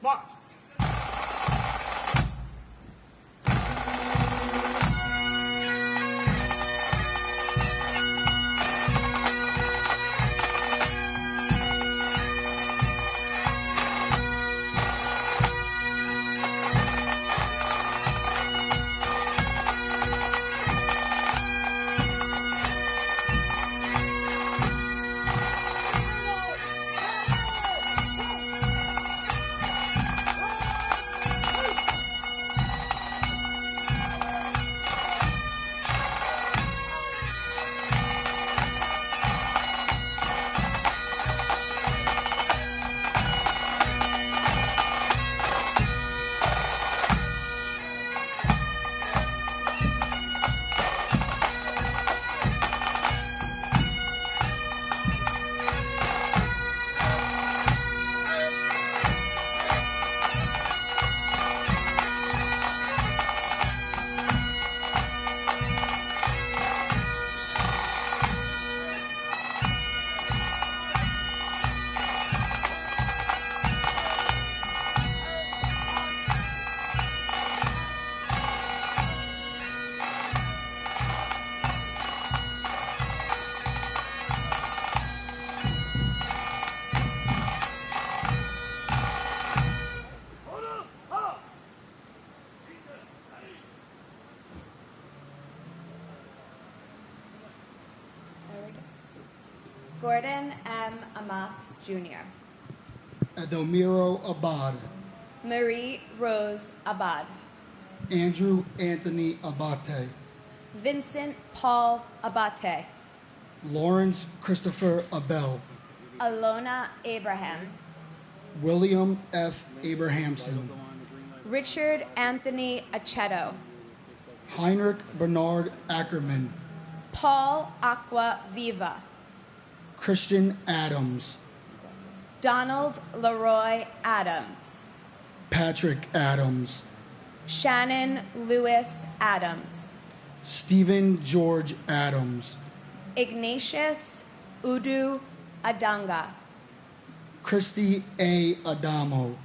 March. Gordon M. Amath, Jr. Edelmiro Abad. Marie Rose Abad. Andrew Anthony Abate. Vincent Paul Abate. Lawrence Christopher Abel. Alona Abraham. William F. Abrahamson. Richard Anthony Aceto. Heinrich Bernard Ackerman. Paul Aqua Viva. Christian Adams. Donald Leroy Adams. Patrick Adams. Shannon Lewis Adams. Stephen George Adams. Ignatius Udu Adanga. Christy A. Adamo.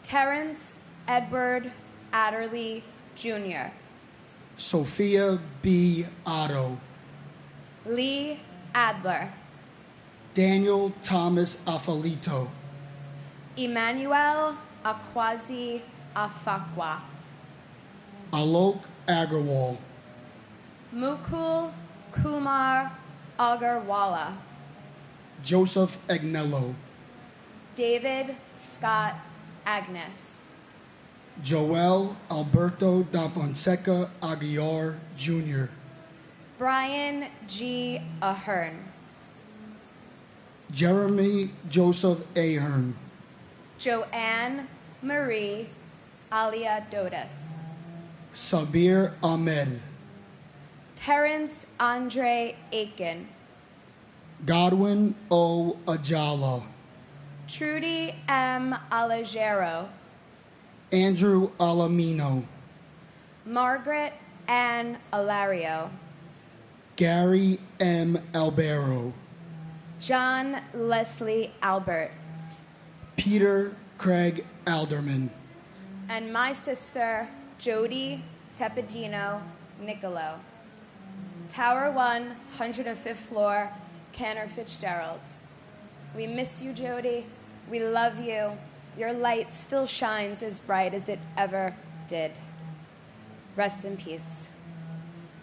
Terrence Edward Adderley, Jr. Sophia B. Otto. Lee Adler. Daniel Thomas Afalito. Emmanuel Akwazi Afakwa. Alok Agarwal. Mukul Kumar Agarwala. Joseph Agnello. David Scott Agnes. Joel Alberto da Fonseca Aguiar, Jr. Brian G. Ahern. Jeremy Joseph Ahern. Joanne Marie Alia Dodas. Sabir Ahmed. Terrence Andre Aiken. Godwin O. Ajala. Trudy M. Alagero. Andrew Alamino. Margaret Ann Alario. Gary M. Albero. John Leslie Albert. Peter Craig Alderman. And my sister, Jody Tepedino Nicolo. Tower 1, 105th floor, Cantor Fitzgerald. We miss you, Jody. We love you. Your light still shines as bright as it ever did. Rest in peace.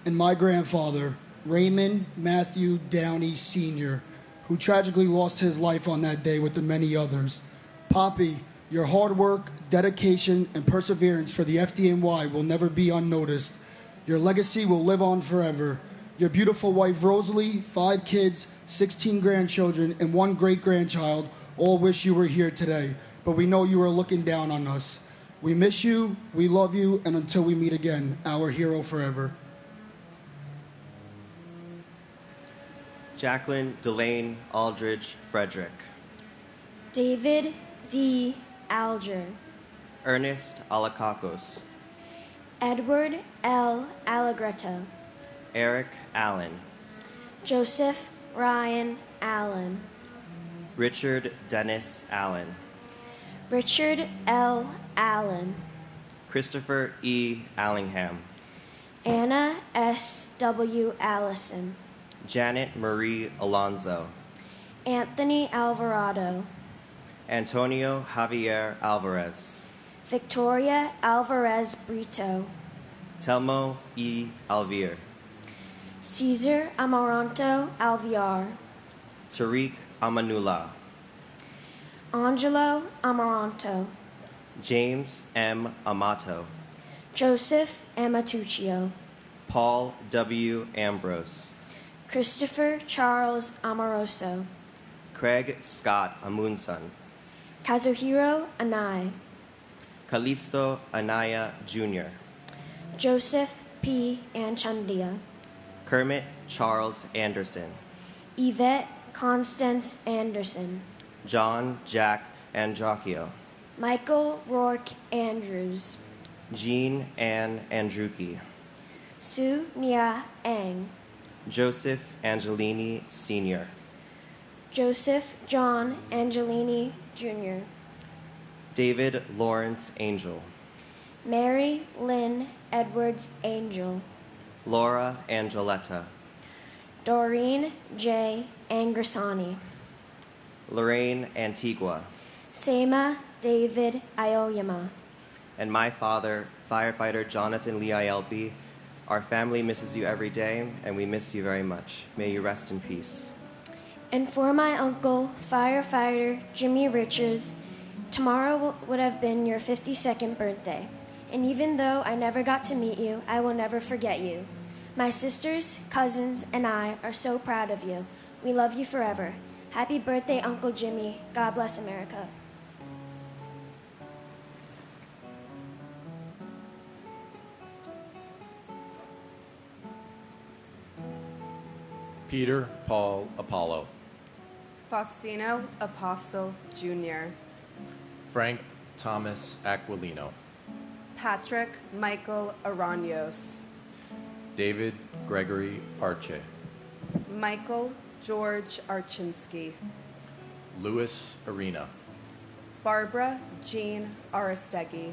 And my grandfather, Raymond Matthew Downey Sr., who tragically lost his life on that day with the many others. Poppy, your hard work, dedication, and perseverance for the FDNY will never be unnoticed. Your legacy will live on forever. Your beautiful wife, Rosalie, 5 kids, 16 grandchildren, and 1 great-grandchild all wish you were here today, but we know you are looking down on us. We miss you, we love you, and until we meet again, our hero forever. Jacqueline Delane Aldridge Frederick. David D. Alger. Ernest Alakakos. Edward L. Allegretto. Eric Allen. Joseph Ryan Allen. Richard Dennis Allen. Richard L. Allen, Christopher E. Allingham, Anna S. W. Allison, Janet Marie Alonzo, Anthony Alvarado, Antonio Javier Alvarez, Victoria Alvarez Brito, Telmo E. Alvier, Cesar Amaranto Alviar, Tariq Amanullah, Angelo Amaranto, James M. Amato, Joseph Amatuccio, Paul W. Ambrose, Christopher Charles Amoroso, Craig Scott Amunson, Kazuhiro Anai, Kalisto Anaya Jr., Joseph P. Anchandia, Kermit Charles Anderson, Yvette Constance Anderson, John Jack Andracchio, Michael Rourke Andrews, Jean Ann Andrucki, Su Nia Ang, Joseph Angelini Sr., Joseph John Angelini Jr., David Lawrence Angel, Mary Lynn Edwards Angel, Laura Angeletta, Doreen J. Angrisani, Lorraine Antigua, Sema David Aoyama, and my father, firefighter Jonathan Lee ILB. Our family misses you every day, and we miss you very much. May you rest in peace. and for my uncle, firefighter Jimmy Richards, tomorrow would have been your 52nd birthday. And even though I never got to meet you, I will never forget you. My sisters, cousins, and I are so proud of you. We love you forever. Happy birthday, Uncle Jimmy. God bless America. Peter Paul Apollo, Faustino Apostle Jr., Frank Thomas Aquilino, Patrick Michael Araños, David Gregory Arche, Michael George Archinsky, Louis Arena, Barbara Jean Aristegui,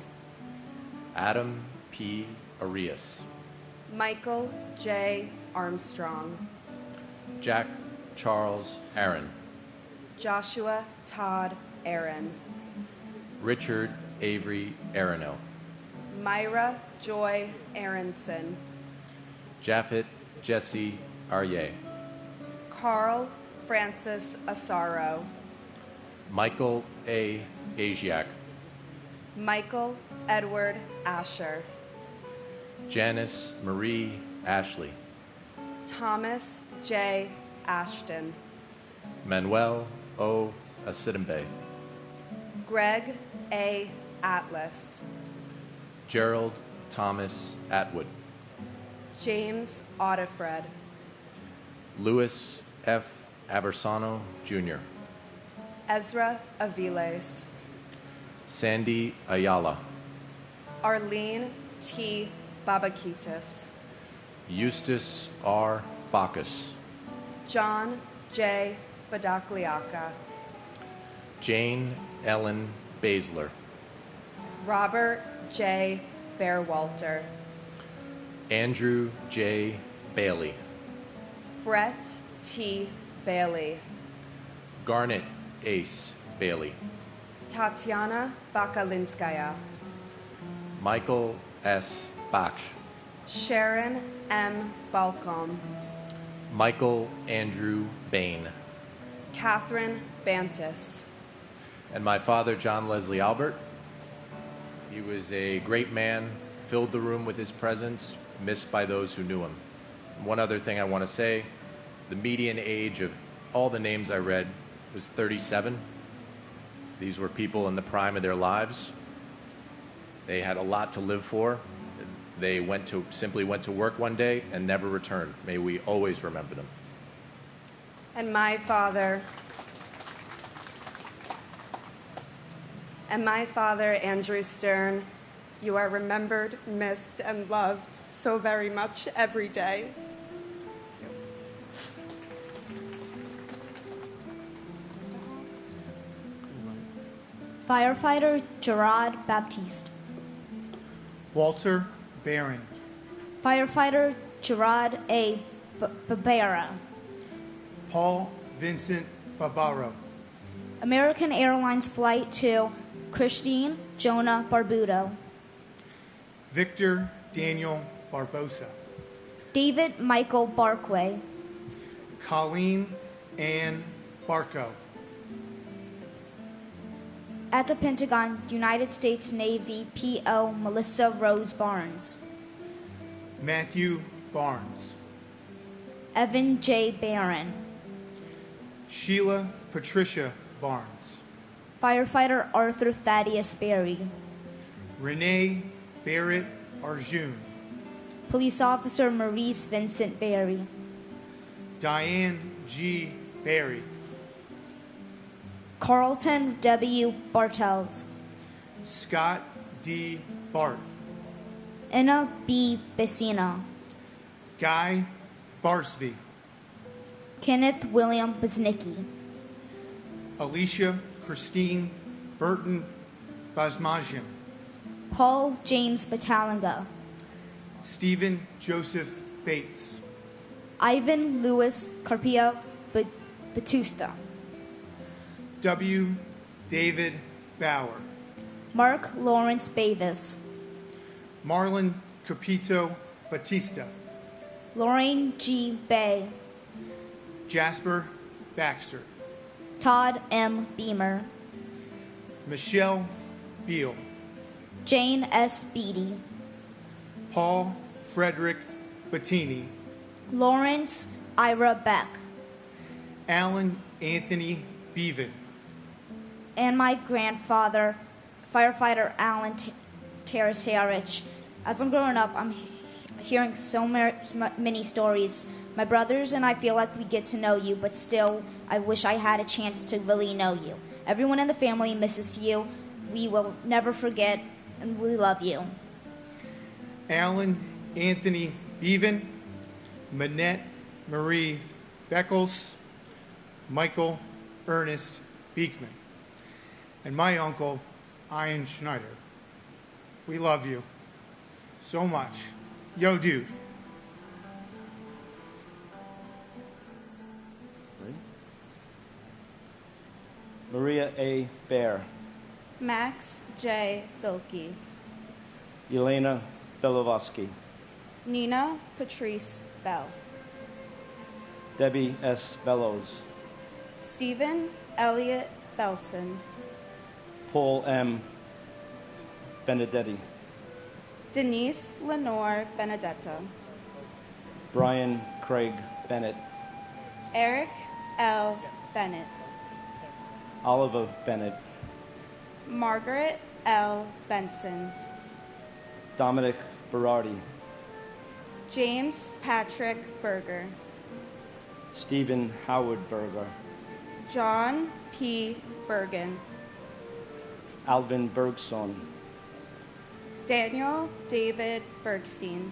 Adam P. Arias, Michael J. Armstrong, Jack Charles Aaron, Joshua Todd Aaron, Richard Avery Arano, Myra Joy Aronson, Japhet Jesse Arye, Carl Francis Asaro, Michael A. Asiak, Michael Edward Asher, Janice Marie Ashley, Thomas J. Ashton, Manuel O. Asidimbe, Greg A. Atlas, Gerald Thomas Atwood, James Audifred, Louis F. Aversano, Jr., Ezra Aviles, Sandy Ayala, Arlene T. Babakitis, Eustace R. Bacchus, John J. Badakliaka, Jane Ellen Basler, Robert J. Bearwalter, Andrew J. Bailey, Brett T. Bailey, Garnet Ace Bailey, Tatiana Bakalinskaya, Michael S. Baksh, Sharon M. Balcom, Michael Andrew Bain, Catherine Bantis, and my father, John Leslie Albert. He was a great man, filled the room with his presence, missed by those who knew him. One other thing I want to say, the median age of all the names I read was 37. These were people in the prime of their lives. They had a lot to live for. They simply went to work one day and never returned. May we always remember them. and my father, Andrew Stern, you are remembered, missed, and loved so very much every day. Firefighter Gerard Baptiste. Walter Barron. Firefighter Gerard A. Barbera. Paul Vincent Barbaro. American Airlines Flight to Christine Jonah Barbudo. Victor Daniel Barbosa. David Michael Barkway. Colleen Ann Barco. At the Pentagon, United States Navy P.O. Melissa Rose Barnes. Matthew Barnes. Evan J. Barron. Sheila Patricia Barnes. Firefighter Arthur Thaddeus Berry. Renee Barrett Arjun. Police Officer Maurice Vincent Berry. Diane G. Barry. Carlton W. Bartels. Scott D. Bart. Anna B. Bessina. Guy Barsby. Kenneth William Biznicki. Alicia Christine Burton Basmajian. Paul James Batalanga. Stephen Joseph Bates. Ivan Louis Carpio Batusta. W. David Bauer. Mark Lawrence Bavis. Marlon Capito Batista. Lorraine G. Bay. Jasper Baxter. Todd M. Beamer. Michelle Beal. Jane S. Beatty. Paul Frederick Bettini. Lawrence Ira Beck. Alan Anthony Beaven. And my grandfather, firefighter Alan Tarasarich. As I'm growing up, I'm hearing so many stories. My brothers and I feel like we get to know you, but still, I wish I had a chance to really know you. Everyone in the family misses you. We will never forget, and we love you. Alan Anthony Beaven. Manette Marie Beckles. Michael Ernest Beekman. And my uncle, Ian Schneider. We love you so much. Yo, dude. Maria A. Bear. Max J. Bilkey. Elena Belovosky. Nina Patrice Bell. Debbie S. Bellows. Stephen Elliott Belson. Paul M. Benedetti. Denise Lenore Benedetto. Brian Craig Bennett. Eric L. Bennett. Oliver Bennett. Margaret L. Benson. Dominic Berardi. James Patrick Berger. Stephen Howard Berger. John P. Bergen. Alvin Bergson. Daniel David Bergstein.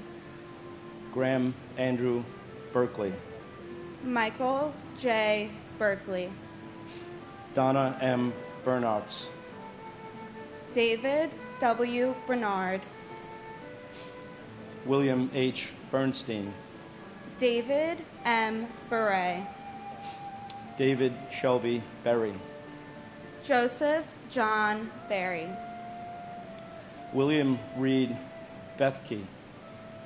Graham Andrew Berkeley. Michael J. Berkeley. Donna M. Bernards. David W. Bernard. William H. Bernstein. David M. Beret. David Shelby Berry. Joseph John Berry. William Reed Bethke.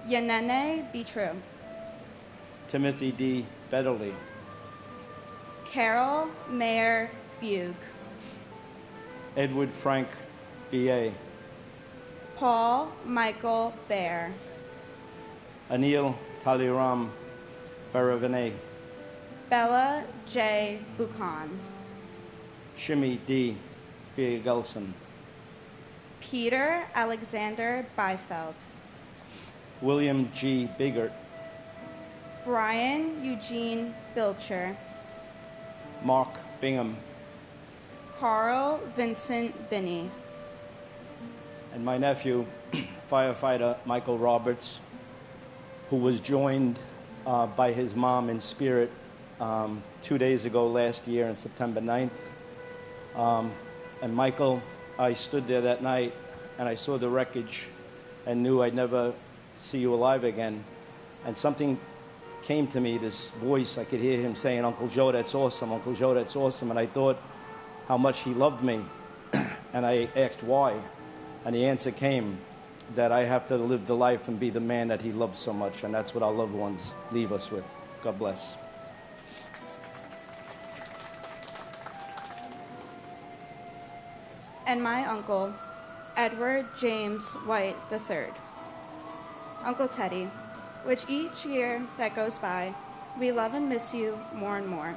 Yanene Bitru. Timothy D. Betterly. Carol Mayer Bug. Edward Frank B.A. Paul Michael Bear. Anil Taliram Baravane. Bella J. Buchan. Shimmy D. Gelson. Peter Alexander Byfeld. William G. Biggert. Brian Eugene Bilcher. Mark Bingham. Carl Vincent Binney. And my nephew, firefighter Michael Roberts, who was joined by his mom in spirit 2 days ago last year on September 9th. And Michael I stood there that night and I saw the wreckage and knew I'd never see you alive again. And something came to me, this voice, I could hear him saying, Uncle Joe, that's awesome, Uncle Joe, that's awesome. And I thought how much he loved me. And I asked why. And the answer came that I have to live the life and be the man that he loves so much. And that's what our loved ones leave us with. God bless. And my uncle, Edward James White III. Uncle Teddy, which each year that goes by, we love and miss you more and more.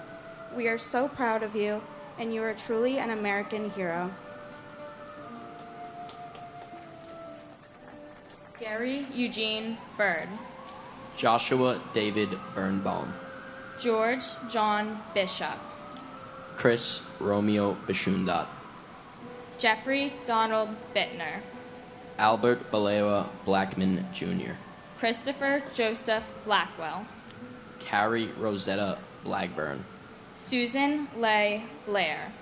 We are so proud of you, and you are truly an American hero. Gary Eugene Bird. Joshua David Birnbaum. George John Bishop. Chris Romeo Bishundat. Jeffrey Donald Bittner. Albert Balewa Blackman Jr. Christopher Joseph Blackwell. Carrie Rosetta Blackburn. Susan Leigh Blair.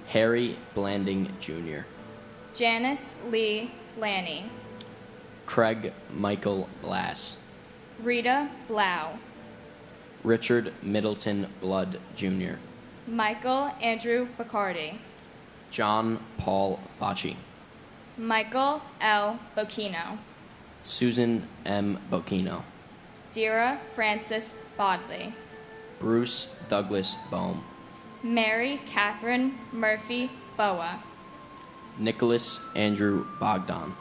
Harry Blanding Jr. Janice Lee Lanny. Craig Michael Blass. Rita Blau. Richard Middleton Blood Jr. Michael Andrew Bacardi. John Paul Bocci. Michael L. Bocchino. Susan M. Bocchino. Dira Francis Bodley. Bruce Douglas Bohm. Mary Catherine Murphy Boa. Nicholas Andrew Bogdan.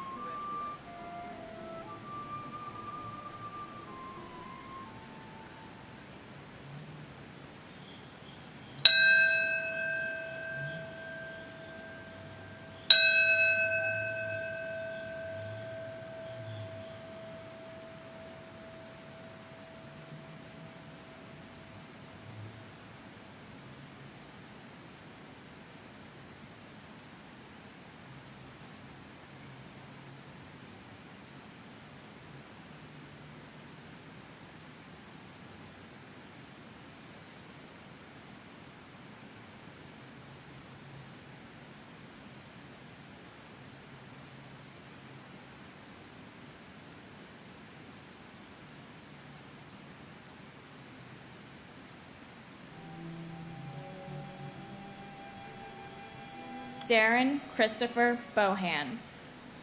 Darren Christopher Bohan.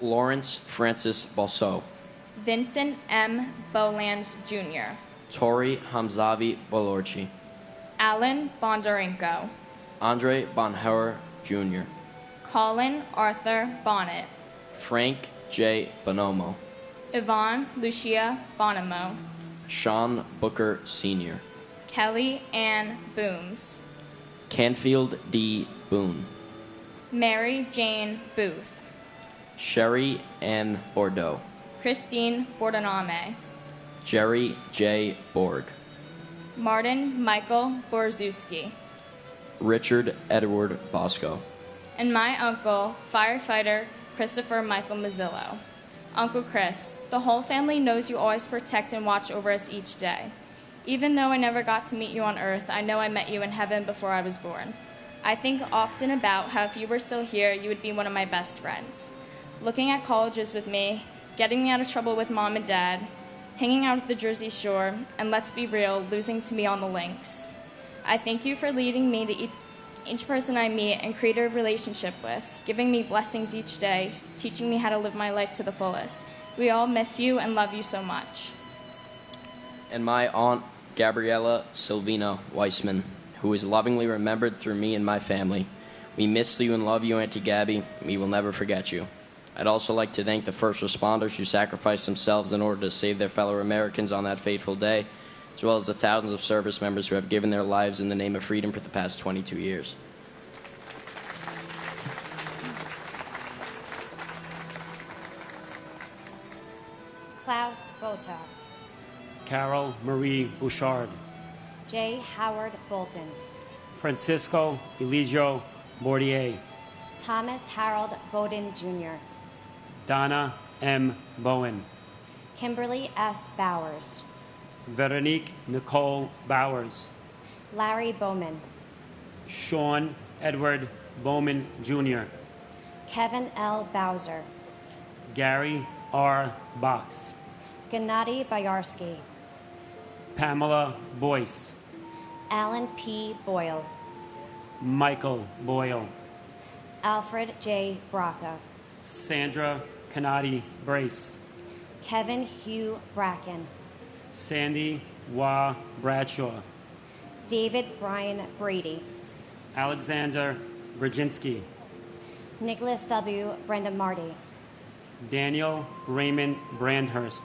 Lawrence Francis Balso. Vincent M. Bolands Jr. Tori Hamzavi Bolorchi. Alan Bondarenko. Andre Bonhauer Jr. Colin Arthur Bonnet. Frank J. Bonomo. Yvonne Lucia Bonomo. Sean Booker Sr. Kelly Ann Booms. Canfield D. Boone. Mary Jane Booth. Sherry Ann Bordeaux. Christine Bordename. Jerry J. Borg. Martin Michael Borzewski. Richard Edward Bosco. And my uncle, firefighter Christopher Michael Mazzillo. Uncle Chris, the whole family knows you always protect and watch over us each day. Even though I never got to meet you on earth, I know I met you in heaven before I was born. I think often about how if you were still here, you would be one of my best friends. Looking at colleges with me, getting me out of trouble with mom and dad, hanging out at the Jersey Shore, and let's be real, losing to me on the links. I thank you for leading me to each person I meet and create a relationship with, giving me blessings each day, teaching me how to live my life to the fullest. We all miss you and love you so much. And my aunt, Gabriella Silvina Weissman, who is lovingly remembered through me and my family. We miss you and love you, Auntie Gabby. We will never forget you. I'd also like to thank the first responders who sacrificed themselves in order to save their fellow Americans on that fateful day, as well as the thousands of service members who have given their lives in the name of freedom for the past 22 years. Klaus Bota. Carol Marie Bouchard. J. Howard Bolton. Francisco Eligio Bordier. Thomas Harold Bowden Jr. Donna M. Bowen. Kimberly S. Bowers. Veronique Nicole Bowers. Larry Bowman. Sean Edward Bowman Jr. Kevin L. Bowser, Gary R. Box, Gennady Boyarsky, Pamela Boyce, Alan P. Boyle, Michael Boyle, Alfred J. Braca, Sandra Canati Brace, Kevin Hugh Bracken, Sandy Wa Bradshaw, David Brian Brady, Alexander Brzezinski, Nicholas W. Brenda Marty, Daniel Raymond Brandhurst,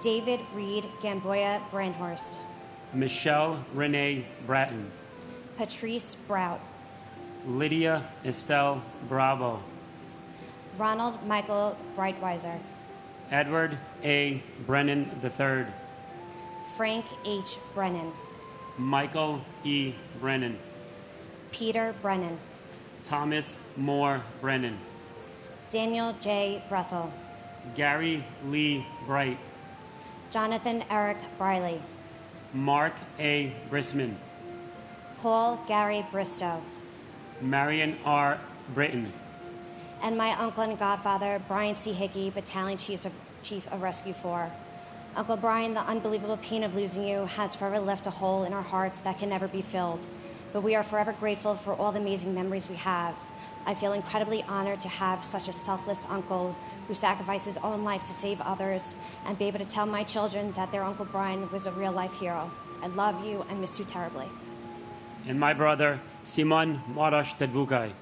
David Reed Gamboya Brandhorst, Michelle Renee Bratton, Patrice Brout, Lydia Estelle Bravo, Ronald Michael Breitweiser, Edward A. Brennan III, Frank H. Brennan, Michael E. Brennan, Peter Brennan, Thomas Moore Brennan, Daniel J. Brethel, Gary Lee Bright, Jonathan Eric Briley, Mark A. Brisman, Paul Gary Bristow, Marion R. Britton, and my uncle and godfather, Brian C. Hickey, Battalion Chief of Rescue 4. Uncle Brian, the unbelievable pain of losing you has forever left a hole in our hearts that can never be filled. But we are forever grateful for all the amazing memories we have. I feel incredibly honored to have such a selfless uncle who sacrificed his own life to save others and be able to tell my children that their Uncle Brian was a real-life hero. I love you and miss you terribly. and my brother Simon Marash Tedvukai.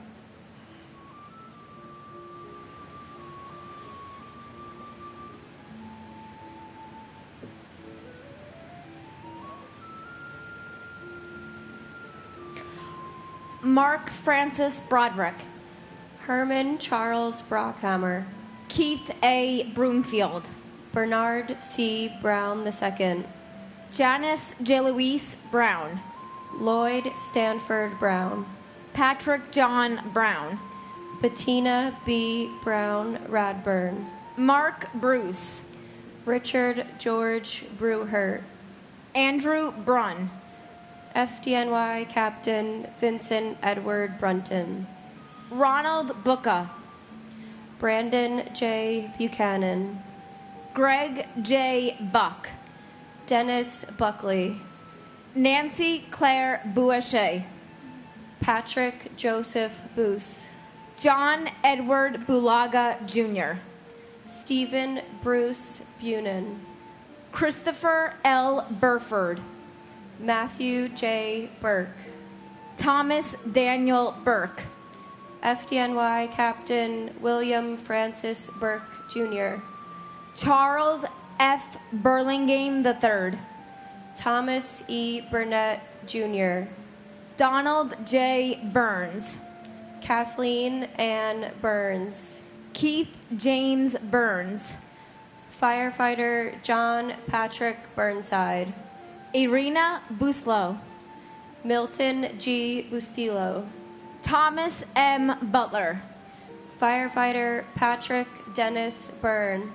Mark Francis Broderick, Herman Charles Brockhammer, Keith A. Broomfield, Bernard C. Brown II, Janice J. Louise Brown, Lloyd Stanford Brown, Patrick John Brown, Bettina B. Brown Radburn, Mark Bruce, Richard George Brewhurt, Andrew Brunn, FDNY Captain Vincent Edward Brunton, Ronald Booka, Brandon J. Buchanan, Greg J. Buck, Dennis Buckley, Nancy Claire Boucher, Patrick Joseph Boos, John Edward Bulaga Jr., Stephen Bruce Bunin, Christopher L. Burford, Matthew J. Burke, Thomas Daniel Burke, FDNY Captain William Francis Burke, Jr., Charles F. Burlingame III, Thomas E. Burnett, Jr., Donald J. Burns, Kathleen Ann Burns, Keith James Burns, Firefighter John Patrick Burnside, Irina Buslow, Milton G. Bustillo, Thomas M. Butler, Firefighter Patrick Dennis Byrne,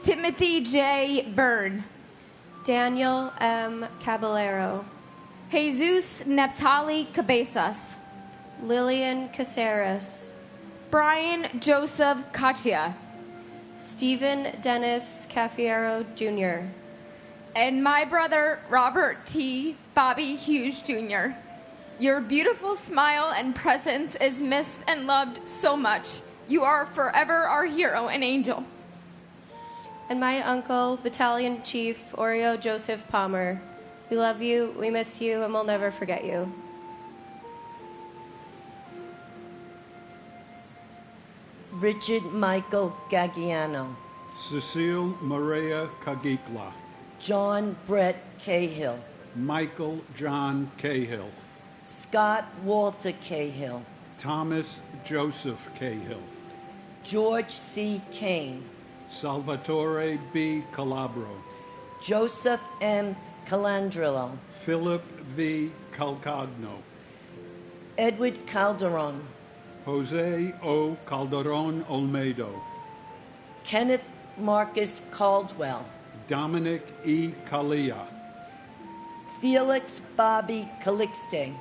Timothy J. Byrne, Daniel M. Caballero, Jesus Neptali Cabezas, Lillian Caceres, Brian Joseph Caccia, Stephen Dennis Cafiero, Jr., and my brother Robert T. Bobby Hughes, Jr. Your beautiful smile and presence is missed and loved so much. You are forever our hero and angel. And my uncle, Battalion Chief Oreo Joseph Palmer. We love you, we miss you, and we'll never forget you. Richard Michael Gagliano, Cecile Maria Cagigla, John Brett Cahill, Michael John Cahill, Scott Walter Cahill, Thomas Joseph Cahill, George C. Kane, Salvatore B. Calabro, Joseph M. Calandrillo, Philip V. Calcagno, Edward Calderon, Jose O. Calderon Olmedo, Kenneth Marcus Caldwell, Dominic E. Calia, Felix Bobby Calixte,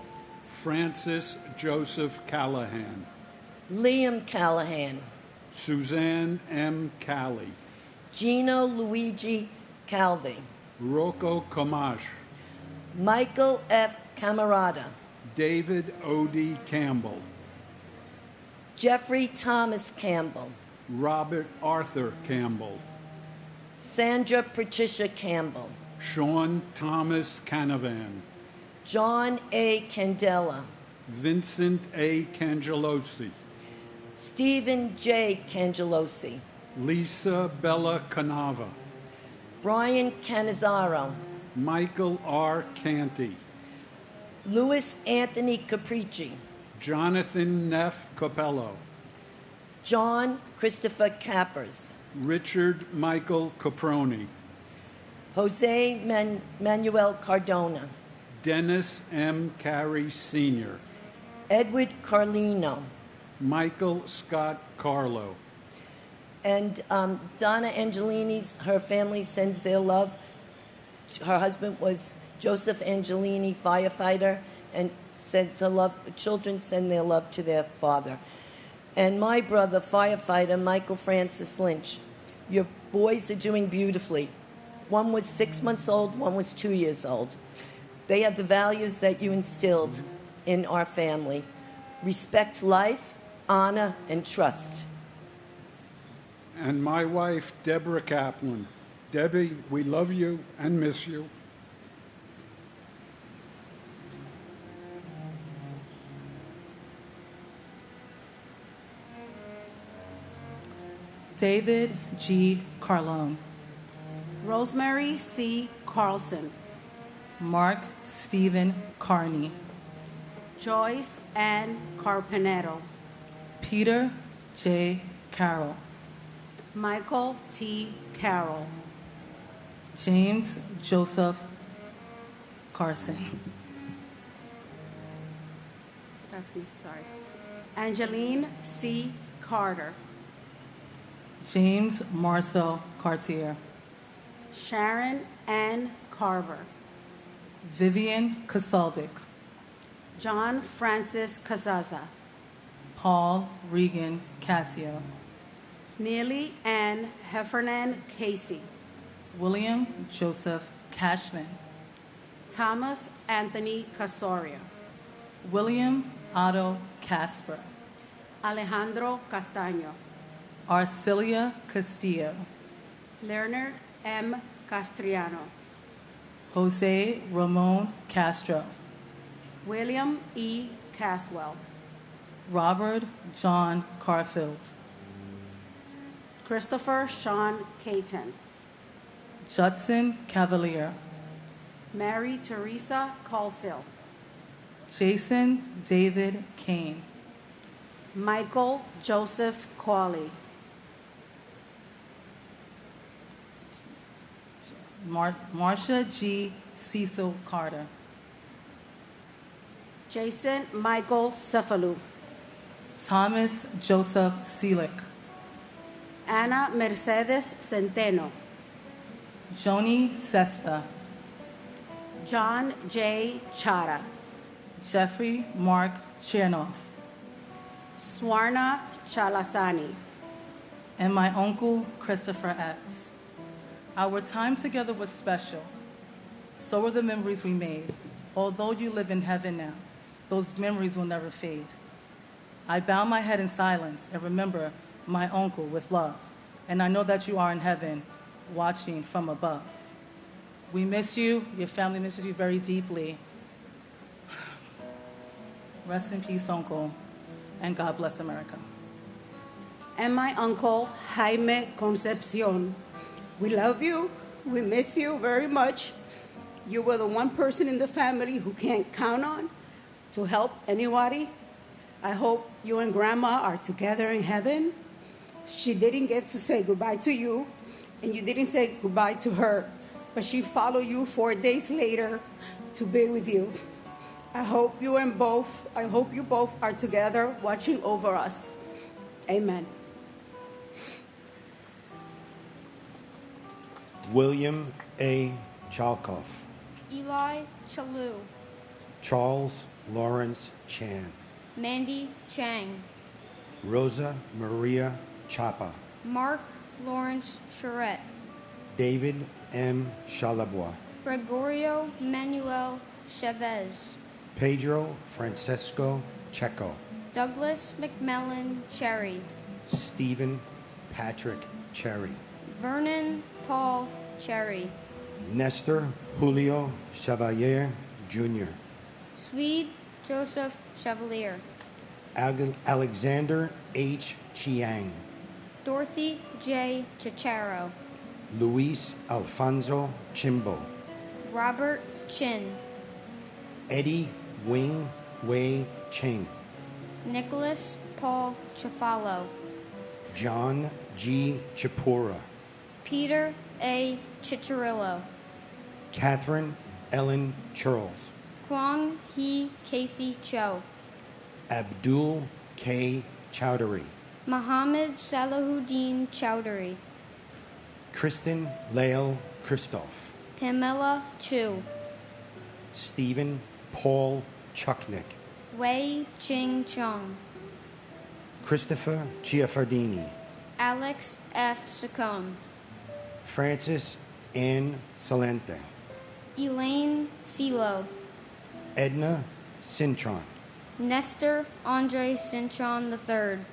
Francis Joseph Callahan, Liam Callahan, Suzanne M. Calley, Gino Luigi Calvi, Rocco Camash, Michael F. Camarada, David O.D. Campbell, Jeffrey Thomas Campbell, Robert Arthur Campbell, Sandra Patricia Campbell, Sean Thomas Canavan, John A. Candela, Vincent A. Cangelosi, Stephen J. Cangelosi, Lisa Bella Canava, Brian Canizaro, Michael R. Canty, Louis Anthony Capricci, Jonathan Neff Capello, John Christopher Cappers, Richard Michael Caproni, Jose Manuel Cardona, Dennis M. Carey Sr., Edward Carlino, Michael Scott Carlo, and Donna Angelini's, her family sends their love. Her husband was Joseph Angelini, firefighter, and sends her love. Children send their love to their father. And my brother, firefighter Michael Francis Lynch. Your boys are doing beautifully. One was 6 months old, one was 2 years old. They have the values that you instilled in our family. Respect life, honor, and trust. and my wife, Deborah Kaplan. Debbie, we love you and miss you. David G. Carlone. Rosemary C. Carlson. Mark Stephen Carney. Joyce Ann Carpenero. Peter J. Carroll. Michael T. Carroll. James Joseph Carson. That's me, sorry. Angeline C. Carter. James Marcel Cartier. Sharon Ann Carver. Vivian Casaldic. John Francis Cazaza. Paul Regan Cassio. Neely Ann Heffernan Casey. William Joseph Cashman. Thomas Anthony Casoria. William Otto Casper. Alejandro Castaño. Arcelia Castillo. Leonard M. Castriano. Jose Ramon Castro. William E. Caswell. Robert John Carfield. Christopher Sean Caton. Judson Cavalier. Mary Teresa Caulfield. Jason David Kane. Michael Joseph Qualley. Marcia G. Cecil Carter. Jason Michael Cefalu. Thomas Joseph Seelick. Ana Mercedes Centeno. Joni Sesta. John J. Chara. Jeffrey Mark Chernoff. Swarna Chalasani. And my uncle, Christopher Etz. Our time together was special. So were the memories we made. Although you live in heaven now, those memories will never fade. I bow my head in silence and remember my uncle with love. And I know that you are in heaven, watching from above. We miss you. Your family misses you very deeply. Rest in peace, Uncle, and God bless America. And my uncle, Jaime Concepcion. We love you. We miss you very much. You were the one person in the family who can't count on to help anybody. I hope you and Grandma are together in heaven. She didn't get to say goodbye to you, and you didn't say goodbye to her, but she followed you 4 days later to be with you. I hope you both are together watching over us. Amen. William A. Chalkoff. Eli Chalou. Charles Lawrence Chan. Mandy Chang. Rosa Maria Chapa, Mark Lawrence Charette, David M. Chalabois, Gregorio Manuel Chavez, Pedro Francesco Checo, Douglas McMillan Cherry, Stephen Patrick Cherry, Vernon Paul Cherry, Nestor Julio Chevalier Jr., Swede Joseph Chevalier, Alexander H. Chiang, Dorothy J. Chicharo, Luis Alfonso Chimbo, Robert Chin, Eddie Wing Wei Ching, Nicholas Paul Chafalo, John G. Chipura, Peter A. Chicharillo, Catherine Ellen Charles, Kwang Hee Casey Cho, Abdul K. Chowdhury, Mohammed Salahuddin Chowdhury, Kristen Lael Christoph, Pamela Chu, Stephen Paul Chucknick, Wei Ching Chong, Christopher Chiafardini, Alex F. Saccone, Francis Ann Salente, Elaine Silo, Edna Cintron, Nestor Andre Cintron III,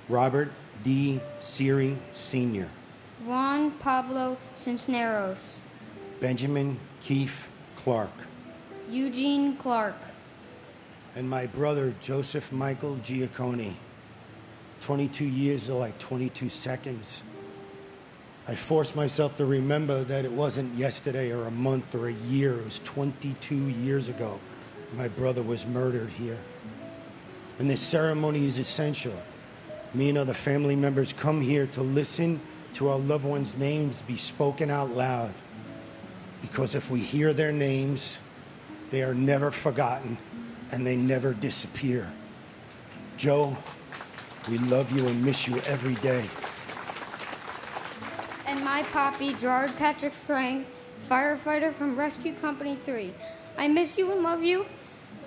Robert D. Siri Sr., Juan Pablo Cisneros, Benjamin Keefe Clark, Eugene Clark, and my brother Joseph Michael Giacconi. 22 years are like 22 seconds. I forced myself to remember that it wasn't yesterday or a month or a year. It was 22 years ago my brother was murdered here. And this ceremony is essential. Me and other family members come here to listen to our loved ones' names be spoken out loud. Because if we hear their names, they are never forgotten and they never disappear. Joe, we love you and miss you every day. and my poppy, Gerard Patrick Frank, firefighter from Rescue Company 3. I miss you and love you.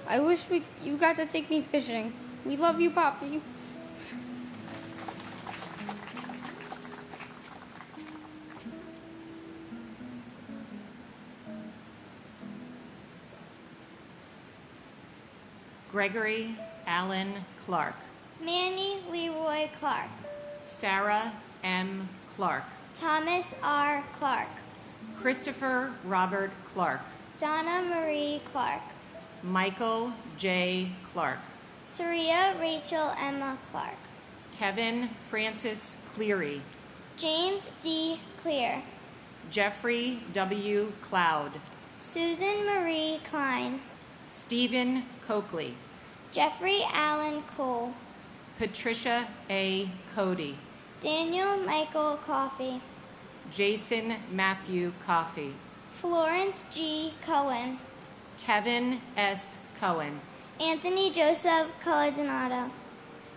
I wish you got to take me fishing. We love you, Poppy. Gregory Allen Clark, Manny Leroy Clark, Sarah M. Clark, Thomas R. Clark, Christopher Robert Clark, Donna Marie Clark, Michael J. Clark, Saria Rachel Emma Clark, Kevin Francis Cleary, James D. Clear, Jeffrey W. Cloud, Susan Marie Klein, Stephen Coakley, Jeffrey Allen Cole, Patricia A. Cody, Daniel Michael Coffey, Jason Matthew Coffey, Florence G. Cohen, Kevin S. Cohen, Anthony Joseph Caladonato,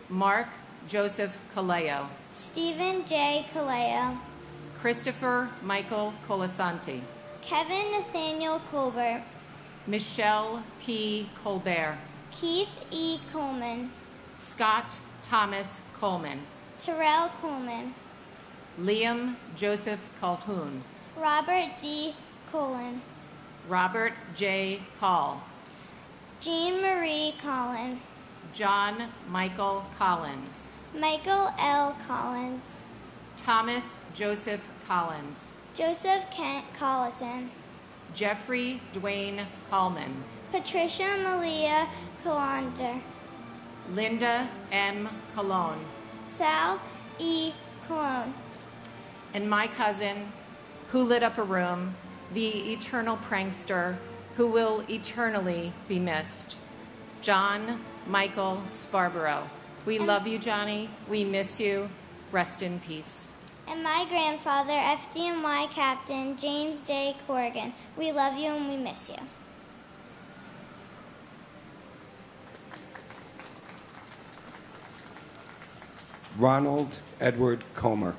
Mark Joseph Caleo, Stephen J. Caleo, Christopher Michael Colasanti, Kevin Nathaniel Colbert, Michelle P. Colbert, Keith E. Coleman, Scott Thomas Coleman, Terrell Coleman, Liam Joseph Calhoun, Robert D. Colin, Robert J. Call, Jean Marie Collin, John Michael Collins, Michael L. Collins, Thomas Joseph Collins, Joseph Kent Collison, Jeffrey Dwayne Coleman, Patricia Malia Colander, Linda M. Colon, Sal E. Cologne, and my cousin, who lit up a room, the eternal prankster, who will eternally be missed, John Michael Sparborough. We love you, Johnny. We miss you. Rest in peace. and my grandfather, FDNY Captain James J. Corrigan. We love you and we miss you. Ronald Edward Comer,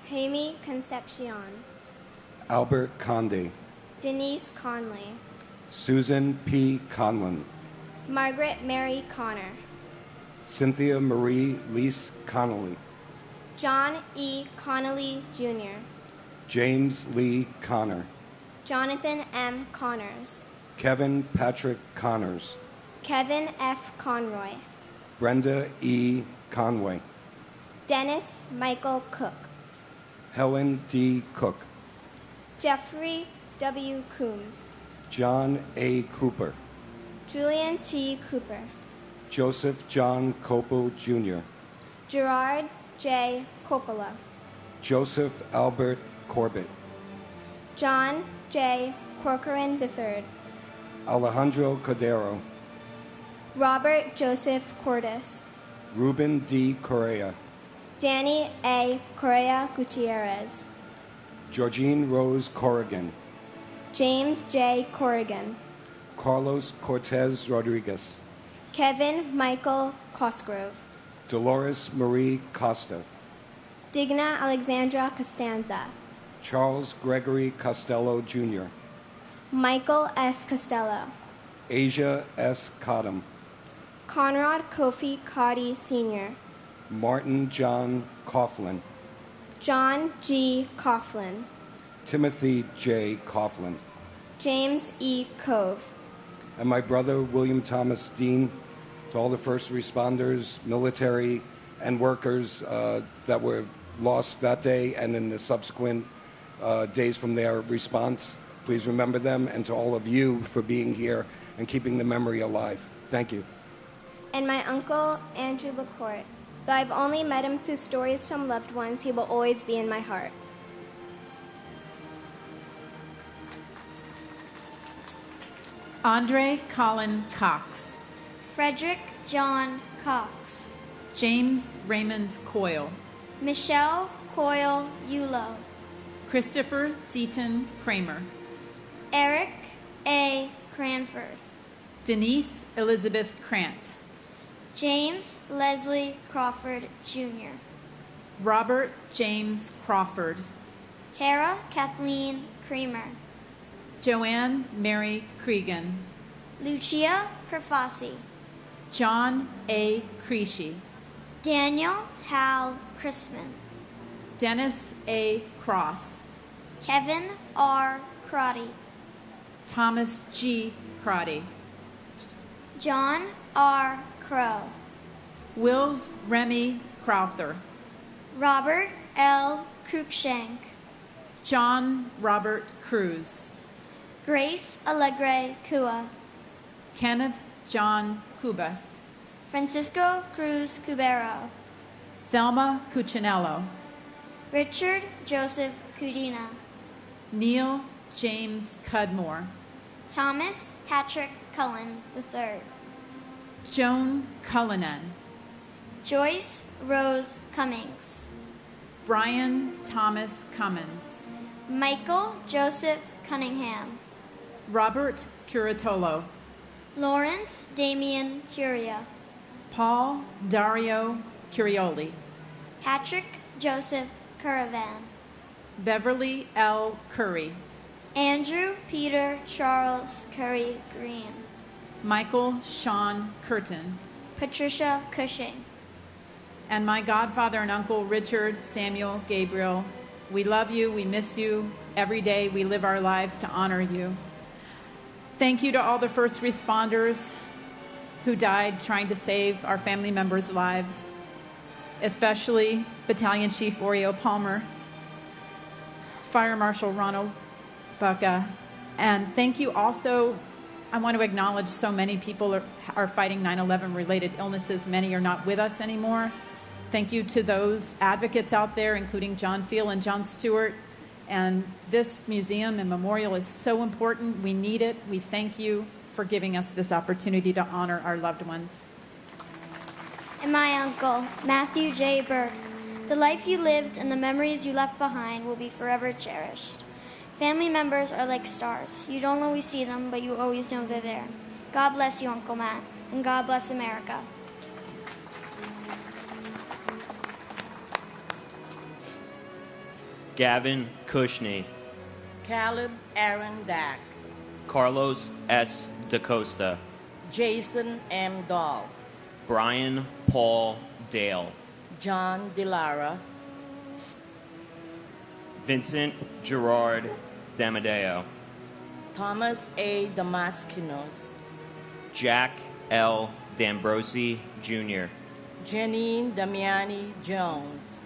Jaime Concepcion, Albert Conde, Denise Conley, Susan P. Conlon, Margaret Mary Connor, Cynthia Marie Lease Connolly, John E. Connolly, Jr., James Lee Connor, Jonathan M. Connors, Kevin Patrick Connors, Kevin F. Conroy, Brenda E. Conway, Dennis Michael Cook, Helen D. Cook, Jeffrey W. Coombs, John A. Cooper, Julian T. Cooper, Joseph John Copel Jr., Gerard J. Coppola, Joseph Albert Corbett, John J. Corcoran III, Alejandro Cordero, Robert Joseph Cordes, Ruben D. Correa, Danny A. Correa Gutierrez, Georgine Rose Corrigan, James J. Corrigan, Carlos Cortez Rodriguez, Kevin Michael Cosgrove, Dolores Marie Costa, Digna Alexandra Costanza, Charles Gregory Costello Jr., Michael S. Costello, Asia S. Cottom, Conrad Kofi Cotty Sr., Martin John Coughlin, John G. Coughlin, Timothy J. Coughlin, James E. Cove, and my brother William Thomas Dean, to all the first responders, military, and workers that were lost that day and in the subsequent days from their response. Please remember them, and to all of you for being here and keeping the memory alive. Thank you. and my uncle Andrew LaCourte. Though I've only met him through stories from loved ones, he will always be in my heart. Andre Colin Cox, Frederick John Cox, James Raymond Coyle, Michelle Coyle Yulo, Christopher Seaton Kramer, Eric A. Cranford, Denise Elizabeth Krant, James Leslie Crawford Jr., Robert James Crawford, Tara Kathleen Creamer, Joanne Mary Cregan, Lucia Kerfasi, John A. Creasy, Daniel Hal Chrisman, Dennis A. Cross, Kevin R. Crotty, Thomas G. Crotty, John R. Crow, Wills Remy Crowther, Robert L. Cruikshank, John Robert Cruz, Grace Alegre Kua, Kenneth John Cubas, Francisco Cruz Cubero, Thelma Cuccinello, Richard Joseph Cudina, Neil James Cudmore, Thomas Patrick Cullen III, Joan Cullinan, Joyce Rose Cummings, Brian Thomas Cummins, Michael Joseph Cunningham, Robert Curatolo, Lawrence Damian Curia, Paul Dario Curioli, Patrick Joseph Caravan, Beverly L. Curry, Andrew Peter Charles Curry Green, Michael Sean Curtin, Patricia Cushing, and my godfather and uncle Richard Samuel Gabriel. We love you. We miss you. Every day we live our lives to honor you. Thank you to all the first responders who died trying to save our family members' lives, especially Battalion Chief Oreo Palmer, Fire Marshal Ronald Baca, and thank you also. I want to acknowledge so many people are fighting 9/11 related illnesses. Many are not with us anymore. Thank you to those advocates out there, including John Field and John Stewart. And this museum and memorial is so important. We need it. We thank you for giving us this opportunity to honor our loved ones. and my uncle, Matthew J. Burke. The life you lived and the memories you left behind will be forever cherished. Family members are like stars. You don't always see them, but you always know they're there. God bless you, Uncle Matt, and God bless America. Gavin Cushney, Caleb Aaron Dack, Carlos S. DaCosta, Jason M. Dahl, Brian Paul Dale. John DeLara, Vincent Gerard Damadeo. Thomas A. Damaskinos, Jack L. D'Ambrosi Jr. Janine Damiani Jones,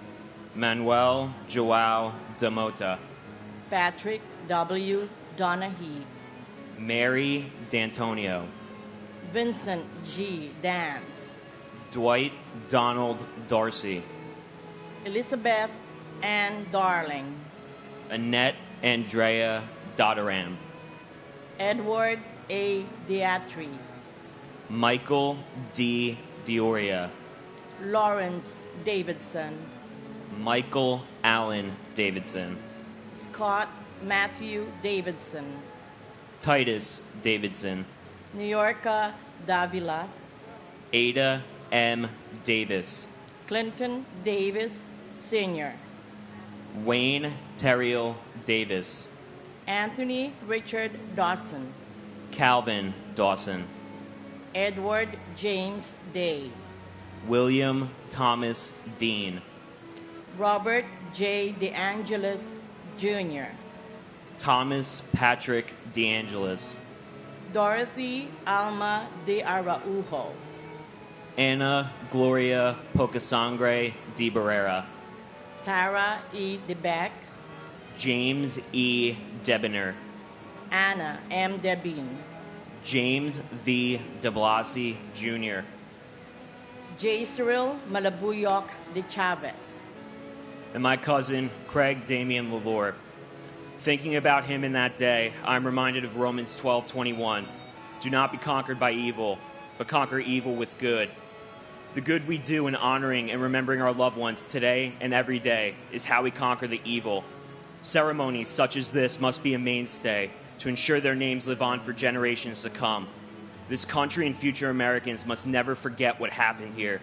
Manuel Joao Damota. Patrick W. Donahue, Mary D'Antonio. Vincent G. Dance, Dwight Donald Darcy. Elizabeth Ann Darling, Annette Andrea Dottaram. Edward A. Diatri, Michael D. Dioria. Lawrence Davidson, Michael Allen Davidson. Scott Matthew Davidson, Titus Davidson. New Yorka Davila, Ada M. Davis. Clinton Davis Sr., Wayne Terriel Davis. Anthony Richard Dawson, Calvin Dawson. Edward James Day, William Thomas Dean. Robert J. DeAngelis Jr., Thomas Patrick DeAngelis. Dorothy Alma de Araujo, Ana Gloria Pocasangre de Barrera. Tara E. DeBeck, James E. Debonair. Anna M. Debin, James V. de Blasi Jr. J. Cyril Malabuyok de Chavez, And my cousin, Craig Damian Lalore. Thinking about him in that day, I'm reminded of Romans 12:21. Do not be conquered by evil, but conquer evil with good. The good we do in honoring and remembering our loved ones today and every day is how we conquer the evil. Ceremonies such as this must be a mainstay to ensure their names live on for generations to come. This country and future Americans must never forget what happened here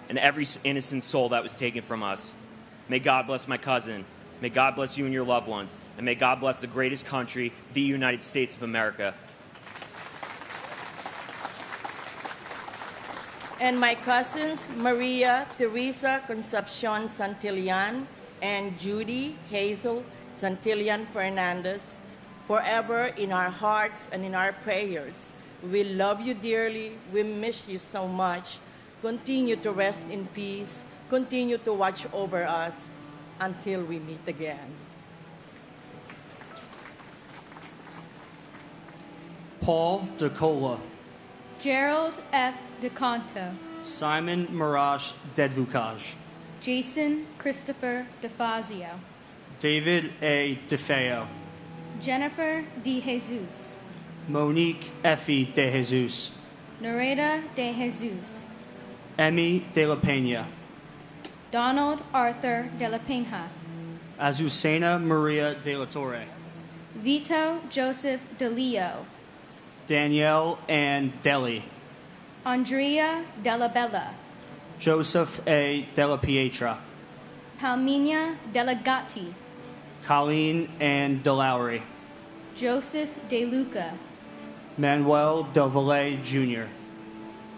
and every innocent soul that was taken from us. May God bless my cousin. May God bless you and your loved ones. And may God bless the greatest country, the United States of America. and my cousins Maria Teresa Concepcion Santillan and Judy Hazel Santillan Fernandez, forever in our hearts and in our prayers. We love you dearly. We miss you so much. Continue to rest in peace. Continue to watch over us until we meet again. Paul DeCola, Gerald F. DeConto, Simon Marash Dedvukaj, Jason Christopher DeFazio, David A. DeFeo, Jennifer De Jesus, Monique Effie De Jesus, Nereda De Jesus, Emmy De La Pena, Donald Arthur De La Pena, Azucena Maria De La Torre, Vito Joseph De Leo, Danielle Ann Deli, Andrea Della Bella, Joseph A. Della Pietra, Palmina Della Gatti, Colleen Ann DeLowry, Joseph De Luca, Manuel Del Valle Jr.,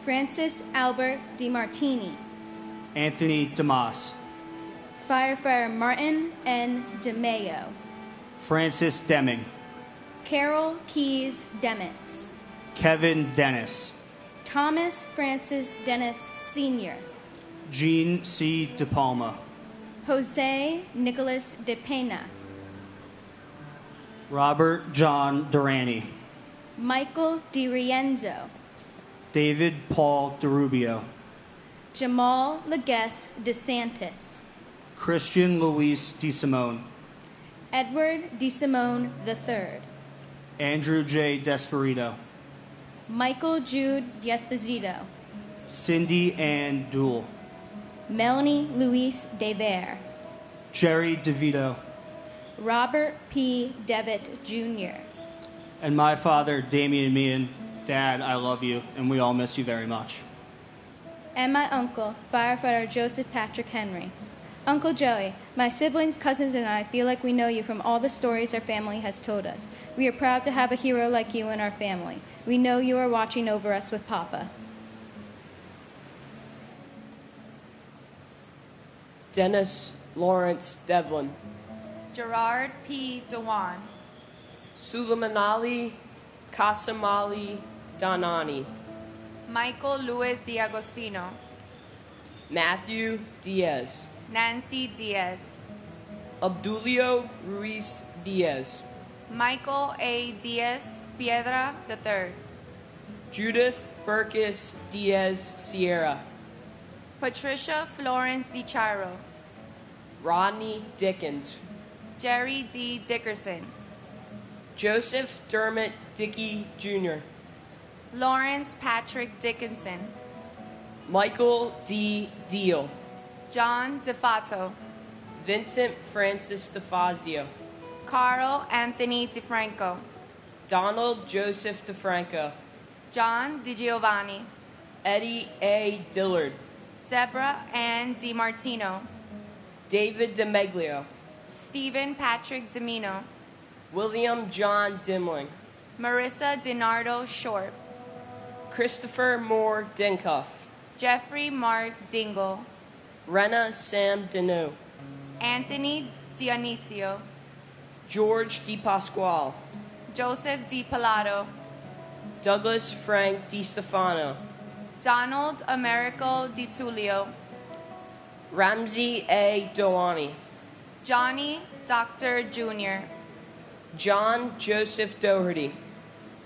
Francis Albert De Martini, Anthony Damas, Firefighter Martin N. DeMayo, Francis Deming, Carol Keys Demitz, Kevin Dennis, Thomas Francis Dennis Sr., Jean C. De Palma, Jose Nicholas De Pena, Robert John Durrani, Michael De Rienzo, David Paul DeRubio, Jamal Legues De Santis, Christian Luis De Simone, Edward De Simone III, Andrew J. Desperito, Michael Jude D'Esposito, Cindy Ann Duell, Melanie Louise DeVere, Jerry DeVito, Robert P. Devitt Jr., and my father, Damian Meehan. Dad, I love you, and we all miss you very much. and my uncle, Firefighter Joseph Patrick Henry. Uncle Joey, my siblings, cousins, and I feel like we know you from all the stories our family has told us. We are proud to have a hero like you in our family. We know you are watching over us with Papa. Dennis Lawrence Devlin, Gerard P. Dewan, Suleiman Qasim Ali Danani, Michael Luis D'Agostino, Matthew Diaz, Nancy Diaz, Abdulio Ruiz Diaz, Michael A. Diaz Piedra III, Judith Burkis Diaz Sierra, Patricia Florence DiCharo, Rodney Dickens, Jerry D. Dickerson, Joseph Dermot Dickey Jr., Lawrence Patrick Dickinson, Michael D. Deal, John DeFato, Vincent Francis DeFazio, Carl Anthony DeFranco, Donald Joseph DeFranco, John DiGiovanni, Eddie A. Dillard, Deborah Ann DiMartino, David DeMeglio, Stephen Patrick Dimino, William John Dimling, Marissa DiNardo Short, Christopher Moore Dincuff, Jeffrey Mark Dingle, Rena Sam Deneau, Anthony Dionisio, George DiPasquale, Joseph Di Pilato, Douglas Frank DiStefano, Donald Americo Di Tullio, Ramsey A. Doani, Johnny Dr. Jr., John Joseph Doherty,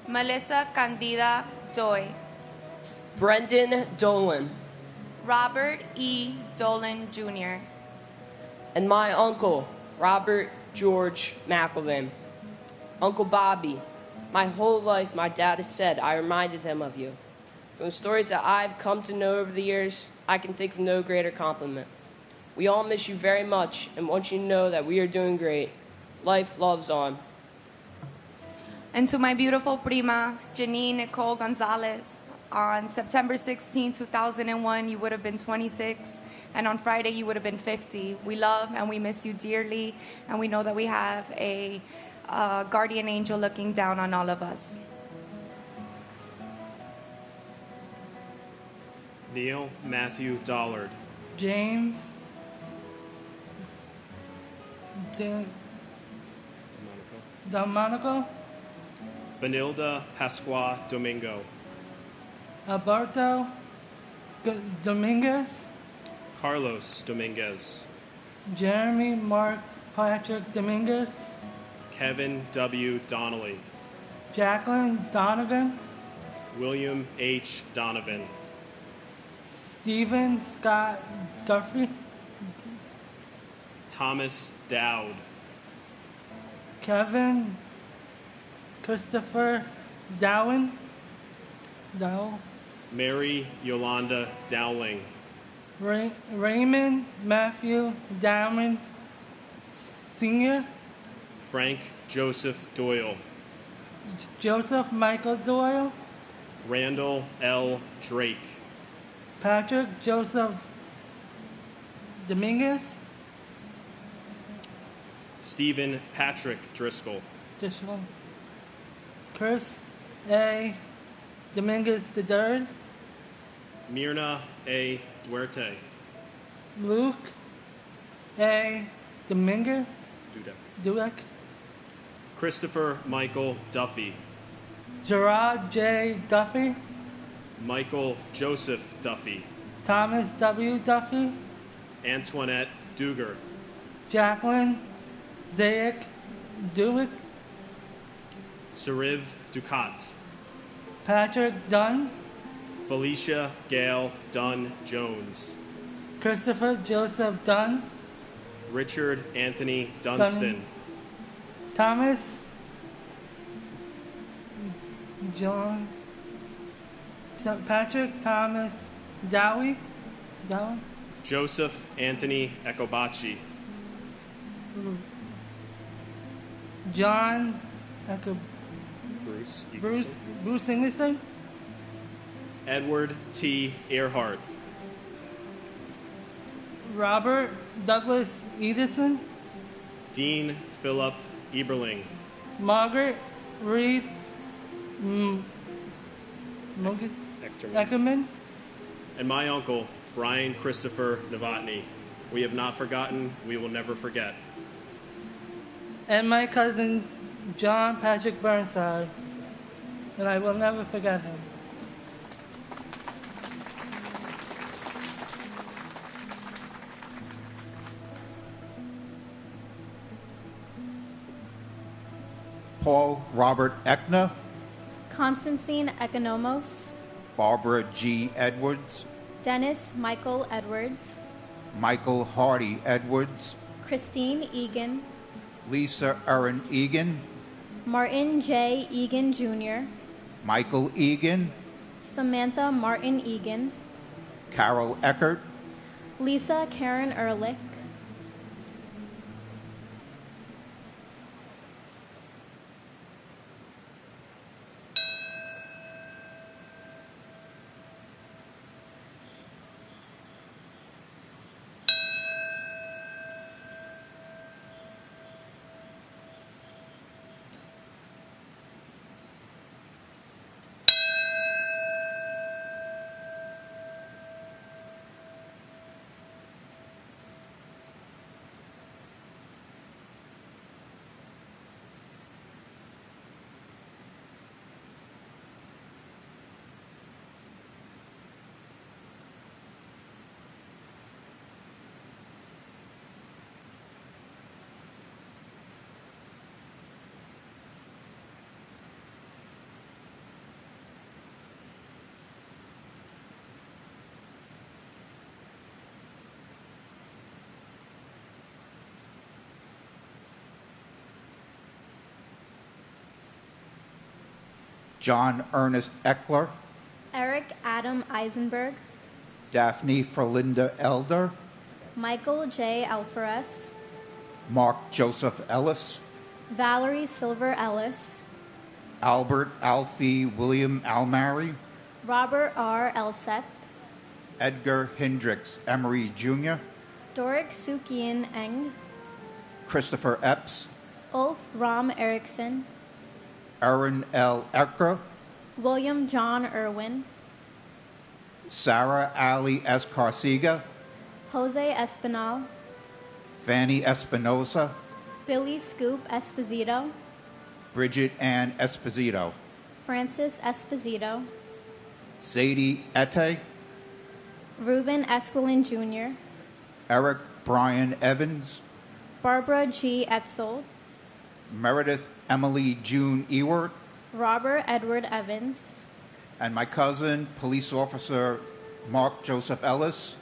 Melissa Candida Doy, Brendan Dolan, Robert E. Dolan Jr., and my uncle, Robert George McElvain. Uncle Bobby, my whole life my dad has said I reminded him of you. From the stories that I've come to know over the years, I can think of no greater compliment. We all miss you very much and want you to know that we are doing great. Life loves on. And to my beautiful prima, Janine Nicole Gonzalez, on September 16, 2001, you would have been 26, and on Friday, you would have been 50. We love and we miss you dearly, and we know that we have a guardian angel looking down on all of us. Neil Matthew Dollard, James Delmonico, Benilda Pasqua Domingo, Alberto Dominguez, Carlos Dominguez, Jeremy Mark Patrick Dominguez, Kevin W. Donnelly, Jacqueline Donovan, William H. Donovan, Stephen Scott Duffy, Thomas Dowd, Kevin Christopher Dow, Mary Yolanda Dowling, Raymond Matthew Dowman Sr., Frank Joseph Doyle, Joseph Michael Doyle, Randall L. Drake, Patrick Joseph Dominguez, Stephen Patrick Driscoll, Chris A. Dominguez III, Myrna A. Duerte, Luke A. Dominguez Dudek, Christopher Michael Duffy, Gerard J. Duffy, Michael Joseph Duffy, Thomas W. Duffy, Antoinette Duger, Jacqueline Zayek Dewick, Sariv Ducat, Patrick Dunn, Felicia Gale Dunn Jones, Christopher Joseph Dunn, Richard Anthony Dunstan, Thomas John Patrick Thomas Dowie, Joseph Anthony Ekobachi, John Bruce Ingleson, Edward T. Earhart, Robert Douglas Edison, Dean Philip Eberling, Margaret Reed Eckerman, and my uncle, Brian Christopher Novotny. We have not forgotten. We will never forget. And my cousin, John Patrick Burnside, and I will never forget him. Paul Robert Eckner, Constantine Economos, Barbara G. Edwards, Dennis Michael Edwards, Michael Hardy Edwards, Christine Egan, Lisa Erin Egan, Martin J. Egan Jr., Michael Egan, Samantha Martin Egan, Carol Eckert, Lisa Karen Ehrlich, John Ernest Eckler, Eric Adam Eisenberg, Daphne Ferlinda Elder, Michael J. Alferez, Mark Joseph Ellis, Valerie Silver Ellis, Albert Alfie William Almary, Robert R. Elseth, Edgar Hendricks Emery Jr., Doric Sukian Eng, Christopher Epps, Ulf Ram Erickson, Aaron L. Ecker, William John Irwin, Sarah Ali Escarcega, Jose Espinal, Fanny Espinosa, Billy Scoop Esposito, Bridget Ann Esposito, Francis Esposito, Sadie Ette, Ruben Esquilin Jr., Eric Brian Evans, Barbara G. Etzel, Meredith Emily June Ewart, Robert Edward Evans, and my cousin, Police Officer Mark Joseph Ellis.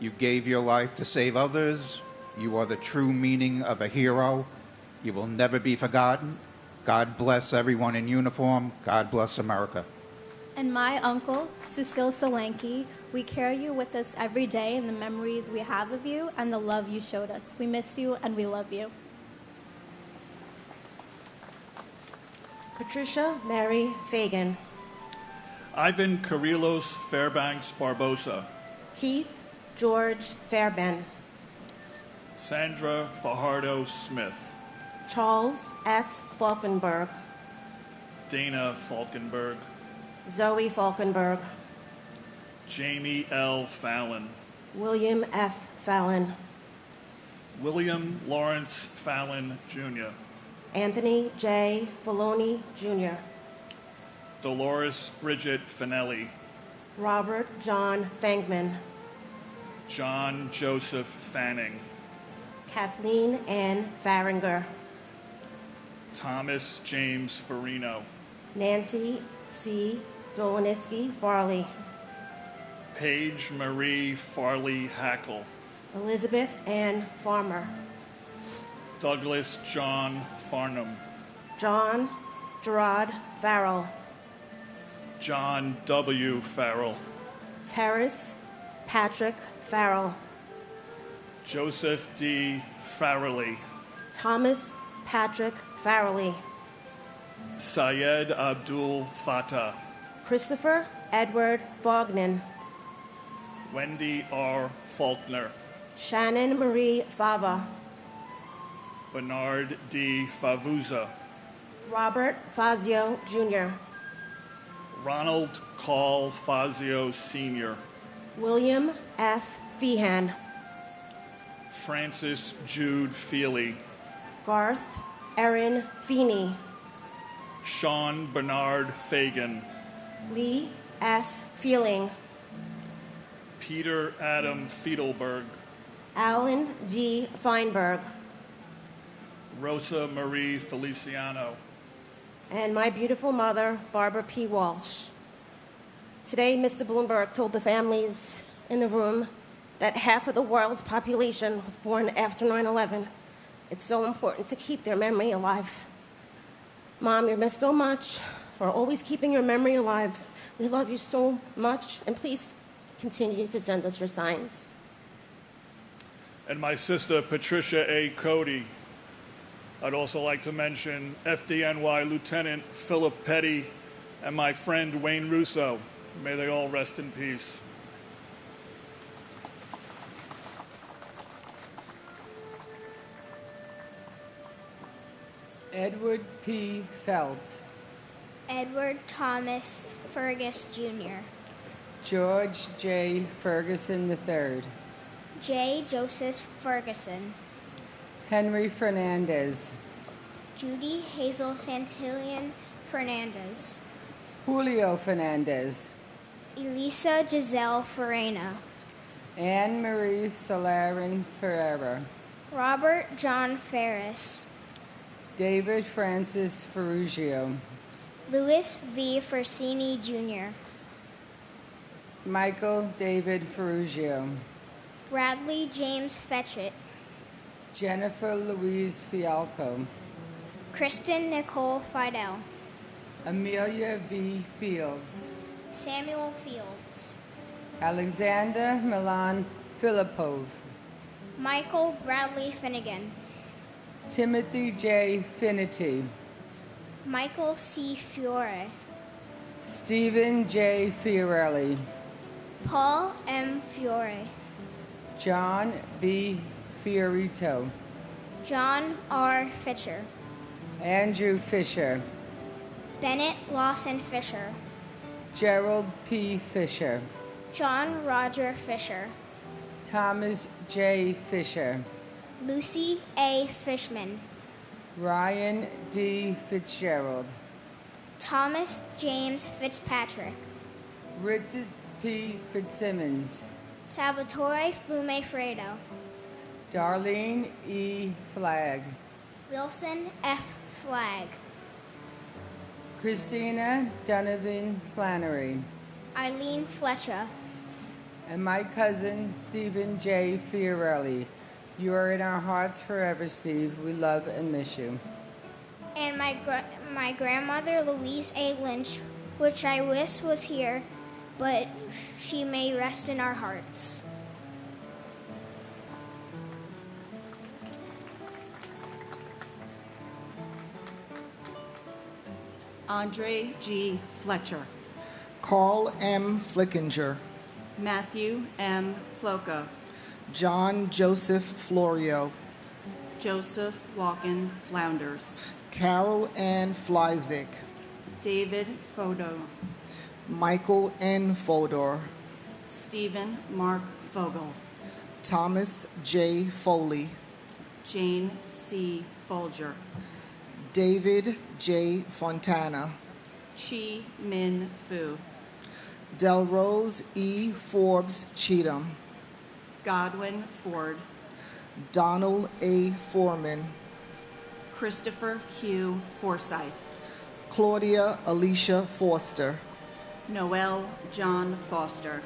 You gave your life to save others. You are the true meaning of a hero. You will never be forgotten. God bless everyone in uniform. God bless America. and my uncle, Cecile Solanke. We carry you with us every day in the memories we have of you and the love you showed us. We miss you and we love you. Patricia Mary Fagan. Ivan Kirillos Fairbanks Barbosa. Keith George Fairbairn. Sandra Fajardo Smith. Charles S. Falkenberg. Dana Falkenberg. Zoe Falkenberg. Jamie L. Fallon. William F. Fallon. William Lawrence Fallon, Jr. Anthony J. Filoni, Jr. Dolores Bridget Finelli. Robert John Fangman. John Joseph Fanning. Kathleen Ann Farringer. Thomas James Farino. Nancy C. Doloniski Farley. Paige Marie Farley Hackle. Elizabeth Ann Farmer. Douglas John Farnham. John Gerard Farrell. John W. Farrell. Terrace Patrick Farrell. Joseph D. Farrelly. Thomas Patrick Farrelly. Syed Abdul Fattah. Christopher Edward Fognan. Wendy R. Faulkner. Shannon Marie Fava. Bernard D. Favuza. Robert Fazio Jr. Ronald Call Fazio Sr. William F. Feehan. Francis Jude Feely, Garth Erin Feeney, Sean Bernard Fagan, Lee S. Feeling, Peter Adam Fiedelberg, Alan D. Feinberg, Rosa Marie Feliciano, and my beautiful mother, Barbara P. Walsh. Today, Mr. Bloomberg told the families in the room that half of the world's population was born after 9/11. It's so important to keep their memory alive. Mom, you're missed so much. We're always keeping your memory alive. We love you so much, and please continue to send us your signs. and my sister Patricia A. Cody. I'd also like to mention FDNY Lieutenant Philip Petty and my friend Wayne Russo. May they all rest in peace. Edward P. Felt, Edward Thomas Fergus Jr., George J. Ferguson III, J. Joseph Ferguson, Henry Fernandez, Judy Hazel Santillan Fernandez, Julio Fernandez, Elisa Giselle Farena, Anne Marie Solarin Ferreira, Robert John Ferris, David Francis Ferrugio, Louis V. Fersini Jr., Michael David Ferrugio, Bradley James Fetchett, Jennifer Louise Fialco, Kristen Nicole Fidel, Amelia V. Fields, Samuel Fields, Alexander Milan Filipov, Michael Bradley Finnegan, Timothy J. Finity, Michael C. Fiore, Stephen J. Fiorelli, Paul M. Fiore, John B. Fiorito, John R. Fisher, Andrew Fisher, Bennett Lawson Fisher, Gerald P. Fisher, John Roger Fisher, Thomas J. Fisher, Lucy A. Fishman, Ryan D. Fitzgerald, Thomas James Fitzpatrick, Richard P. Fitzsimmons, Salvatore Flume Fredo, Darlene E. Flagg, Wilson F. Flagg, Christina Donovan Flannery, Eileen Fletcher, and my cousin Stephen J. Fiorelli. You are in our hearts forever, Steve. We love and miss you. and my grandmother Louise A. Lynch, which I wish was here, but she may rest in our hearts. Andre G. Fletcher, Carl M. Flickinger, Matthew M. Floco, John Joseph Florio, Joseph Walken Flounders, Carol Ann Flyzik, David Fodo, Michael N. Fodor, Stephen Mark Fogel, Thomas J. Foley, Jane C. Folger, David J. Fontana, Chi Min Fu, Delrose E. Forbes Cheatham, Godwin Ford, Donald A. Foreman, Christopher Q. Forsyth, Claudia Alicia Foster, Noel John Foster,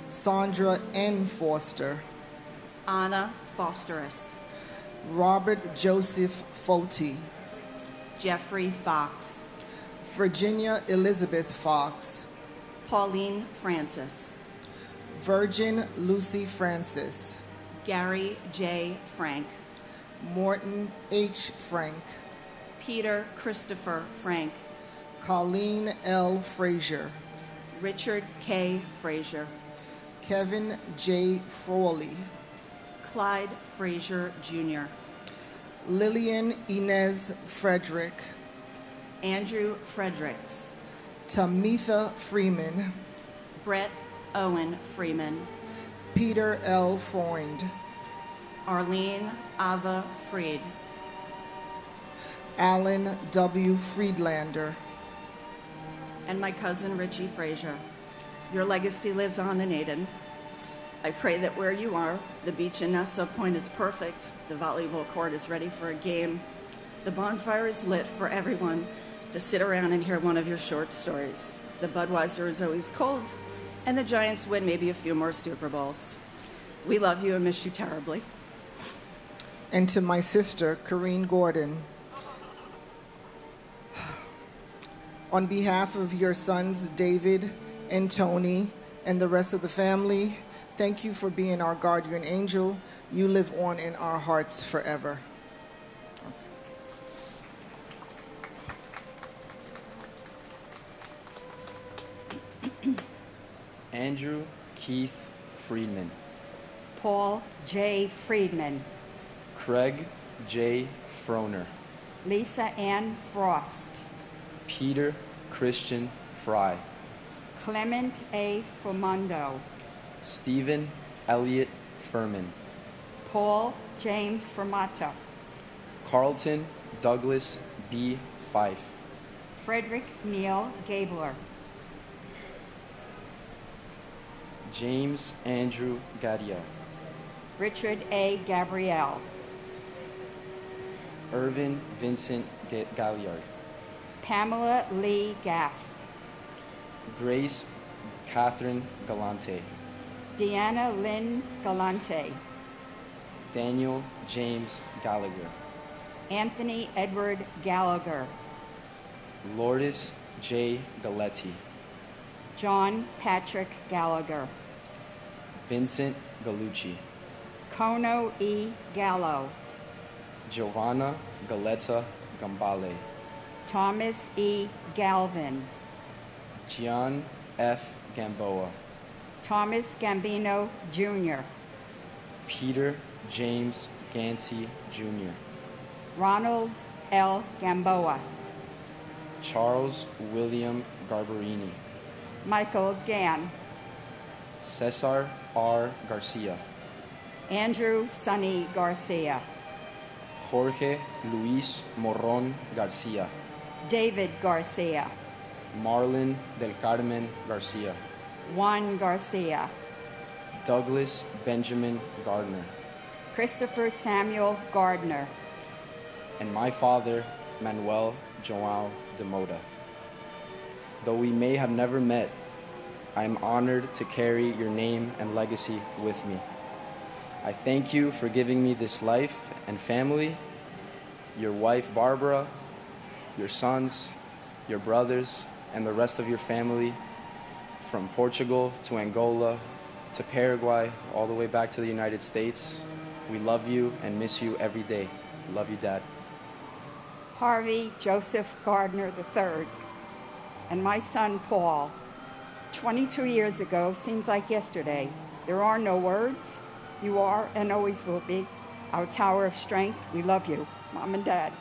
Sandra N. Foster, Anna Fosterus, Robert Joseph Foti, Jeffrey Fox, Virginia Elizabeth Fox, Pauline Francis, Virgin Lucy Francis, Gary J. Frank, Morton H. Frank, Peter Christopher Frank, Colleen L. Frazier, Richard K. Frazier, Kevin J. Frawley, Clyde Frazier Jr., Lillian Inez Frederick, Andrew Fredericks, Tamitha Freeman, Brett Owen Freeman, Peter L. Freund, Arlene Ava Fried, Alan W. Friedlander, and my cousin Richie Frazier. Your legacy lives on in Aden. I pray that where you are, the beach in Nassau Point is perfect, the volleyball court is ready for a game, the bonfire is lit for everyone to sit around and hear one of your short stories. The Budweiser is always cold, and the Giants win maybe a few more Super Bowls. We love you and miss you terribly. and to my sister, Corrine Gordon. On behalf of your sons, David and Tony, and the rest of the family, thank you for being our guardian angel. You live on in our hearts forever. Andrew Keith Friedman, Paul J. Friedman, Craig J. Froner, Lisa Ann Frost, Peter Christian Fry, Clement A. Fumondo, Stephen Elliott Furman, Paul James Fermata, Carlton Douglas B. Fife, Frederick Neal Gabler, James Andrew Gadia, Richard A. Gabrielle, Irvin Vincent Galliard, Pamela Lee Gaff, Grace Catherine Galante, Deanna Lynn Galante, Daniel James Gallagher, Anthony Edward Gallagher, Lourdes J. Galetti, John Patrick Gallagher, Vincent Gallucci, Kono E. Gallo, Giovanna Galetta Gambale, Thomas E. Galvin, Gian F. Gamboa, Thomas Gambino Jr., Peter James Gansey Jr., Ronald L. Gamboa, Charles William Garbarini, Michael Gann, Cesar R. Garcia, Andrew Sonny Garcia, Jorge Luis Morron Garcia, David Garcia, Marlon del Carmen Garcia, Juan Garcia, Douglas Benjamin Gardner, Christopher Samuel Gardner, and my father, Manuel Joao de Moda. Though we may have never met, I am honored to carry your name and legacy with me. I thank you for giving me this life and family, your wife Barbara, your sons, your brothers, and the rest of your family, from Portugal to Angola to Paraguay, all the way back to the United States. We love you and miss you every day. Love you, Dad. Harvey Joseph Gardner III, and my son Paul. 22 years ago seems like yesterday. There are no words. You are and always will be our tower of strength. We love you, Mom and Dad.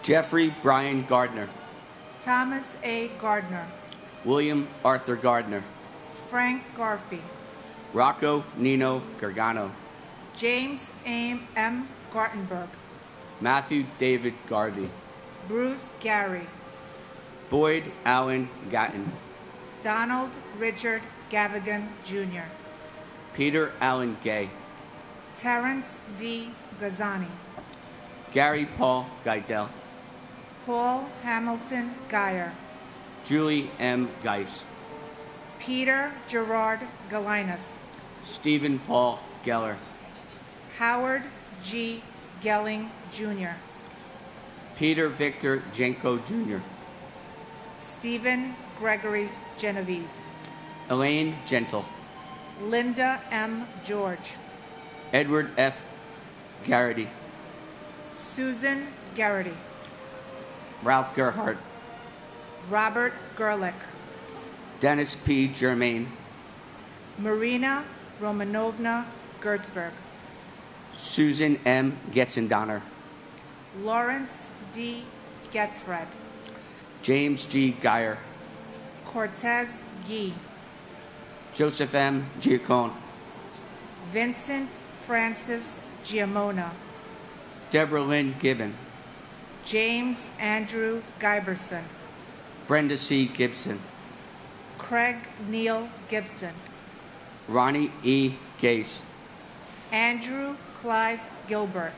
Jeffrey Brian Gardner, Thomas A. Gardner, William Arthur Gardner, Frank Garfey, Rocco Nino Gargano, James Aim M. Gartenberg, Matthew David Garvey, Bruce Gary, Boyd Allen Gatton, Donald Richard Gavigan, Jr., Peter Allen Gay, Terrence D. Gazani, Gary Paul Geidel, Paul Hamilton Geyer, Julie M. Geis, Peter Gerard Galinas, Stephen Paul Geller, Howard G. Gelling, Jr., Peter Victor Jenko Jr., Stephen Gregory Genovese, Elaine Gentle, Linda M. George, Edward F. Garrity, Susan Garrity, Ralph Gerhardt, Robert Gerlich, Dennis P. Germain, Marina Romanovna Gertzberg, Susan M. Getzendoner, Lawrence D. Getzfred, James G. Geyer, Cortez Yee, Joseph M. Giacone, Vincent Francis Giamona, Deborah Lynn Gibbon, James Andrew Giberson, Brenda C. Gibson, Craig Neil Gibson, Ronnie E. Gase, Andrew Clive Gilbert,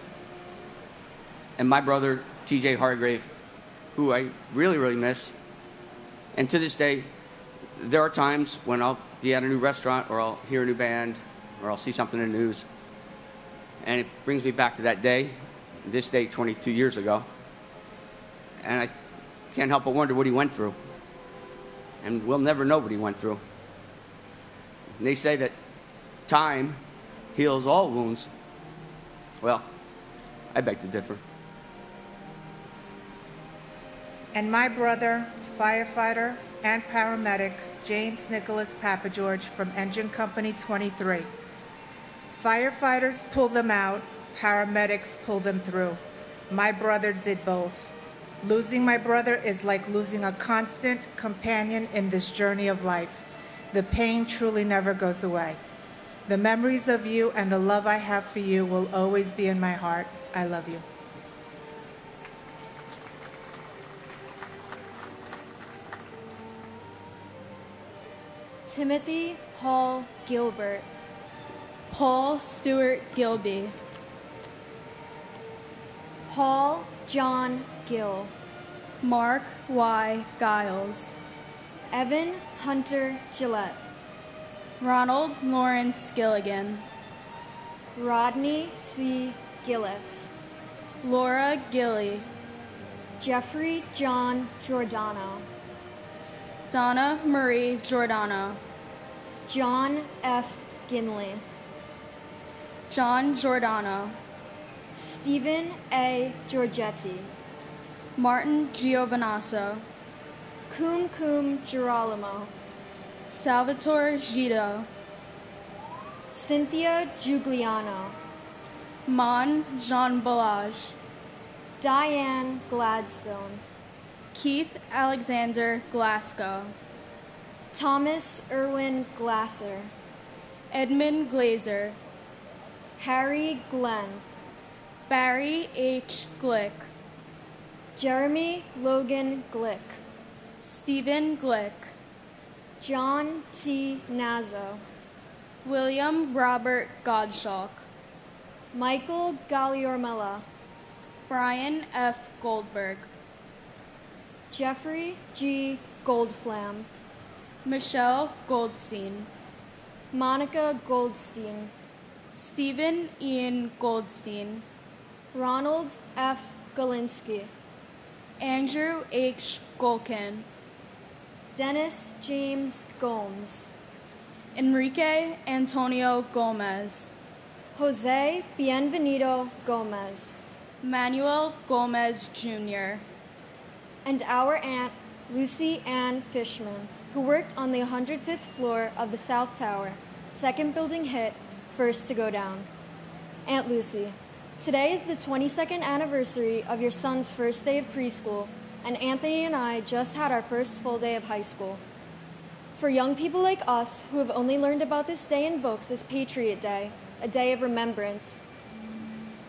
and my brother, T.J. Hargrave, who I really, really miss. And to this day, there are times when I'll be at a new restaurant or I'll hear a new band or I'll see something in the news. And it brings me back to that day, this day 22 years ago. And I can't help but wonder what he went through. And we'll never know what he went through. And they say that time heals all wounds. Well, I beg to differ. and my brother, firefighter and paramedic James Nicholas Papageorge from Engine Company 23. Firefighters pull them out, paramedics pull them through. My brother did both. Losing my brother is like losing a constant companion in this journey of life. The pain truly never goes away. The memories of you and the love I have for you will always be in my heart. I love you. Timothy Paul Gilbert, Paul Stewart Gilby, Paul John Gill, Mark Y. Giles, Evan Hunter Gillette, Ronald Lawrence Gilligan, Rodney C. Gillis, Laura Gilly, Jeffrey John Giordano, Donna Marie Giordano, John F. Ginley, John Giordano, Stephen A. Giorgetti, Martin Giovanasso, Cum Cum Girolamo, Salvatore Gito, Cynthia Giugliano, Mon Jean Balage, Diane Gladstone, Keith Alexander Glasgow, Thomas Irwin Glasser, Edmund Glazer, Harry Glenn, Barry H. Glick, Jeremy Logan Glick, Stephen Glick, John T. Nazzo, William Robert Godshalk, Michael Galliormella, Brian F. Goldberg, Jeffrey G. Goldflam, Michelle Goldstein, Monica Goldstein, Stephen Ian Goldstein, Ronald F. Galinsky, Andrew H. Golkin, Dennis James Gomes, Enrique Antonio Gomez, Jose Bienvenido Gomez, Manuel Gomez Jr., and our aunt, Lucy Ann Fishman, who worked on the 105th floor of the South Tower, second building hit, first to go down. Aunt Lucy, today is the 22nd anniversary of your son's first day of preschool, and Anthony and I just had our first full day of high school. For young people like us who have only learned about this day in books as Patriot Day, a day of remembrance,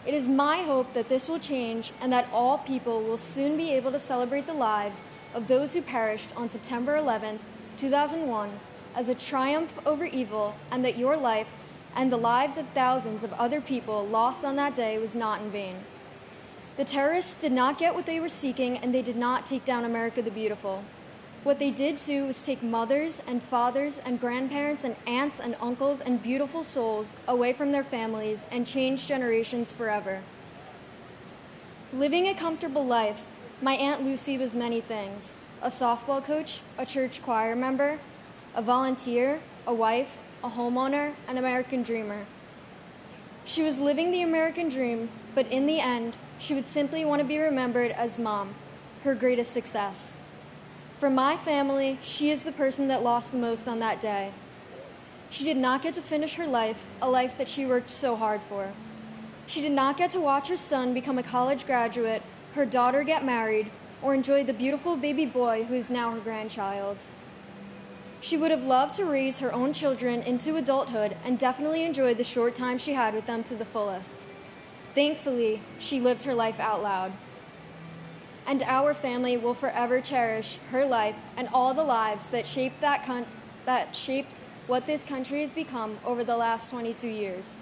it is my hope that this will change and that all people will soon be able to celebrate the lives of those who perished on September 11, 2001, as a triumph over evil, and that your life and the lives of thousands of other people lost on that day was not in vain. The terrorists did not get what they were seeking, and they did not take down America the Beautiful. What they did too was take mothers and fathers and grandparents and aunts and uncles and beautiful souls away from their families and change generations forever. Living a comfortable life, my Aunt Lucy was many things: a softball coach, a church choir member, a volunteer, a wife, a homeowner, an American dreamer. She was living the American dream, but in the end, she would simply want to be remembered as Mom, her greatest success. For my family, she is the person that lost the most on that day. She did not get to finish her life, a life that she worked so hard for. She did not get to watch her son become a college graduate, her daughter get married, or enjoy the beautiful baby boy who is now her grandchild. She would have loved to raise her own children into adulthood and definitely enjoy the short time she had with them to the fullest. Thankfully, she lived her life out loud. And our family will forever cherish her life and all the lives that shaped what this country has become over the last 22 years.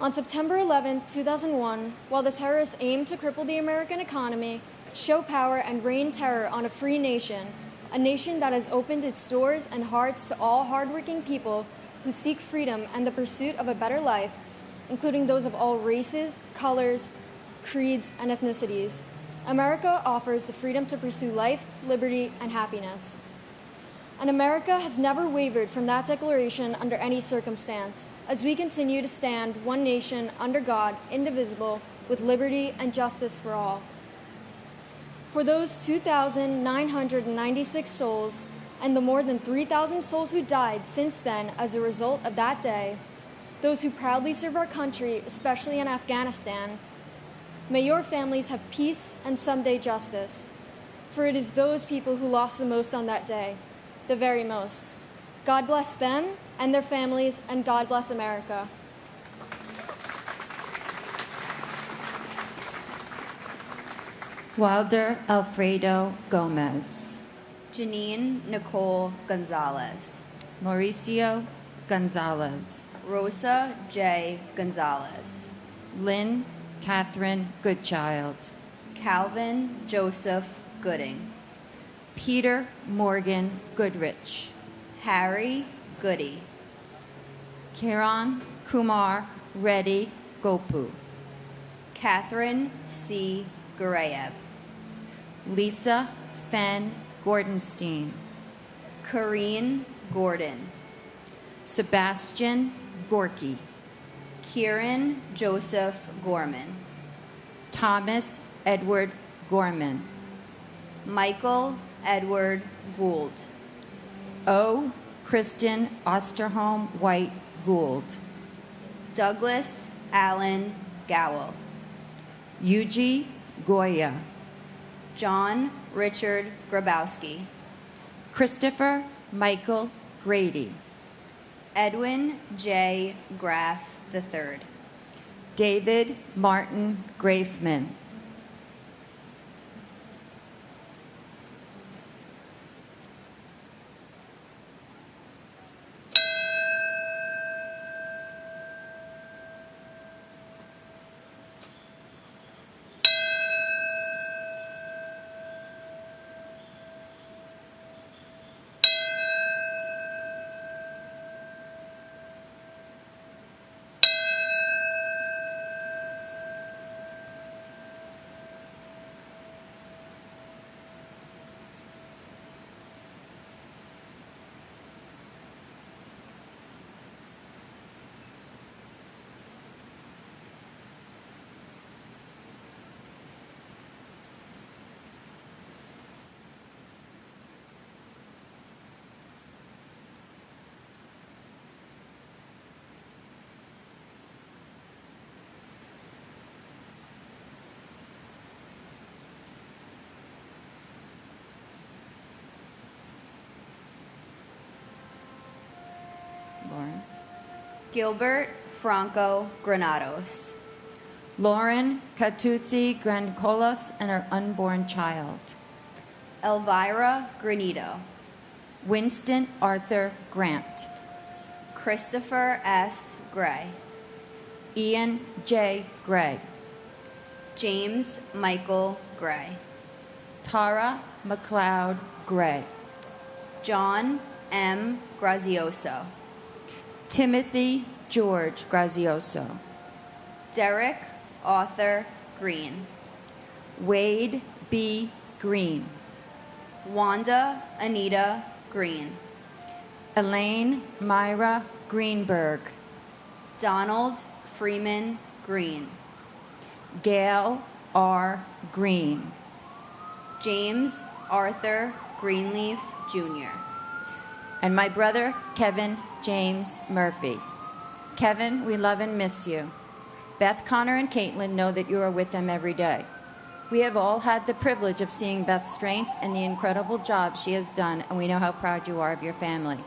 On September 11, 2001, while the terrorists aimed to cripple the American economy, show power, and rain terror on a free nation, a nation that has opened its doors and hearts to all hardworking people who seek freedom and the pursuit of a better life, including those of all races, colors, creeds, and ethnicities, America offers the freedom to pursue life, liberty, and happiness. And America has never wavered from that declaration under any circumstance, as we continue to stand one nation under God, indivisible, with liberty and justice for all. For those 2,996 souls and the more than 3,000 souls who died since then as a result of that day, those who proudly serve our country, especially in Afghanistan, may your families have peace and someday justice, for it is those people who lost the most on that day, the very most. God bless them and their families, and God bless America. Wilder Alfredo Gomez. Janine Nicole Gonzalez. Mauricio Gonzalez. Rosa J. Gonzalez. Lynn Catherine Goodchild. Calvin Joseph Gooding. Peter Morgan Goodrich. Harry Goody. Kiran Kumar Reddy Gopu. Catherine C. Gurayev. Lisa Fenn Gordenstein. Corrine Gordon. Sebastian Gorky. Kieran Joseph Gorman. Thomas Edward Gorman. Michael Edward Gould. O. Kristen Osterholm White Gould. Douglas Allen Gowell. Yuji Goya. John Richard Grabowski. Christopher Michael Grady. Edwin J. Graff III. David Martin Grafman. Lauren. Gilbert Franco Granados. Lauren Catuzzi Grancolos and her unborn child. Elvira Granito. Winston Arthur Grant. Christopher S. Gray. Ian J. Gray. James Michael Gray. Tara McLeod Gray. John M. Grazioso. Timothy George Grazioso. Derek Arthur Green. Wade B. Green. Wanda Anita Green. Elaine Myra Greenberg. Donald Freeman Green. Gail R. Green. James Arthur Greenleaf Jr. And my brother, Kevin James Murphy. Kevin, we love and miss you. Beth, Connor, and Caitlin know that you are with them every day. We have all had the privilege of seeing Beth's strength and the incredible job she has done, and we know how proud you are of your family.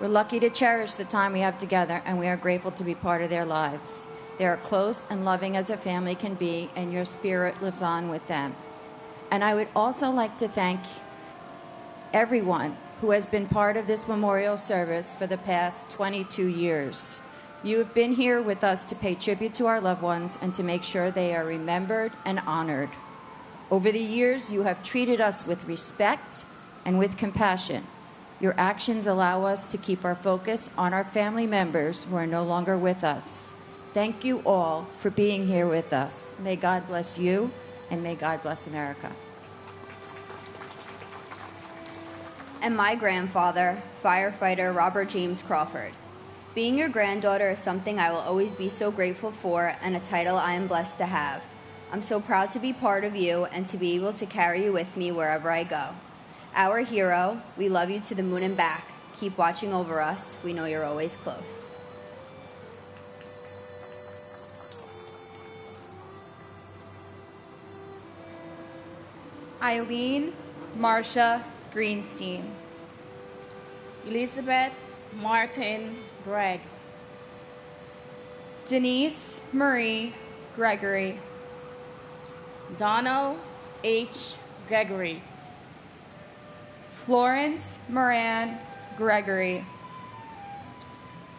We're lucky to cherish the time we have together, and we are grateful to be part of their lives. They are close and loving as a family can be, and your spirit lives on with them. And I would also like to thank everyone who has been part of this memorial service for the past 22 years. You have been here with us to pay tribute to our loved ones and to make sure they are remembered and honored. Over the years, you have treated us with respect and with compassion. Your actions allow us to keep our focus on our family members who are no longer with us. Thank you all for being here with us. May God bless you, and may God bless America. And my grandfather, firefighter Robert James Crawford. Being your granddaughter is something I will always be so grateful for, and a title I am blessed to have. I'm so proud to be part of you and to be able to carry you with me wherever I go. Our hero, we love you to the moon and back. Keep watching over us. We know you're always close. Eileen Marcia Greenstein. Elizabeth Martin Gregg. Denise Marie Gregory. Donald H. Gregory. Florence Moran Gregory.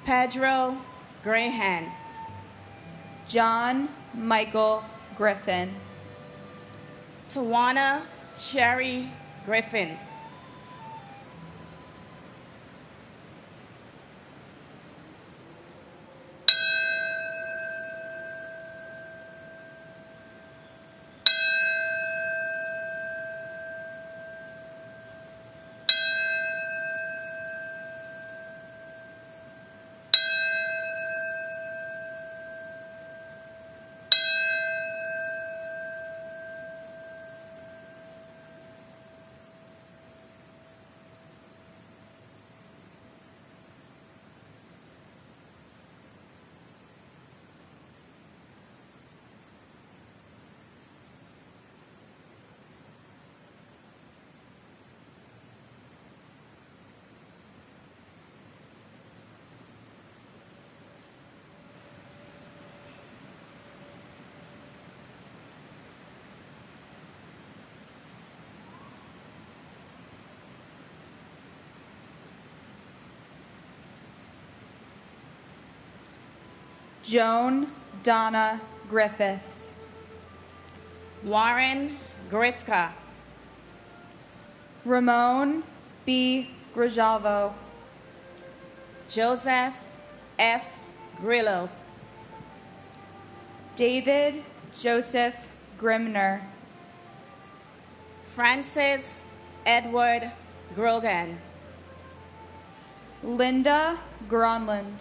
Pedro Graham. John Michael Griffin. Tawana Sherry Griffin. Joan Donna Griffith. Warren Grifka. Ramon B. Grijalvo. Joseph F. Grillo. David Joseph Grimner. Francis Edward Grogan. Linda Gronland.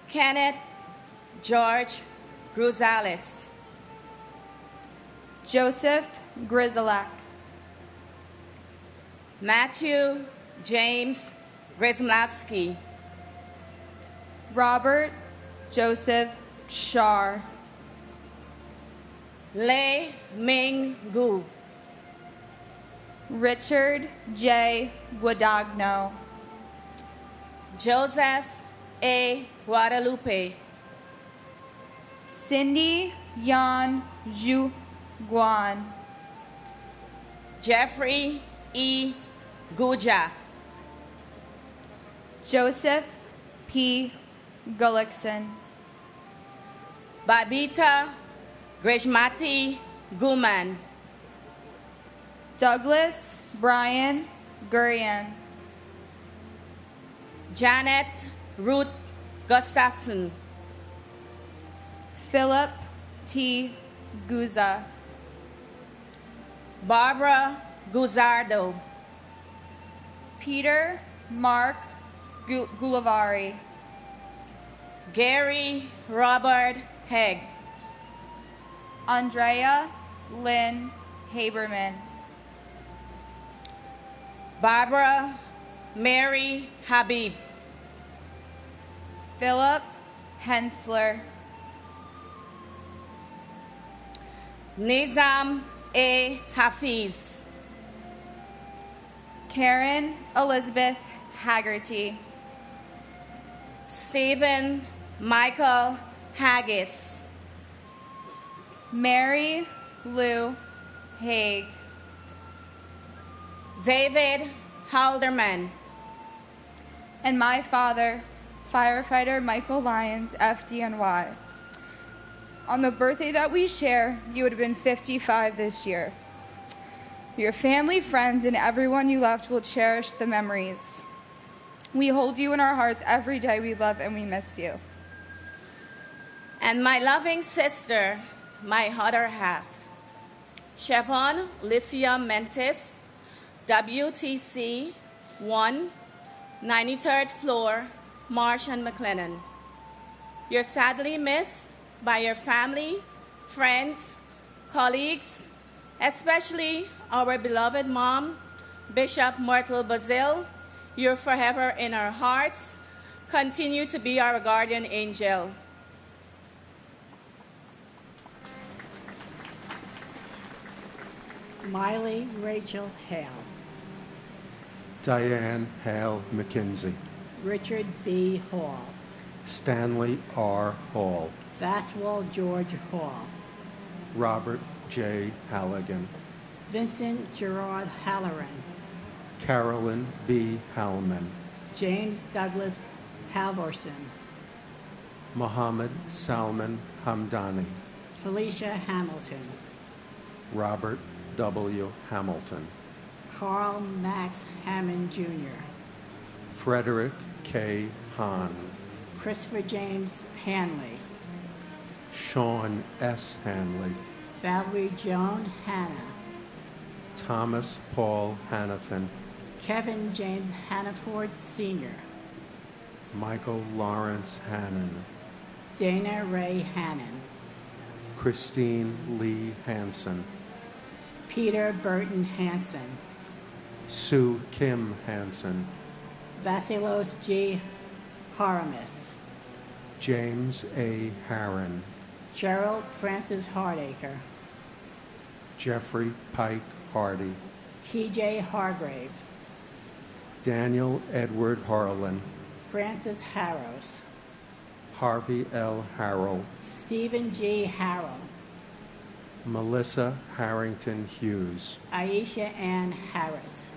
Kenneth George Gruzales. Joseph Grizelak. Matthew James Grismlatsky. Robert Joseph Shar. Lei Ming Gu. Richard J. Guadagno. Joseph A. Guadalupe. Cindy Yan Zhu Guan. Jeffrey E. Guja. Joseph P. Gullickson. Babita Greshmati Guman. Douglas Brian Gurian. Janet Ruth Gustafson. Philip T. Guza. Barbara Guzardo. Peter Mark Gulavari. Gary Robert Hegg. Andrea Lynn Haberman. Barbara Mary Habib. Philip Hensler. Nizam A. Hafiz, Karen Elizabeth Haggerty, Stephen Michael Haggis, Mary Lou Haig, David Halderman, and my father, firefighter Michael Lyons, FDNY. On the birthday that we share, you would have been 55 this year. Your family, friends, and everyone you loved will cherish the memories. We hold you in our hearts every day. We love and we miss you. And my loving sister, my other half, Chevon Licia Mentis, WTC 1, 93rd floor, Marsh and McLennan. You're sadly missed by your family, friends, colleagues, especially our beloved mom, Bishop Myrtle Bazil. You're forever in our hearts. Continue to be our guardian angel. Miley Rachel Hale, Diane Hale McKinsey, Richard B. Hall, Stanley R. Hall, Vaswell George Hall, Robert J. Halligan, Vincent Gerard Halloran, Carolyn B. Hallman, James Douglas Halvorson, Mohammed Salman Hamdani, Felicia Hamilton, Robert W. Hamilton, Carl Max Hammond Jr., Frederick K. Hahn, Christopher James Hanley, Sean S. Hanley, Valerie Joan Hanna, Thomas Paul Hannafin, Kevin James Hannaford Sr., Michael Lawrence Hannon, Dana Ray Hannon, Christine Lee Hansen, Peter Burton Hansen, Sue Kim Hansen, Vasilos G. Haramis, James A. Harron, Gerald Francis Hardacre, Jeffrey Pike Hardy, T.J. Hargrave, Daniel Edward Harlan, Francis Harrows, Harvey L. Harrell, Stephen G. Harrell, Melissa Harrington Hughes, Aisha Ann Harris,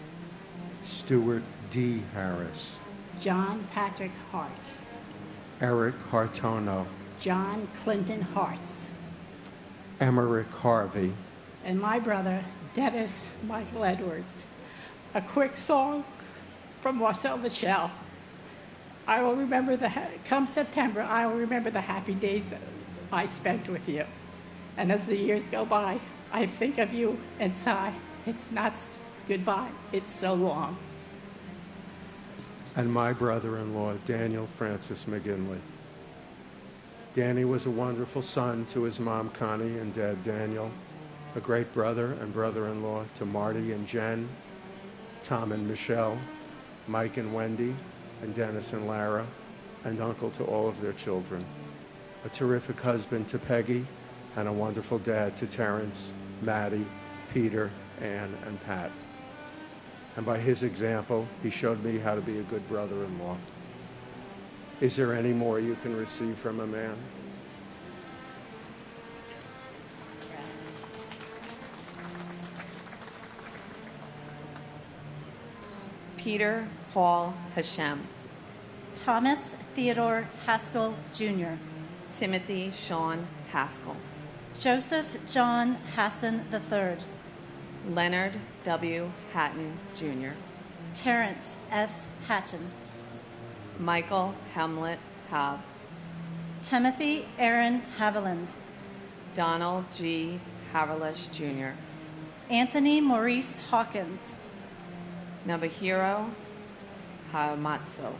Stuart D. Harris, John Patrick Hart, Eric Hartono, John Clinton Hartz, Emmerich Harvey, and my brother, Dennis Michael Edwards. A quick song from Marcel Michel. I will remember come September, I will remember the happy days that I spent with you. And as the years go by, I think of you and sigh. It's not goodbye, it's so long. and my brother-in-law, Daniel Francis McGinley. Danny was a wonderful son to his mom, Connie, and dad, Daniel, a great brother and brother-in-law to Marty and Jen, Tom and Michelle, Mike and Wendy, and Dennis and Lara, and uncle to all of their children. A terrific husband to Peggy, and a wonderful dad to Terrence, Maddie, Peter, Ann, and Pat. And by his example, he showed me how to be a good brother-in-law. Is there any more you can receive from a man? Peter Paul Hashem, Thomas Theodore Haskell Jr., Timothy Sean Haskell, Joseph John Hassan III, Leonard W. Hatton Jr., Terrence S. Hatton, Michael Hamlet Hab, Timothy Aaron Haviland, Donald G. Haverlish Jr., Anthony Maurice Hawkins, Nabahiro Hamatsu,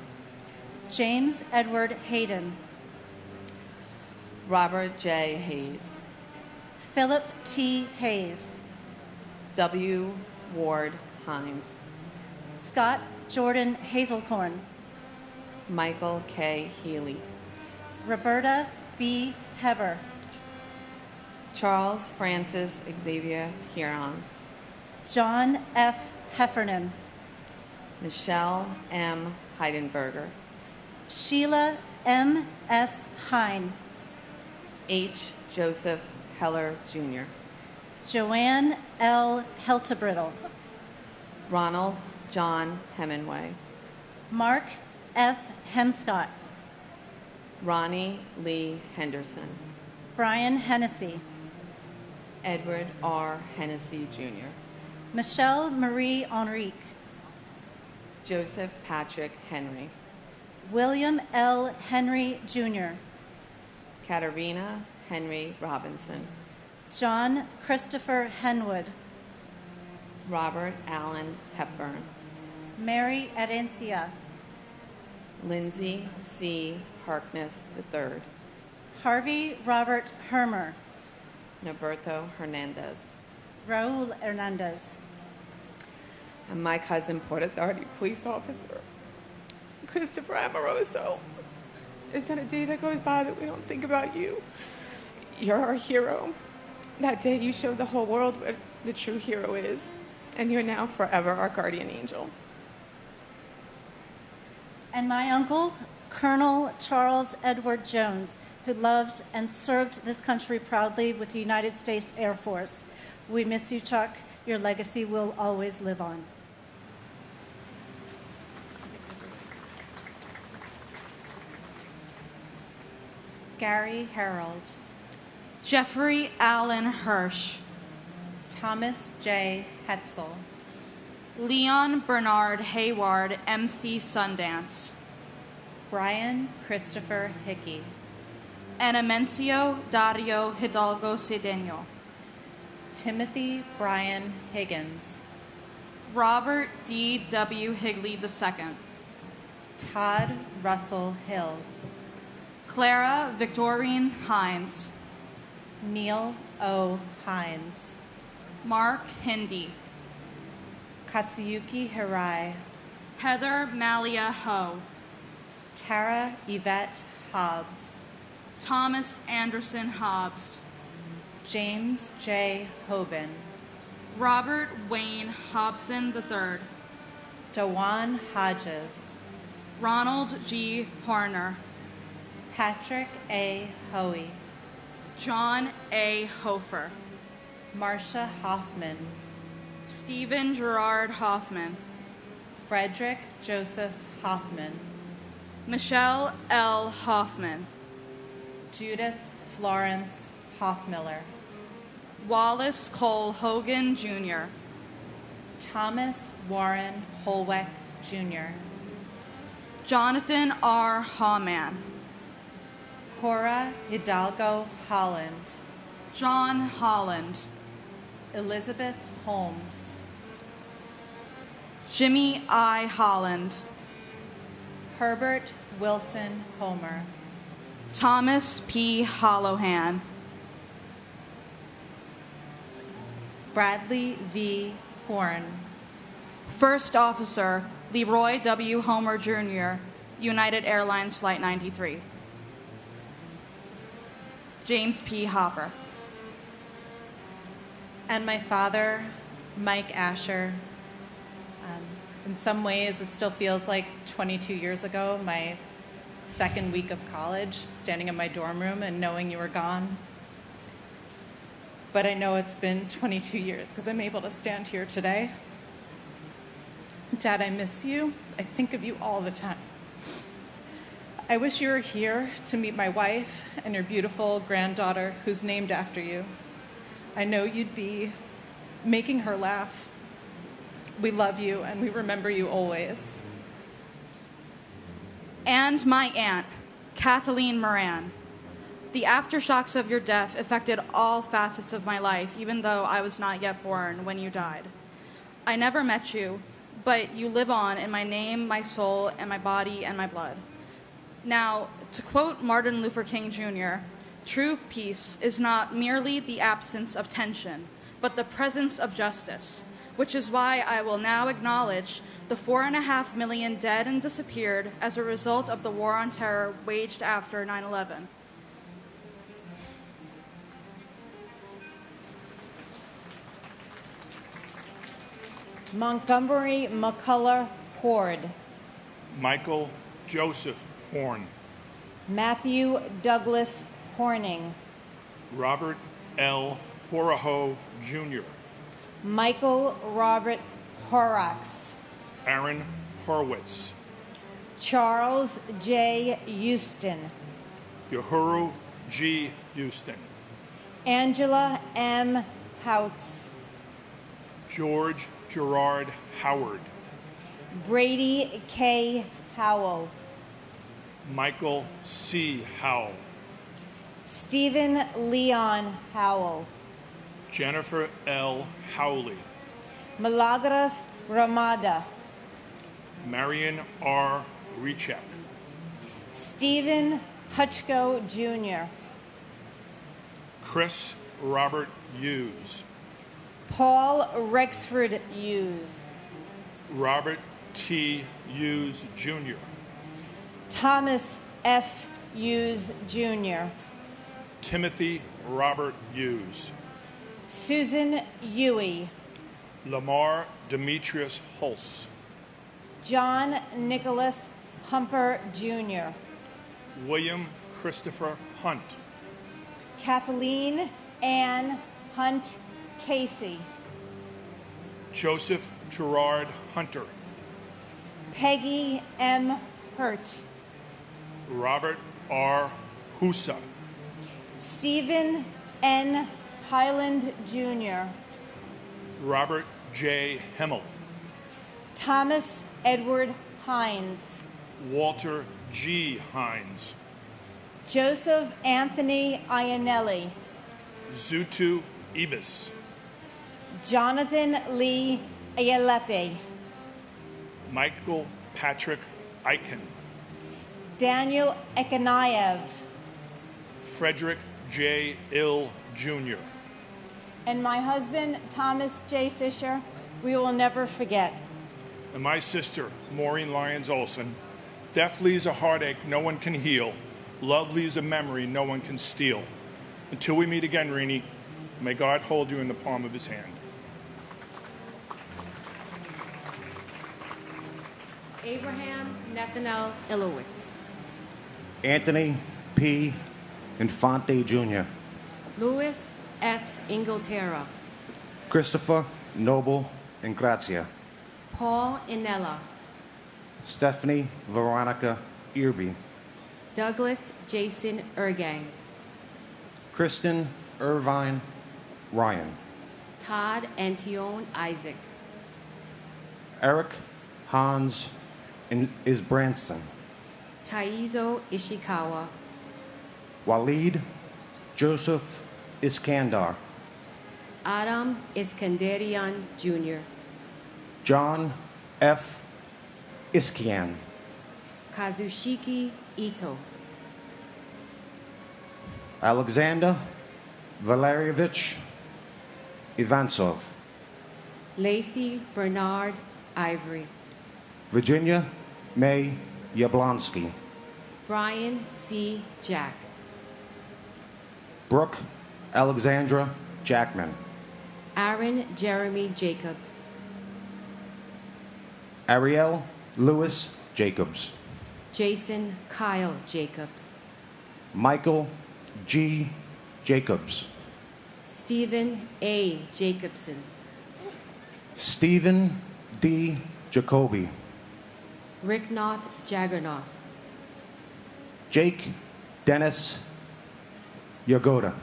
James Edward Hayden, Robert J. Hayes, Philip T. Hayes, W. Ward Hines, Scott Jordan Hazelcorn, Michael K. Healy, Roberta B. Heber, Charles Francis Xavier Huron, John F. Heffernan, Michelle M. Heidenberger, Sheila M. S. Hine, H. Joseph Heller Jr., Joanne L. Heltebrittle, Ronald John Hemingway, Mark F. Hemscott, Ronnie Lee Henderson, Brian Hennessy, Edward R. Hennessy Jr., Michelle Marie Henrique, Joseph Patrick Henry, William L. Henry Jr., Katarina Henry Robinson, John Christopher Henwood, Robert Allen Hepburn, Mary Adencia, Lindsay C. Harkness III, Harvey Robert Hermer, Norberto Hernandez, Raul Hernandez, and my cousin, Port Authority Police Officer, Christopher Amoroso. Is that a day that goes by that we don't think about you? You're our hero. That day you showed the whole world what the true hero is, and you're now forever our guardian angel. and my uncle, Colonel Charles Edward Jones, who loved and served this country proudly with the United States Air Force. We miss you, Chuck. Your legacy will always live on. Gary Harold, Jeffrey Allen Hirsch, Thomas J. Hetzel, Leon Bernard Hayward, MC Sundance, Brian Christopher Hickey, and Amencio Dario Hidalgo Cedeno, Timothy Brian Higgins, Robert D. W. Higley II, Todd Russell Hill, Clara Victorine Hines, Neil O. Hines, Mark Hindi, Katsuyuki Hirai, Heather Malia Ho, Tara Yvette Hobbs, Thomas Anderson Hobbs, James J. Hoban, Robert Wayne Hobson III, Dewan Hodges, Ronald G. Horner, Patrick A. Hoey, John A. Hofer, Marcia Hoffman, Stephen Gerard Hoffman, Frederick Joseph Hoffman, Michelle L. Hoffman, Judith Florence Hoffmiller, Wallace Cole Hogan Jr., Thomas Warren Holweck Jr., Jonathan R. Hawman, Cora Hidalgo Holland, John Holland, Elizabeth Holmes, Jimmy I. Holland, Herbert Wilson Homer, Thomas P. Hollohan, Bradley V. Horn, First Officer Leroy W. Homer Jr., United Airlines Flight 93, James P. Hopper, and my father, Mike Asher. In some ways, it still feels like 22 years ago, my second week of college, standing in my dorm room and knowing you were gone. But I know it's been 22 years because I'm able to stand here today. Dad, I miss you. I think of you all the time. I wish you were here to meet my wife and your beautiful granddaughter who's named after you. I know you'd be making her laugh. We love you and we remember you always. and my aunt, Kathleen Moran. The aftershocks of your death affected all facets of my life, even though I was not yet born when you died. I never met you, but you live on in my name, my soul, and my body and my blood. Now, to quote Martin Luther King Jr., true peace is not merely the absence of tension, but the presence of justice, which is why I will now acknowledge the 4.5 million dead and disappeared as a result of the war on terror waged after 9/11. Montgomery McCullough Hord, Michael Joseph Horn, Matthew Douglas Horning, Robert L. Horaho Jr., Michael Robert Horrocks, Aaron Horwitz, Charles J. Houston, Uhuru G. Houston, Angela M. Houts, George Gerard Howard, Brady K. Howell, Michael C. Howell, Stephen Leon Howell, Jennifer L. Howley, Milagros Ramada, Marion R. Recheck, Stephen Hutchko Jr., Chris Robert Hughes, Paul Rexford Hughes, Robert T. Hughes Jr., Thomas F. Hughes Jr., Timothy Robert Hughes, Susan Huey, Lamar Demetrius Hulse, John Nicholas Humper Jr., William Christopher Hunt, Kathleen Ann Hunt Casey, Joseph Gerard Hunter, Peggy M. Hurt, Robert R. Husa, Stephen N. Highland Jr., Robert J. Himmel, Thomas Edward Hines, Walter G. Hines, Joseph Anthony Iannelli, Zutu Ibis, Jonathan Lee Ayalepe, Michael Patrick Eichen, Daniel Ekanayev, Frederick J. Ill Jr., and my husband, Thomas J. Fisher, we will never forget. and my sister, Maureen Lyons Olson. Death leaves a heartache no one can heal. Love leaves a memory no one can steal. Until we meet again, Rini, may God hold you in the palm of his hand. Abraham Nathaniel Ilowitz, Anthony P. Infante Jr., Louis S. Inglaterra, Christopher Noble Ingrazia, Paul Inella, Stephanie Veronica Irby, Douglas Jason Ergang, Kristen Irvine Ryan, Todd Antione Isaac, Eric Hans Isbranson, Taizo Ishikawa, Walid Joseph Iskandar, Adam Iskandarian Jr., John F. Iskian, Kazushiki Ito, Alexander Valerievich Ivansov, Lacey Bernard Ivory, Virginia May Yablonsky, Brian C. Jack, Brooke Alexandra Jackman, Aaron Jeremy Jacobs, Ariel Lewis Jacobs, Jason Kyle Jacobs, Michael G. Jacobs, Stephen A. Jacobson, Stephen D. Jacoby, Ricknoth Jaggernoth, Jake Dennis Yagoda,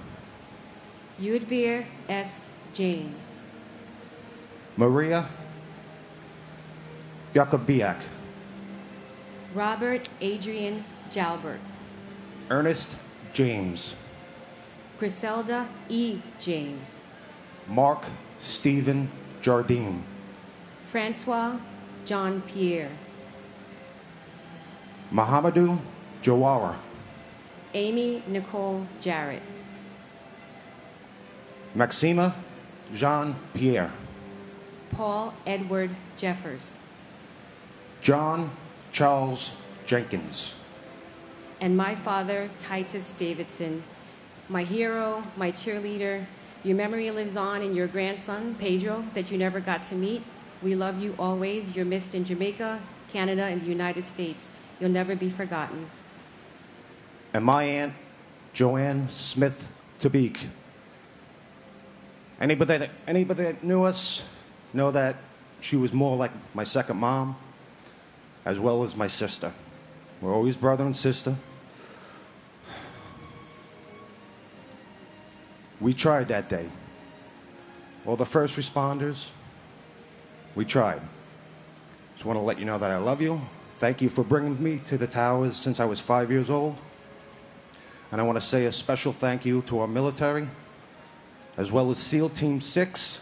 Yudvir S. Jane, Maria Jakobiak, Robert Adrian Jalbert, Ernest James, Griselda E. James, Mark Stephen Jardine, Francois John Pierre, Mohamedou Jawara, Amy Nicole Jarrett, Maxima Jean Pierre, Paul Edward Jeffers, John Charles Jenkins, and my father, Titus Davidson, my hero, my cheerleader. Your memory lives on in your grandson, Pedro, that you never got to meet. We love you always. You're missed in Jamaica, Canada, and the United States. You'll never be forgotten. And my aunt, Joanne Smith Tabeek. Anybody that knew us know that she was more like my second mom, as well as my sister. We're always brother and sister. We tried that day. All the first responders, we tried. Just want to let you know that I love you. Thank you for bringing me to the towers since I was 5 years old. And I want to say a special thank you to our military, as well as SEAL Team 6,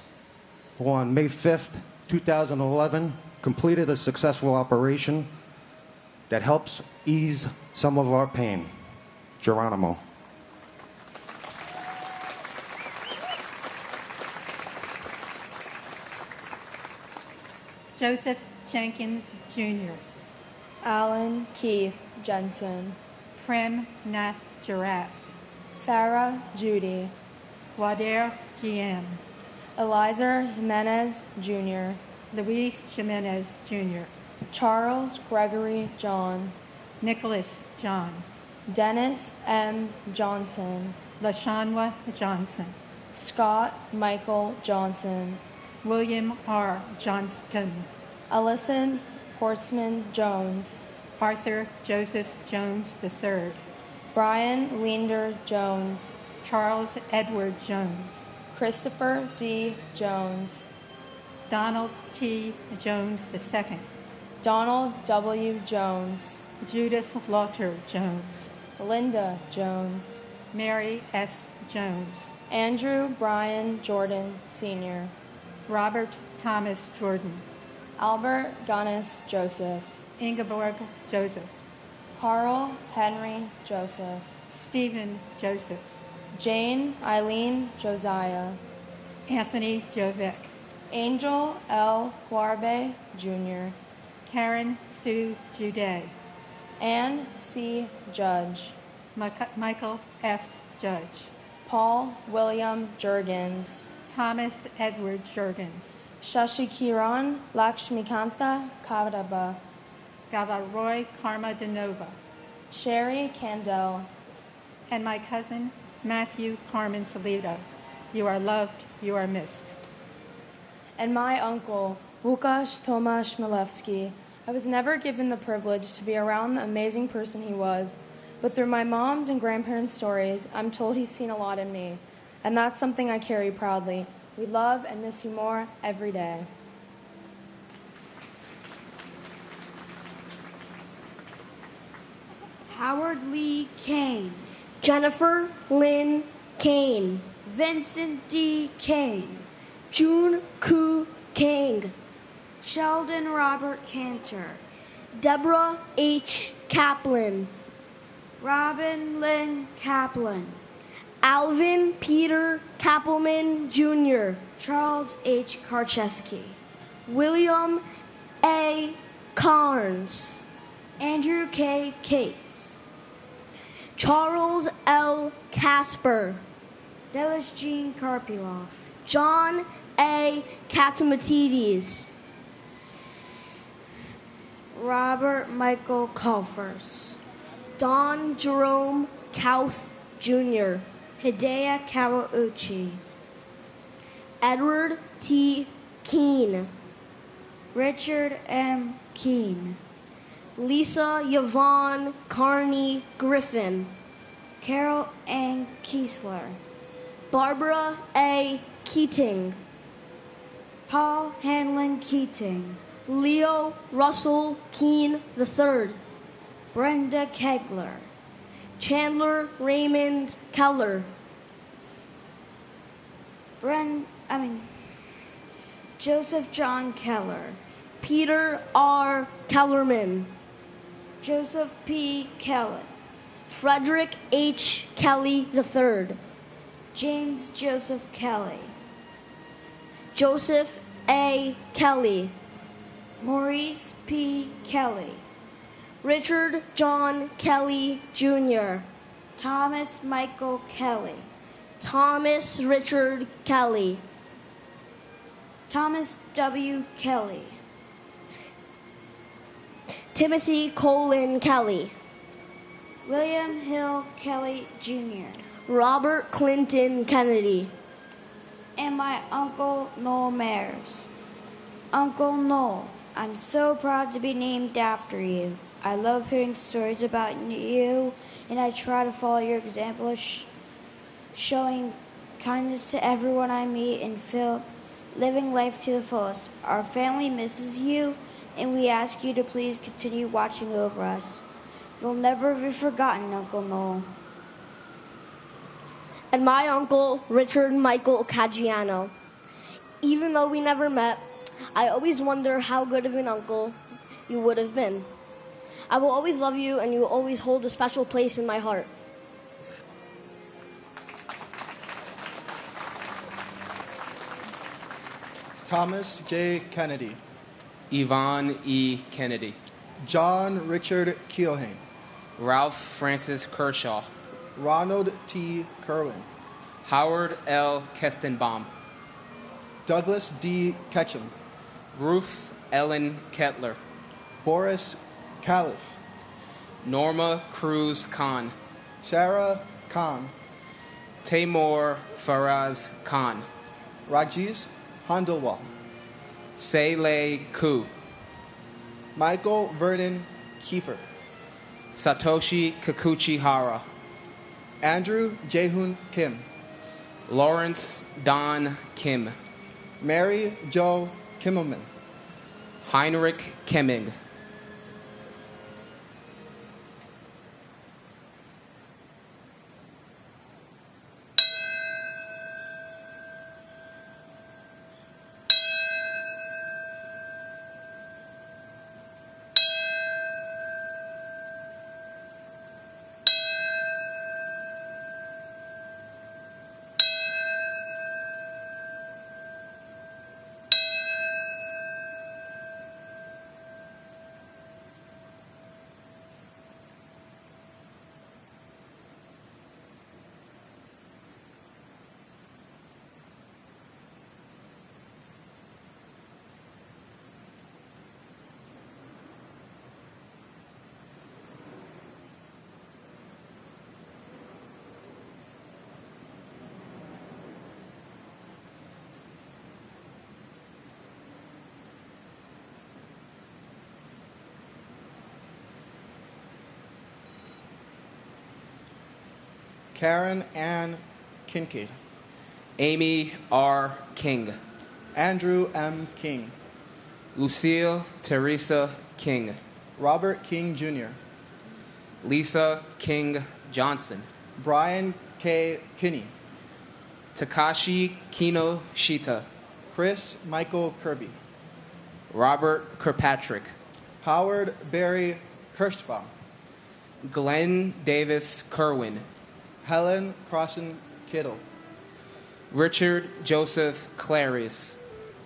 who on May 5th, 2011, completed a successful operation that helps ease some of our pain. Geronimo. Joseph Jenkins Jr., Alan Keith Jensen, Prim Nath Giraffe, Farah Judy, Wader GM, Eliza Jimenez Jr., Luis Jimenez Jr., Charles Gregory John, Nicholas John, Dennis M. Johnson, LaShawnwa Johnson, Scott Michael Johnson, William R. Johnston, Ellison Hortzman Jones, Arthur Joseph Jones III, Brian Leander Jones, Charles Edward Jones, Christopher D. Jones, Donald T. Jones II, Donald W. Jones, Judith Lauter Jones, Linda Jones, Mary S. Jones, Andrew Brian Jordan Sr., Robert Thomas Jordan, Albert Gunnis Joseph, Ingeborg Joseph, Carl Henry Joseph, Stephen Joseph, Jane Eileen Josiah, Anthony Jovic, Angel L. Huarbe Jr., Karen Sue Jude, Ann C. Judge, Michael F. Judge, Paul William Jurgens, Thomas Edward Jurgens, Shashikiran Lakshmikanta Kavaraba, Gavaroy Karma Denova, Sherry Candell, and my cousin Matthew Carmen Salido. You are loved, you are missed. And my uncle, Łukasz Tomasz Milewski. I was never given the privilege to be around the amazing person he was, but through my mom's and grandparents' stories, I'm told he's seen a lot in me, and that's something I carry proudly. We love and miss you more every day. Howard Lee Kane, Jennifer Lynn Kane, Vincent D. Kane, June Koo Kang, Sheldon Robert Cantor, Deborah H. Kaplan, Robin Lynn Kaplan, Alvin Peter Kappelman Jr., Charles H. Karcheski, William A. Carnes, Andrew K. Cates, Charles L. Casper, Delis Jean Karpilov, John A. Katamatides, Robert Michael Culfers, Don Jerome Kauth Jr., Hideo Kawauchi, Edward T. Keene, Richard M. Keene, Lisa Yvonne Carney Griffin, Carol Ann Kiesler, Barbara A. Keating, Paul Hanlon Keating, Leo Russell Keene III, Brenda Kegler, Chandler Raymond Keller, Joseph John Keller, Peter R. Kellerman, Joseph P. Kelly, Frederick H. Kelly III, James Joseph Kelly, Joseph A. Kelly, Maurice P. Kelly, Richard John Kelly Jr., Thomas Michael Kelly, Thomas Richard Kelly, Thomas W. Kelly, Timothy Colin Kelly, William Hill Kelly Jr., Robert Clinton Kennedy, and my Uncle Noel Mayers. Uncle Noel, I'm so proud to be named after you. I love hearing stories about you, and I try to follow your example of showing kindness to everyone I meet and living life to the fullest. Our family misses you, and we ask you to please continue watching over us. You'll never be forgotten, Uncle Noel. and my uncle, Richard Michael Caggiano. Even though we never met, I always wonder how good of an uncle you would have been. I will always love you, and you will always hold a special place in my heart. Thomas J. Kennedy, Yvonne E. Kennedy, John Richard Keohane, Ralph Francis Kershaw, Ronald T. Kerwin, Howard L. Kestenbaum, Douglas D. Ketchum, Ruth Ellen Kettler, Boris Calif, Norma Cruz Khan, Sarah Khan, Taimur Faraz Khan, Rajesh Handelwal, Seilei Ku, Michael Vernon Kiefer, Satoshi Kikuchi Hara, Andrew Jaehoon Kim, Lawrence Don Kim, Mary Jo Kimmelman, Heinrich Kemming, Karen Ann Kincaid, Amy R. King, Andrew M. King, Lucille Teresa King, Robert King Jr., Lisa King Johnson, Brian K. Kinney, Takashi Kinoshita, Chris Michael Kirby, Robert Kirkpatrick, Howard Barry Kirschbaum, Glenn Davis Kerwin, Helen Crossan Kittle, Richard Joseph Clarice,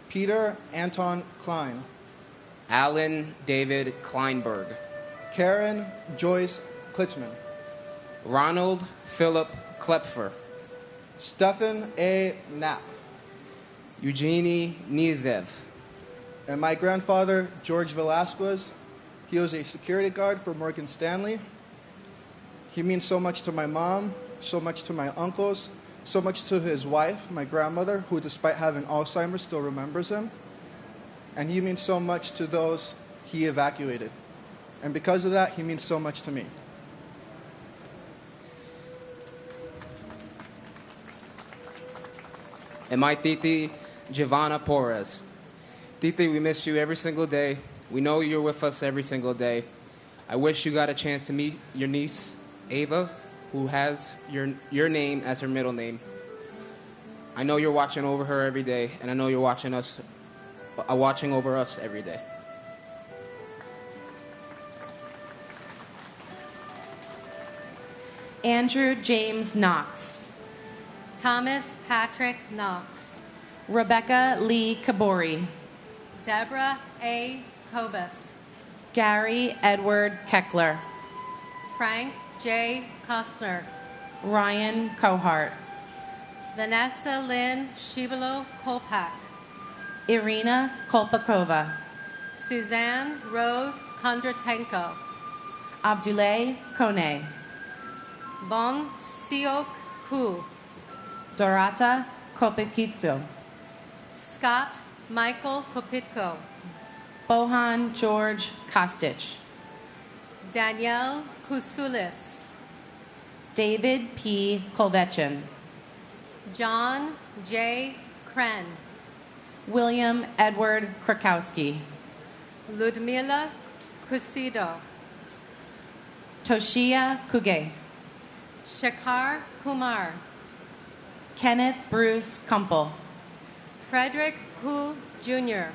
Peter Anton Klein, Alan David Kleinberg, Karen Joyce Klitzman, Ronald Philip Klepfer, Stephen A. Knapp, Eugenie Niezev, and my grandfather, George Velasquez. He was a security guard for Morgan Stanley. He means so much to my mom, so much to my uncles, so much to his wife, my grandmother, who despite having Alzheimer's still remembers him. And he means so much to those he evacuated. And because of that, he means so much to me. and my titi, Giovanna Porres. Titi, we miss you every single day. We know you're with us every single day. I wish you got a chance to meet your niece, Ava, who has your name as her middle name. I know you're watching over her every day, and I know you're watching over us every day. Andrew James Knox, Thomas Patrick Knox, Rebecca Lee Kabori, Deborah A. Kobus, Gary Edward Keckler, Frank J. Kostner, Ryan Cohart, Vanessa Lynn Shibalo Kolpak, Irina Kolpakova, Suzanne Rose Kondratenko, Abdullah Kone, Bong Siok Ku, Dorata Kopikitso, Scott Michael Kopitko, Bohan George Kostich, Danielle Kusulis, David P. Kolvechin, John J. Kren, William Edward Krakowski, Ludmila Kusido, Toshia Kuge, Shekhar Kumar, Kenneth Bruce Kumpel, Frederick Ku Jr.,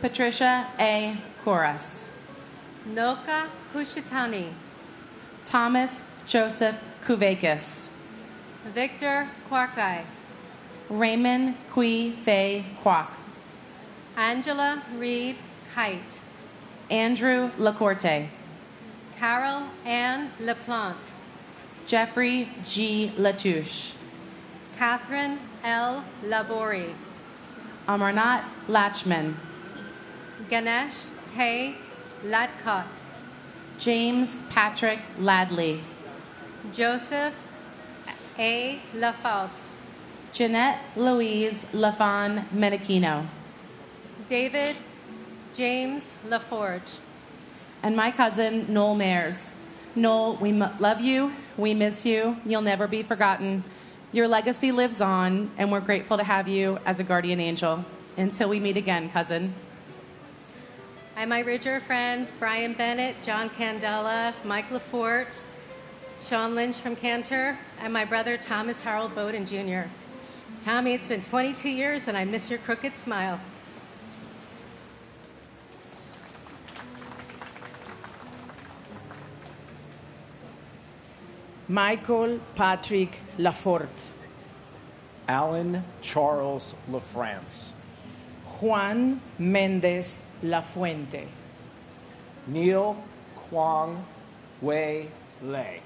Patricia A. Koras, Noka Kushitani, Thomas Joseph Kuvakis, Victor Kwarkai, Raymond Kui Fei Kwok, Angela Reed Kite, Andrew Lacorte, Carol Ann LaPlante, Jeffrey G. Latouche, Catherine L. Labori, Amarnath Lachman, Ganesh K. Ladkot, James Patrick Ladley, Joseph A. LaFause, Jeanette Louise Lafon Menachino, David James LaForge, and my cousin Noel Mayers. Noel, we love you, we miss you, you'll never be forgotten. Your legacy lives on, and we're grateful to have you as a guardian angel. Until we meet again, cousin. and my Ridger friends, Brian Bennett, John Candela, Mike LaForte, Sean Lynch from Cantor, and my brother Thomas Harold Bowden Jr. Tommy, it's been 22 years, and I miss your crooked smile. Michael Patrick Laforte, Alan Charles LaFrance, Juan Méndez Lafuente, Neil Kwong Wei Lei,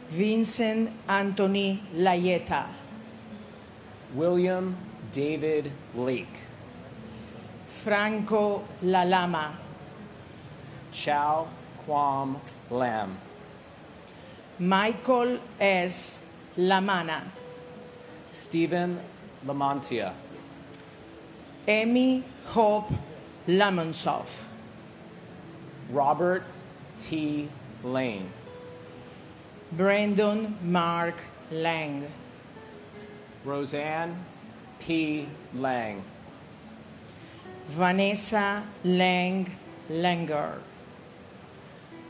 Vincent Anthony Layeta, William David Lake, Franco Lalama, Chow Quam Lam, Michael S. Lamana, Stephen Lamontia, Amy Hope Lamonsoff, Robert T. Lane, Brandon Mark Lang, Roseanne P. Lang, Vanessa Lang Langer,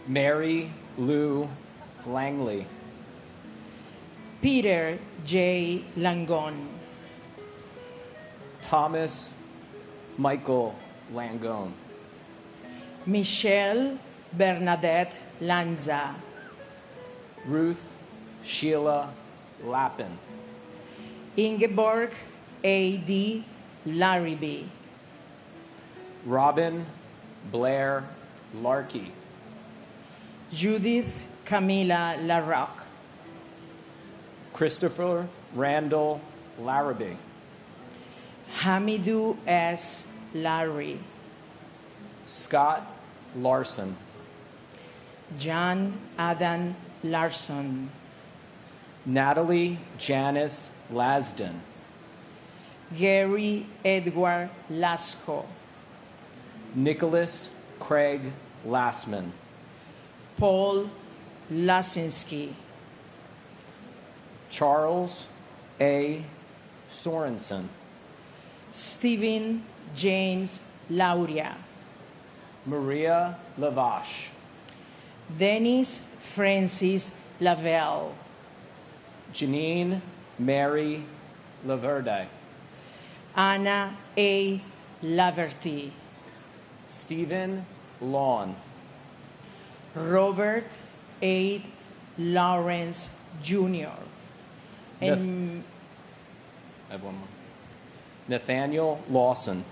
Mary Lou Langley, Peter J. Langon, Thomas Michael Langone, Michelle Bernadette Lanza, Ruth Sheila Lappin, Ingeborg A.D. Larrabee, Robin Blair Larkey, Judith Camila LaRocque, Christopher Randall Larrabee, Hamidou S. Larry, Scott Larson, John Adam Larson, Natalie Janice Lasden, Gary Edward Lasco, Nicholas Craig Lassman, Paul Lasinski, Charles A. Sorensen, Stephen James Lauria, Maria Lavache, Dennis Francis Lavelle, Janine Mary Laverde, Anna A. Laverty, Stephen Lawn, Robert A. Lawrence Jr., and I have one more. Nathaniel Lawson,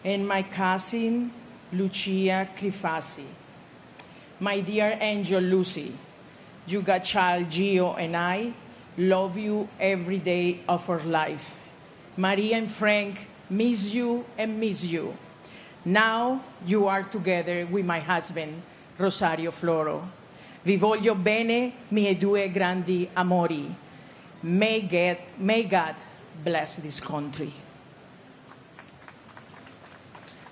and my cousin Lucia Crifasi. My dear angel Lucy, Yuga child Gio and I love you every day of our life. Maria and Frank miss you and miss you. Now you are together with my husband, Rosario Floro. Vi voglio bene, miei due grandi amori. May God bless this country.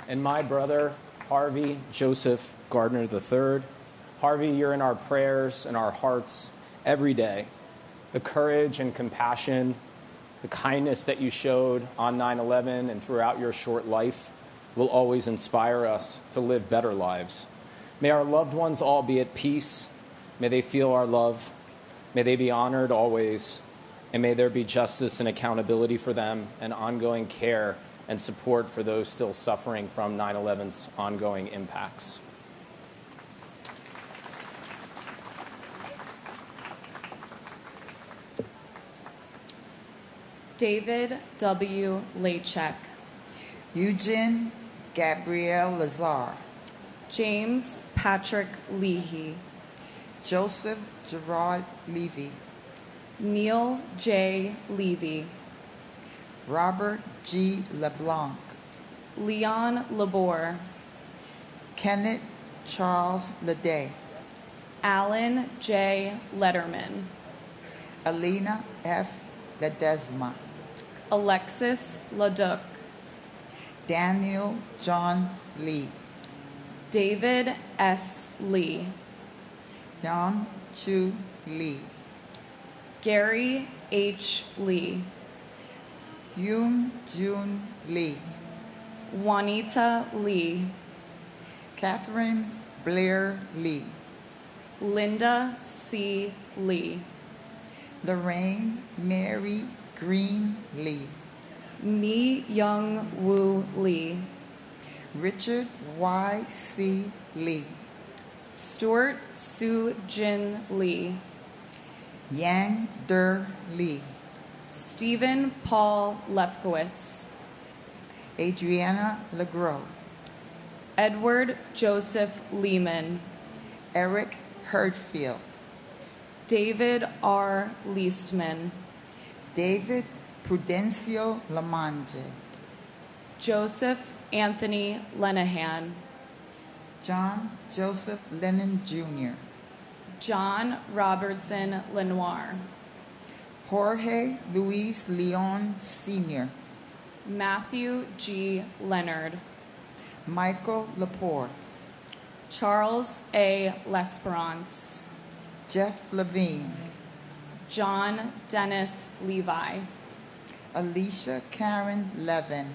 And my brother, Harvey Joseph Gardner III. Harvey, you're in our prayers and our hearts every day. The courage and compassion, the kindness that you showed on 9/11 and throughout your short life will always inspire us to live better lives. May our loved ones all be at peace. May they feel our love. May they be honored always. And may there be justice and accountability for them and ongoing care and support for those still suffering from 9/11's ongoing impacts. David W. Lachek. Eugene Gabriel Lazar. James Patrick Leahy. Joseph Gerard Levy. Neil J. Levy. Robert G. LeBlanc. Leon Labor. Kenneth Charles Leday. Alan J. Letterman. Alina F. Ledesma. Alexis Leduc. Daniel John Lee. David S. Lee. Yang Chu Lee. Gary H. Lee. Yoon Jun Lee. Juanita Lee. Catherine Blair Lee. Linda C. Lee. Lorraine Mary Green Lee. Mi Young Woo Lee. Richard Y. C. Lee. Stuart Soo Jin Lee. Yang Der Lee. Stephen Paul Lefkowitz. Adriana Legros. Edward Joseph Lehman. Eric Herdfield. David R. Leastman. David Prudencio Lamange. Joseph Anthony Lenahan. John Joseph Lennon Jr. John Robertson Lenoir. Jorge Luis Leon Sr. Matthew G. Leonard. Michael Lepore. Charles A. Lesperance. Jeff Levine. John Dennis Levi. Alicia Karen Levin.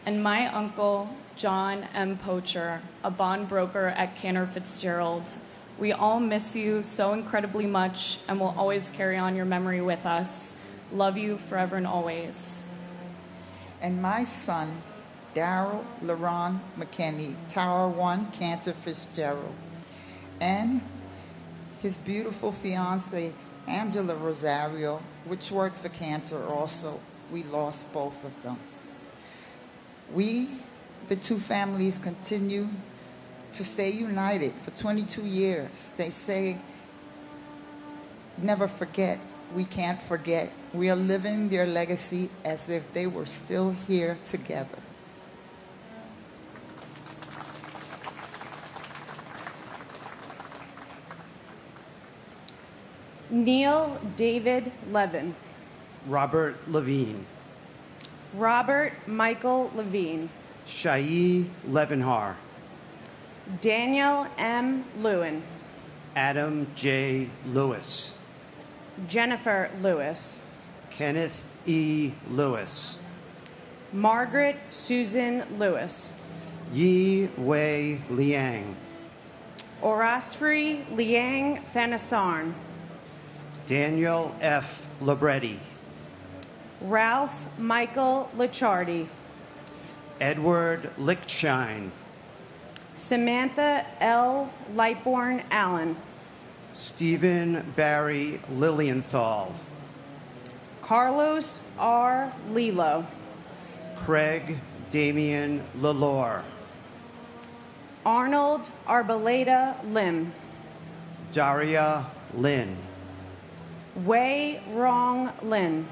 And my uncle, John M. Pocher, a bond broker at Cantor Fitzgerald. We all miss you so incredibly much and will always carry on your memory with us. Love you forever and always. And my son, Darrell LaRon McKinney, Tower 1, Cantor Fitzgerald. And his beautiful fiancée, Angela Rosario, which worked for Cantor also. We lost both of them. We, the two families, continue to stay united for 22 years. They say, never forget. We can't forget. We are living their legacy as if they were still here together. Neil David Levin. Robert Levine. Robert Michael Levine. Shai Levenhar. Daniel M. Lewin. Adam J. Lewis. Jennifer Lewis. Kenneth E. Lewis. Margaret Susan Lewis. Yi Wei Liang. Orasfri Liang Thanasarn. Daniel F. Libretti. Ralph Michael Lichardi. Edward Lichtshine. Samantha L. Lightborn Allen. Stephen Barry Lilienthal. Carlos R. Lilo. Craig Damian Lalore. Arnold Arboleda Lim. Daria Lin. Wei Rong Lin.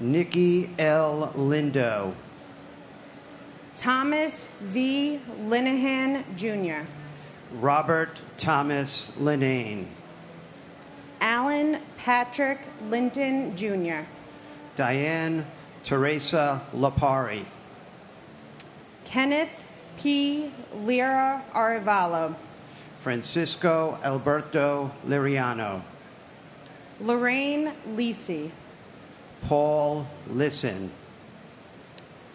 Nikki L. Lindo. Thomas V. Linehan, Jr. Robert Thomas Linnane. Alan Patrick Linton, Jr. Diane Teresa Lapari. Kenneth P. Lira Arevalo. Francisco Alberto Liriano. Lorraine Lisi. Paul Lisson.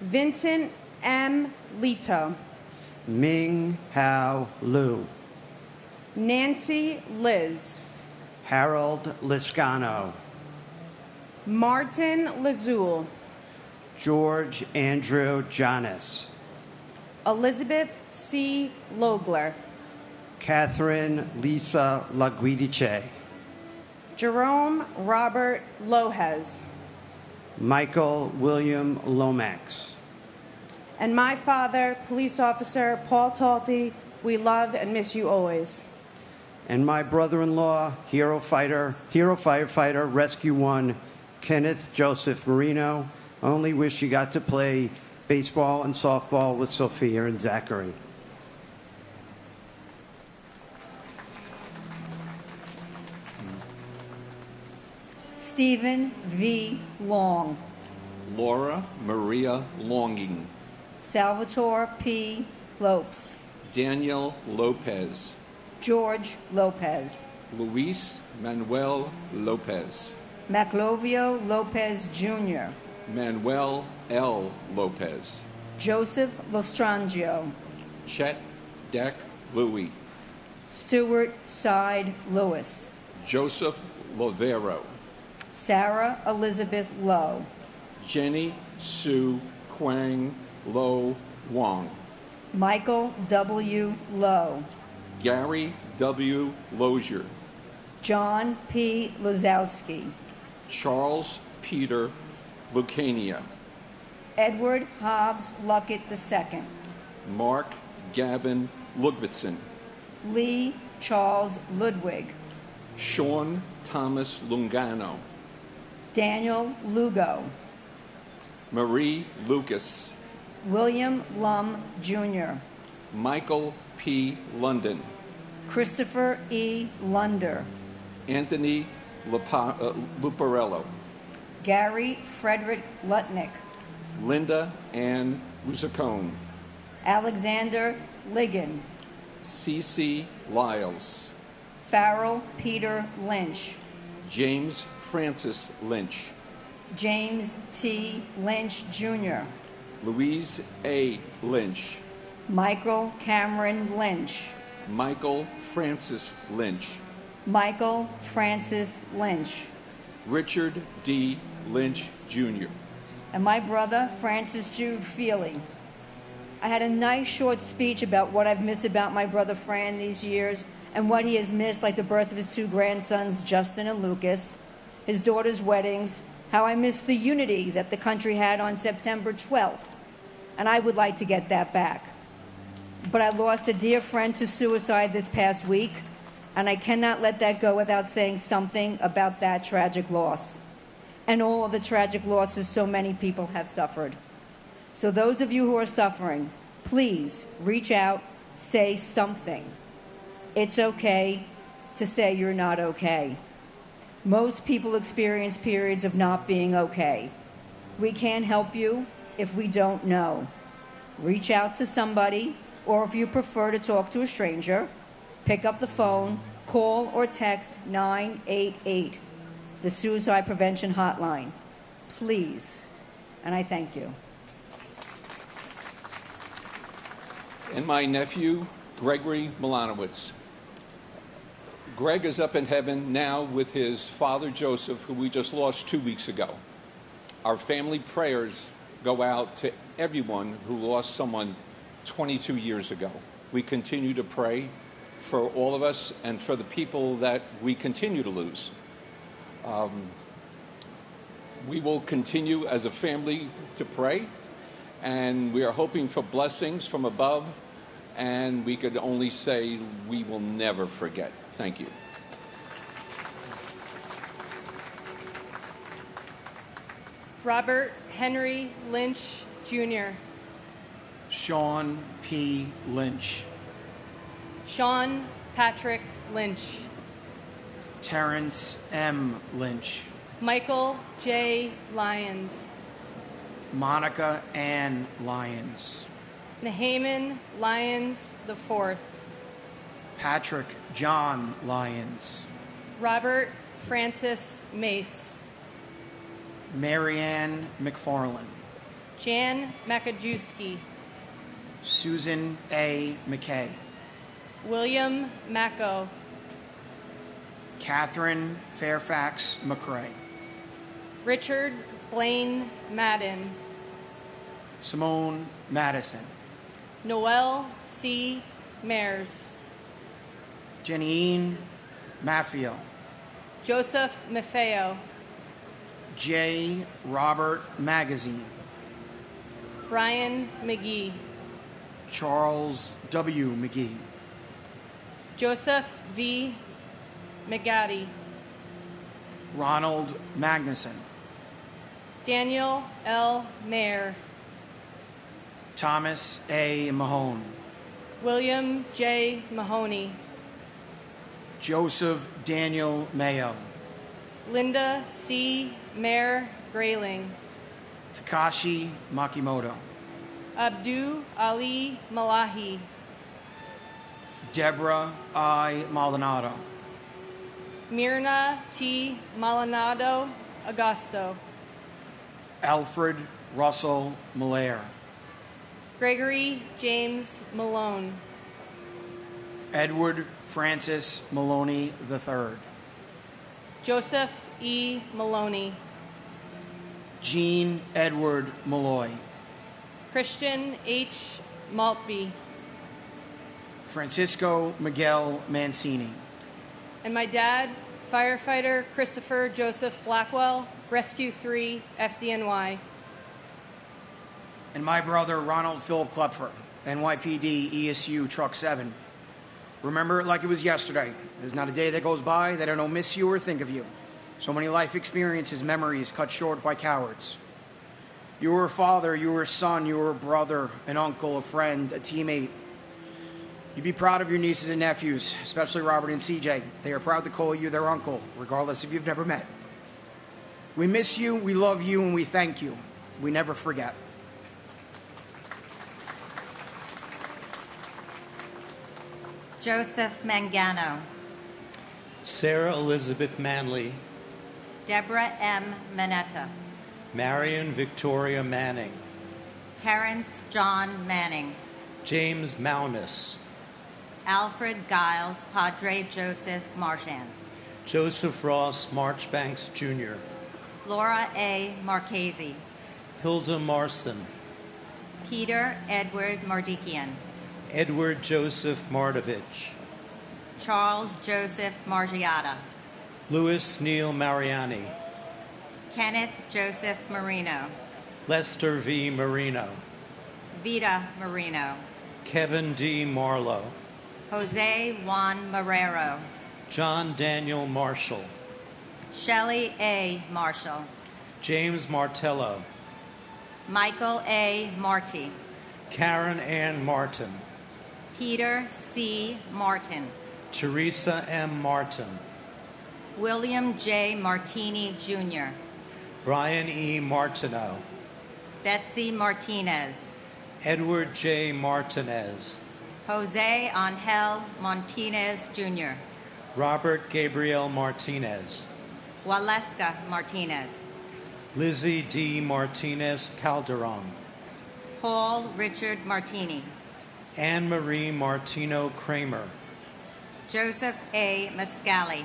Vincent M. Lito. Ming Hao Lu. Nancy Liz. Harold Liscano. Martin Lazul. George Andrew Jonas. Elizabeth C. Logler. Catherine Lisa Laguidice. Jerome Robert Lohez. Michael William Lomax. And my father, Police Officer Paul Talty, we love and miss you always. And my brother-in-law, hero firefighter, Rescue 1, Kenneth Joseph Marino. Only wish you got to play baseball and softball with Sophia and Zachary. Stephen V. Long. Laura Maria Longing. Salvatore P. Lopes. Daniel Lopez. George Lopez. Luis Manuel Lopez. Maclovio Lopez Jr. Manuel L. Lopez. Joseph Lostrangio. Chet Deck Louis. Stuart Side Lewis. Joseph Lovero. Sarah Elizabeth Lowe. Jenny Sue Quang Lo Wong. Michael W. Lowe. Gary W. Lozier. John P. Lazowski. Charles Peter Lucania. Edward Hobbs Luckett II. Mark Gavin Ludvigsen. Lee Charles Ludwig. Sean Thomas Lungano. Daniel Lugo. Marie Lucas. William Lum Jr. Michael P. London. Christopher E. Lunder. Anthony Luparello. Gary Frederick Lutnick. Linda Ann Rusacone. Alexander Ligon. C.C. Lyles. Farrell Peter Lynch. James Francis Lynch. James T. Lynch Jr. Louise A. Lynch. Michael Cameron Lynch. Michael Francis Lynch. Michael Francis Lynch. Richard D. Lynch, Jr. And my brother, Francis Jude Feely. I had a nice short speech about what I've missed about my brother Fran these years and what he has missed, like the birth of his two grandsons, Justin and Lucas, his daughter's weddings, how I missed the unity that the country had on September 12th. And I would like to get that back. But I lost a dear friend to suicide this past week, and I cannot let that go without saying something about that tragic loss and all of the tragic losses so many people have suffered. So those of you who are suffering, please reach out, say something. It's okay to say you're not okay. Most people experience periods of not being okay. We can't help you if we don't know. Reach out to somebody, or if you prefer to talk to a stranger, pick up the phone, call or text 988, the Suicide Prevention Hotline. Please. And I thank you. And my nephew, Gregory Milanowitz. Greg is up in heaven now with his father, Joseph, who we just lost 2 weeks ago. Our family prayers go out to everyone who lost someone 22 years ago. We continue to pray for all of us and for the people that we continue to lose. We will continue as a family to pray, and we are hoping for blessings from above, and we could only say we will never forget. Thank you. Robert Henry Lynch, Jr., Sean P. Lynch, Sean Patrick Lynch, Terrence M. Lynch, Michael J. Lyons, Monica Ann Lyons, Nahaman Lyons IV, Patrick John Lyons, Robert Francis Mace, Marianne McFarland, Jan Makajewski, Susan A. McKay, William Macko, Catherine Fairfax McCrae, Richard Blaine Madden, Simone Madison, Noel C. Mares, Janine Maffio, Joseph Maffeo, J. Robert Magazine, Brian McGee, Charles W. McGee, Joseph V. McGaddy, Ronald Magnuson, Daniel L. Mayer, Thomas A. Mahone, William J. Mahoney, Joseph Daniel Mayo, Linda C. Mayer Grayling, Takashi Makimoto, Abdu Ali Malahi, Deborah I. Maldonado, Mirna T. Maldonado Augusto, Alfred Russell Malaire, Gregory James Malone, Edward Francis Maloney III, Joseph E. Maloney, Jean Edward Malloy, Christian H. Maltby, Francisco Miguel Mancini, and my dad, firefighter Christopher Joseph Blackwell, Rescue 3, FDNY. and my brother Ronald Philip Klepfer, NYPD ESU Truck 7. Remember it like it was yesterday. There's not a day that goes by that I don't miss you or think of you. So many life experiences, memories cut short by cowards. You were a father, you were a son, you were a brother, an uncle, a friend, a teammate. You'd be proud of your nieces and nephews, especially Robert and CJ. They are proud to call you their uncle, regardless if you've never met. We miss you, we love you, and we thank you. We never forget. Joseph Mangano, Sarah Elizabeth Manley, Deborah M. Manetta, Marion Victoria Manning, Terrence John Manning, James Maunus, Alfred Giles Padre Joseph Marchand, Joseph Ross Marchbanks Jr., Laura A. Marchese, Hilda Marson, Peter Edward Mardikian, Edward Joseph Mardovich, Charles Joseph Margiata, Louis Neil Mariani, Kenneth Joseph Marino, Lester V. Marino, Vita Marino, Kevin D. Marlowe, Jose Juan Marrero, John Daniel Marshall, Shelley A. Marshall, James Martello, Michael A. Marty, Karen Ann Martin, Peter C. Martin, Teresa M. Martin, William J. Martini, Jr., Brian E. Martineau, Betsy Martinez, Edward J. Martinez, Jose Angel Martinez, Jr., Robert Gabriel Martinez, Waleska Martinez, Lizzie D. Martinez Calderon, Paul Richard Martini, Anne Marie Martino Kramer, Joseph A. Mascali,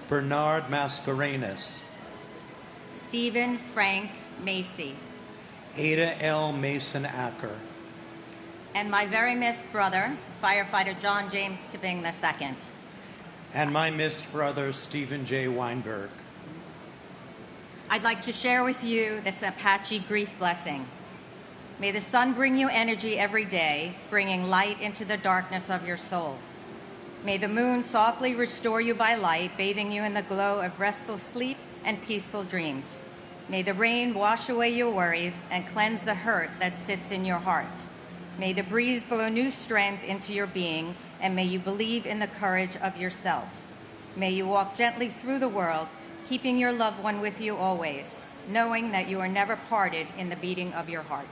Bernard Mascarenas, Stephen Frank Macy, Ada L. Mason Acker, and my very missed brother, firefighter John James Tipping II. and my missed brother Stephen J. Weinberg. I'd like to share with you this Apache grief blessing. May the sun bring you energy every day, bringing light into the darkness of your soul. May the moon softly restore you by light, bathing you in the glow of restful sleep and peaceful dreams. May the rain wash away your worries and cleanse the hurt that sits in your heart. May the breeze blow new strength into your being, and may you believe in the courage of yourself. May you walk gently through the world, keeping your loved one with you always, knowing that you are never parted in the beating of your heart.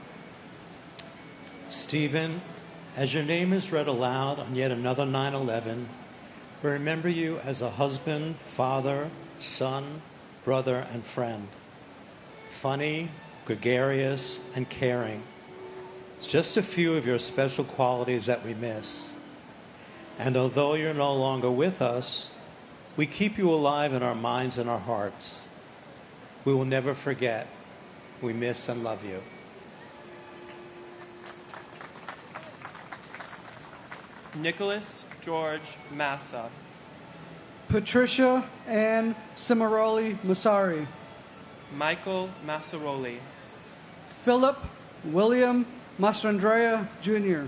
Stephen, as your name is read aloud on yet another 9/11, we remember you as a husband, father, son, brother, and friend. Funny, gregarious, and caring. It's just a few of your special qualities that we miss. And although you're no longer with us, we keep you alive in our minds and our hearts. We will never forget. We miss and love you. Nicholas George Massa. Patricia Ann Cimaroli Masari. Michael Massaroli. Philip William Mastrandrea Jr.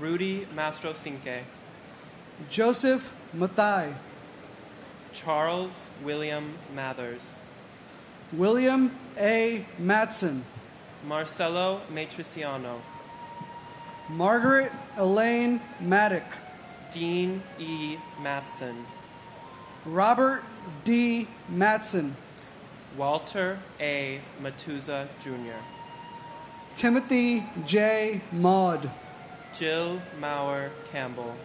Rudy Mastrocinque. Joseph Mathai. Charles William Mathers. William A. Matson. Marcelo Matriciano. Margaret Elaine Maddock. Dean E. Matson. Robert D. Matson. Walter A. Matuza Jr. Timothy J. Maud. Jill Maurer Campbell.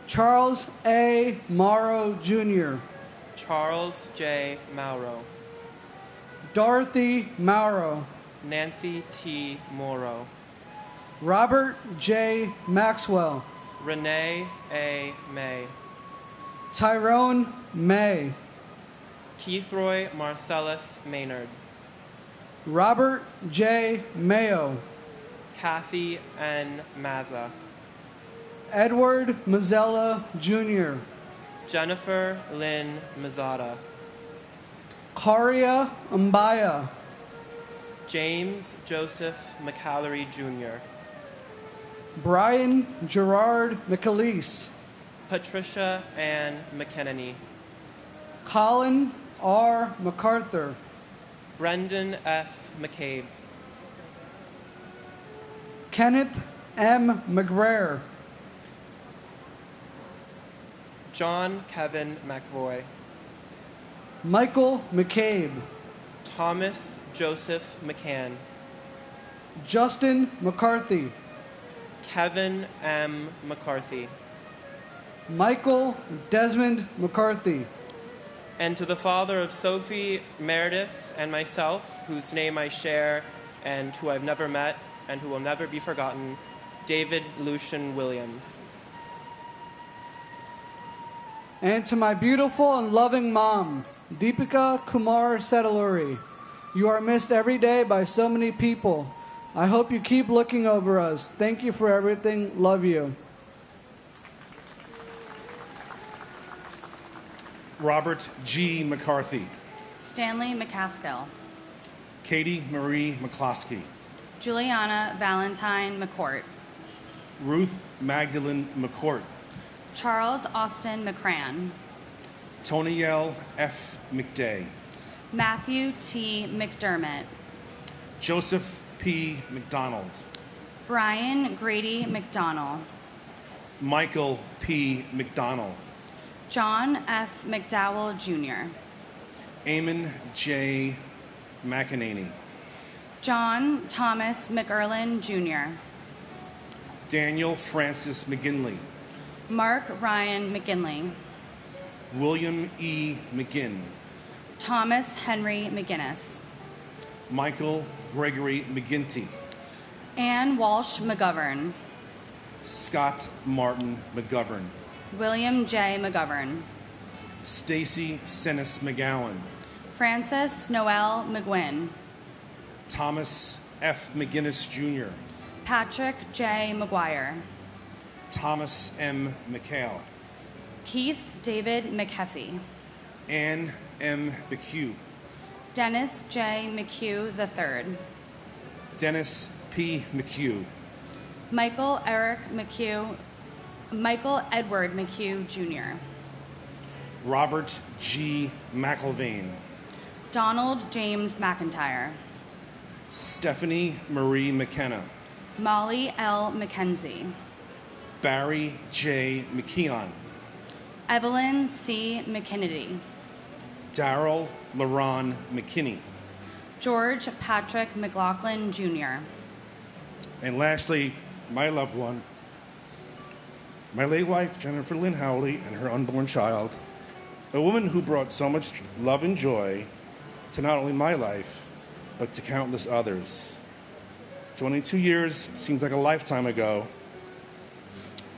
Charles A. Morrow Jr. Charles J. Mauro. Dorothy Mauro. Nancy T. Morrow. Robert J. Maxwell. Renee A. May. Tyrone May. Keithroy Marcellus Maynard. Robert J. Mayo. Kathy N. Mazza. Edward Mazzella Jr. Jennifer Lynn Mazzata. Karia Mbaya. James Joseph McAllery Jr. Brian Gerard McAleese. Patricia Ann McKenney. Colin R. MacArthur. Brendan F. McCabe. Kenneth M. McGrair. John Kevin McVoy. Michael McCabe. Thomas Joseph McCann. Justin McCarthy. Kevin M. McCarthy. Michael Desmond McCarthy. And to the father of Sophie Meredith and myself, whose name I share and who I've never met and who will never be forgotten, David Lucian Williams. And to my beautiful and loving mom, Deepika Kumar Setaluri. You are missed every day by so many people. I hope you keep looking over us. Thank you for everything. Love you. Robert G. McCarthy. Stanley McCaskill. Katie Marie McCloskey. Juliana Valentine McCourt. Ruth Magdalene McCourt. Charles Austin McCran. Toniel F. McDay. Matthew T. McDermott. Joseph P. McDonald. Brian Grady McDonnell. Michael P. McDonnell. John F. McDowell Jr. Eamon J. McEnany. John Thomas McErlin Jr. Daniel Francis McGinley. Mark Ryan McGinley. William E. McGinn. Thomas Henry McGinnis. Michael Gregory McGinty. Ann Walsh McGovern. Scott Martin McGovern. William J. McGovern. Stacy Senis McGowan. Frances Noel McGuinn. Thomas F. McGinnis Jr. Patrick J. McGuire. Thomas M. McHale. Keith David McHeffy. Ann M. McHugh. Dennis J. McHugh III. Dennis P. McHugh. Michael Eric McHugh. Michael Edward McHugh Jr. Robert G. McIlvaine. Donald James McIntyre. Stephanie Marie McKenna. Molly L. McKenzie. Barry J. McKeon. Evelyn C. McKinney. Daryl LaRon McKinney. George Patrick McLaughlin, Jr. And lastly, my loved one, my late wife, Jennifer Lynn Howley, and her unborn child, a woman who brought so much love and joy to not only my life, but to countless others. 22 years seems like a lifetime ago,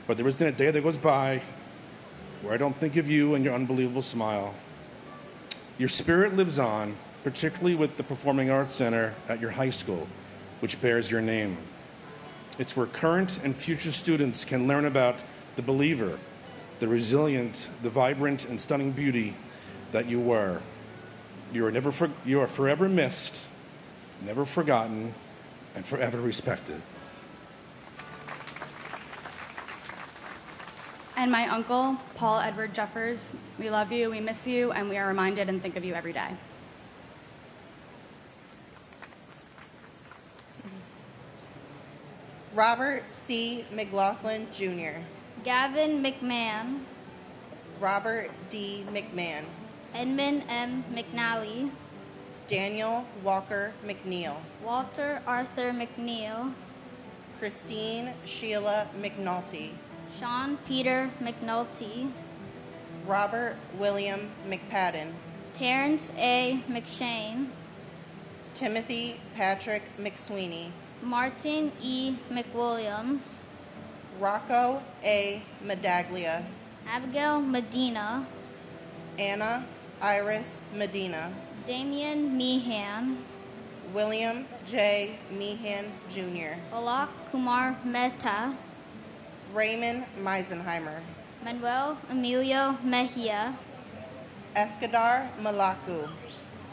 but there isn't a day that goes by where I don't think of you and your unbelievable smile. Your spirit lives on, particularly with the Performing Arts Center at your high school, which bears your name. It's where current and future students can learn about the believer, the resilient, the vibrant, and stunning beauty that you were. You are forever missed, never forgotten, and forever respected. And my uncle, Paul Edward Jeffers, we love you, we miss you, and we are reminded and think of you every day. Robert C. McLaughlin, Jr. Gavin McMahon. Robert D. McMahon. Edmund M. McNally. Daniel Walker McNeil. Walter Arthur McNeil. Christine Sheila McNulty. Sean Peter McNulty. Robert William McPadden. Terrence A. McShane. Timothy Patrick McSweeney. Martin E. McWilliams. Rocco A. Medaglia. Abigail Medina. Anna Iris Medina. Damian Meehan. William J. Meehan, Jr. Alok Kumar Mehta. Raymond Meisenheimer. Manuel Emilio Mejia. Escadar Malaku.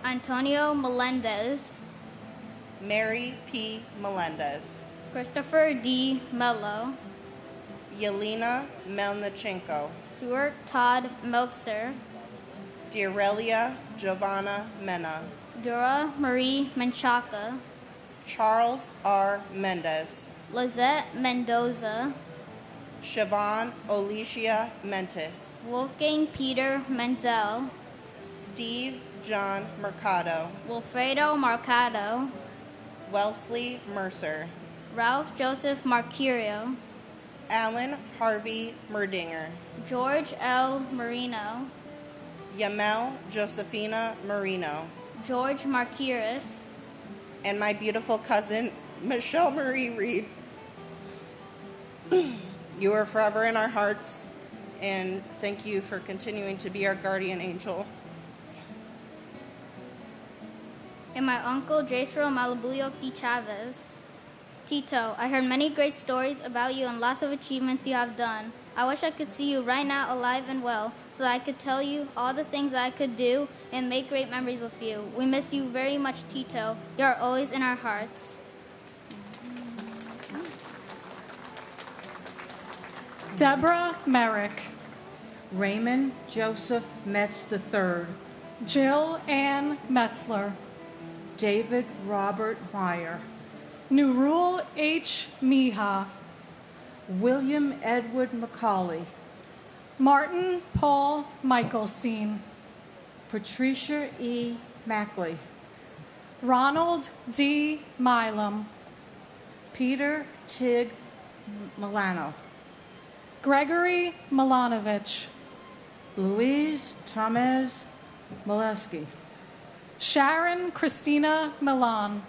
Antonio Melendez. Mary P. Melendez. Christopher D. Mello. Yelena Melnichenko. Stuart Todd Meltzer. Diarelia Giovanna Mena. Dora Marie Menchaca. Charles R. Mendez. Lizette Mendoza. Siobhan Alicia Mentis. Wolfgang Peter Menzel. Steve John Mercado. Wilfredo Marcado. Wellesley Mercer. Ralph Joseph Marcurio. Alan Harvey Merdinger. George L. Marino. Yamel Josephina Marino. George Marcuris. And my beautiful cousin, Michelle Marie Reed. You are forever in our hearts, and thank you for continuing to be our guardian angel. And my uncle, Jaisro Malabuyo T. Chavez. Tito, I heard many great stories about you and lots of achievements you have done. I wish I could see you right now alive and well, so that I could tell you all the things that I could do and make great memories with you. We miss you very much, Tito. You are always in our hearts. Deborah Merrick. Raymond Joseph Metz III. Jill Ann Metzler. David Robert Meyer. Nurul H. Miha. William Edward McCauley. Martin Paul Michelstein. Patricia E. Mackley. Ronald D. Milam. Peter Tig Milano. Gregory Milanovich. Louise Tomez Molesky. Sharon Christina Milan.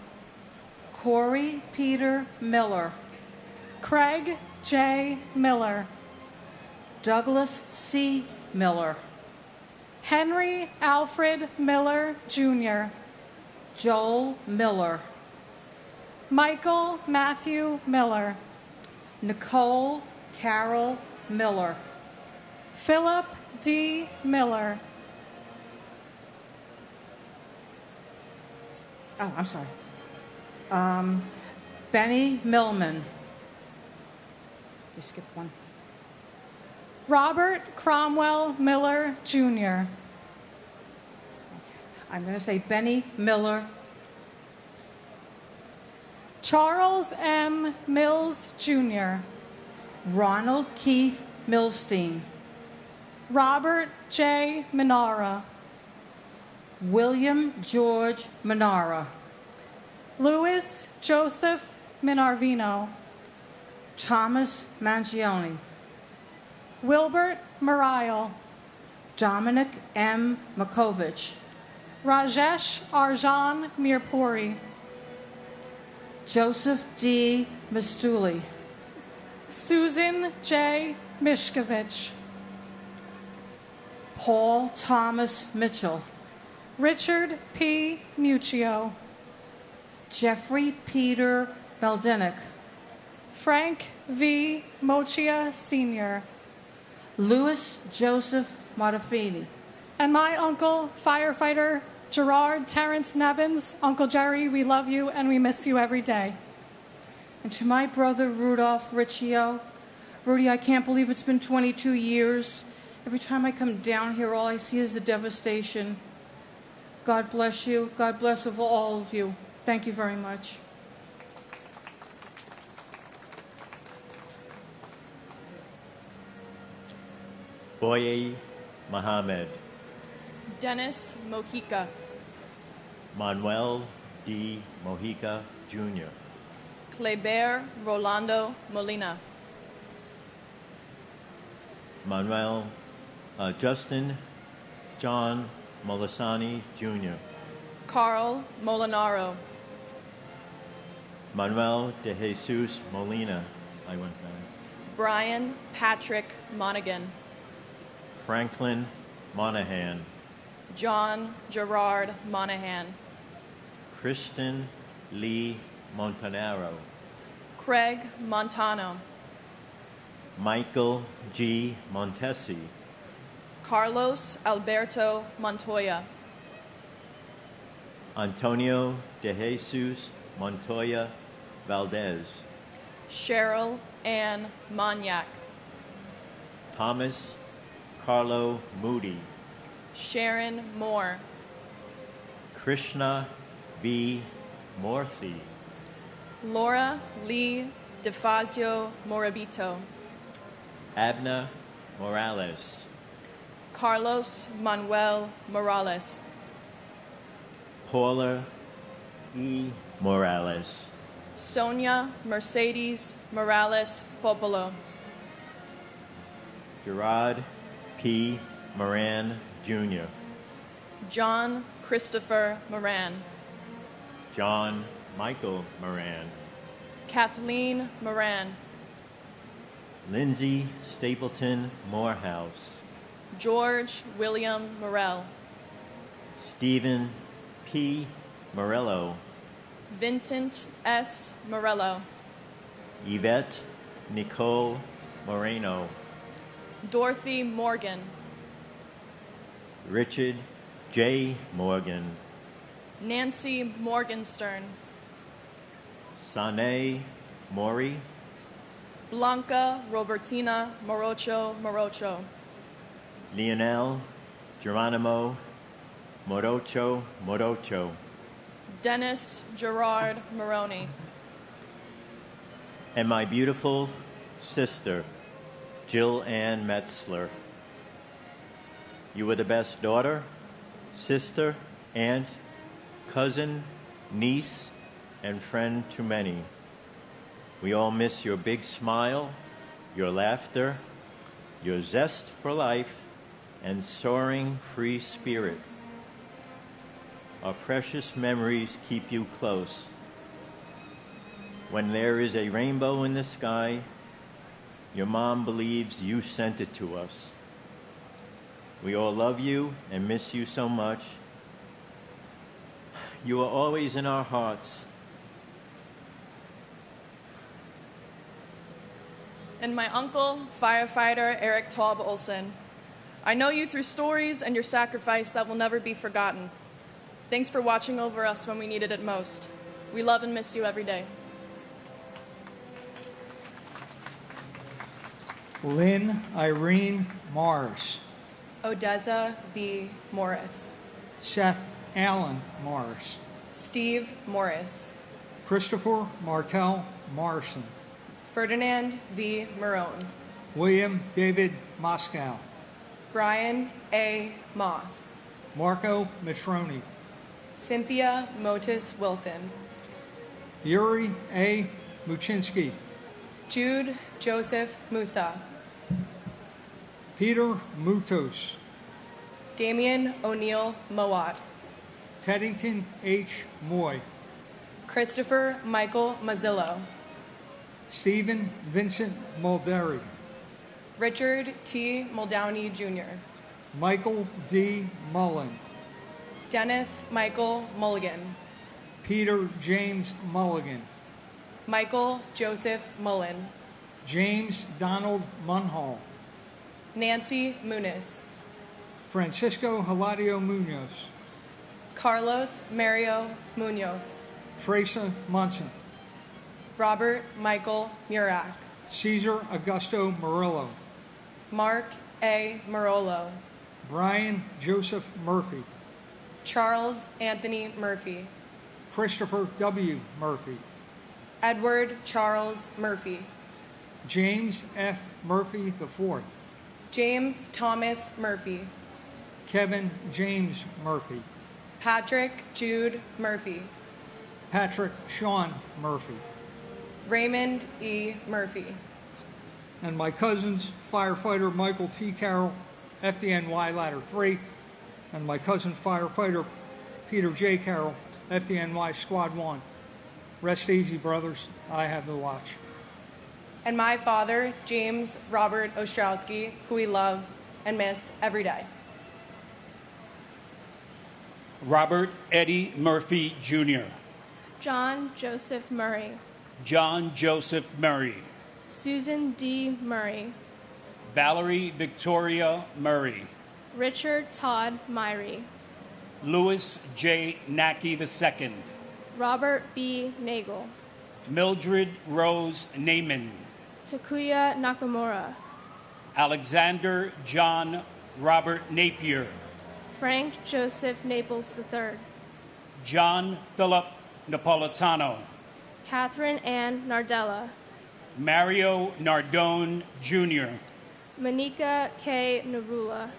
Corey Peter Miller. Craig J. Miller. Douglas C. Miller. Henry Alfred Miller, Jr. Joel Miller. Michael Matthew Miller. Nicole Carol Miller. Philip D. Miller. Oh, I'm sorry. Benny Millman. We skipped one. Robert Cromwell Miller, Jr. I'm going to say Benny Miller. Charles M. Mills, Jr., Ronald Keith Milstein. Robert J. Minara, William George Minara. Louis Joseph Minarvino, Thomas Mangione. Wilbert Muriel, Dominic M. Makovich. Rajesh Arjan Mirpuri, Joseph D. Mistuli. Susan J. Mishkovich, Paul Thomas Mitchell. Richard P. Muccio, Jeffrey Peter Meldenick. Frank V. Mochia Sr., Louis Joseph Modafini. and my uncle, firefighter Gerard Terrence Nevins. Uncle Jerry, we love you and we miss you every day. And to my brother Rudolph Riccio. Rudy, I can't believe it's been 22 years. Every time I come down here, all I see is the devastation. God bless you. God bless all of you. Thank you very much. Boye Mohammed, Dennis Mojica, Manuel D. Mojica Jr., Kleber Rolando Molina, Justin John Molisani Jr., Carl Molinaro, Manuel de Jesus Molina, Brian Patrick Monaghan, Franklin Monahan, John Gerard Monahan, Kristen Lee Montanaro, Craig Montano, Michael G. Montesi, Carlos Alberto Montoya, Antonio de Jesus Montoya Valdez, Cheryl Ann Monyak, Thomas Carlo Moody, Sharon Moore, Krishna V. Morthy, Laura Lee DeFazio Morabito, Abner Morales, Carlos Manuel Morales, Paula E. Morales, Sonia Mercedes Morales Popolo, Gerard P. Moran Jr., John Christopher Moran, John Michael Moran, Kathleen Moran, Lindsay Stapleton Morehouse, George William Morell, Stephen P. Morello, Vincent S. Morello, Yvette Nicole Moreno, Dorothy Morgan, Richard J. Morgan, Nancy Morgenstern, Sane Mori, Blanca Robertina Morocho, Lionel Geronimo Morocho, Dennis Gerard Moroni, and my beautiful sister, Jill Ann Metzler. You were the best daughter, sister, aunt, cousin, niece, and friend to many. We all miss your big smile, your laughter, your zest for life, and soaring free spirit. Our precious memories keep you close. When there is a rainbow in the sky, your mom believes you sent it to us. We all love you and miss you so much. You are always in our hearts. and my uncle, firefighter Eric Taub Olson. I know you through stories and your sacrifice that will never be forgotten. Thanks for watching over us when we needed it most. We love and miss you every day. Lynn Irene Morris. Odessa V. Morris. Seth Alan Morris, Steve Morris, Christopher Martell Morrison, Ferdinand V. Marone, William David Moscow, Brian A. Moss, Marco Mitroni, Cynthia Motis Wilson, Yuri A. Muchinsky, Jude Joseph Musa, Peter Mutos, Damian O'Neill Mowat, Teddington H. Moy, Christopher Michael Mazzillo, Stephen Vincent Mulderry, Richard T. Muldowney Jr., Michael D. Mullen, Dennis Michael Mulligan, Peter James Mulligan, Michael Joseph Mullen, James Donald Munhall, Nancy Muniz, Francisco Hilario Munoz, Carlos Mario Munoz, Teresa Munson, Robert Michael Murak, Cesar Augusto Murillo, Mark A. Marolo, Brian Joseph Murphy, Charles Anthony Murphy, Christopher W. Murphy, Edward Charles Murphy, James F. Murphy IV, James Thomas Murphy, Kevin James Murphy, Patrick Jude Murphy, Patrick Sean Murphy, Raymond E. Murphy, and my cousins, firefighter Michael T. Carroll, FDNY Ladder 3, and my cousin, firefighter Peter J. Carroll, FDNY Squad 1. Rest easy, brothers. I have the watch. and my father, James Robert Ostrowski, who we love and miss every day. Robert Eddie Murphy Jr., John Joseph Murray, John Joseph Murray, Susan D. Murray, Valerie Victoria Murray, Richard Todd Myrie, Louis J. Nackey II, Robert B. Nagel, Mildred Rose Naiman, Takuya Nakamura, Alexander John Robert Napier, Frank Joseph Naples III, John Philip Napolitano, Catherine Ann Nardella, Mario Nardone Jr., Monica K. Narula,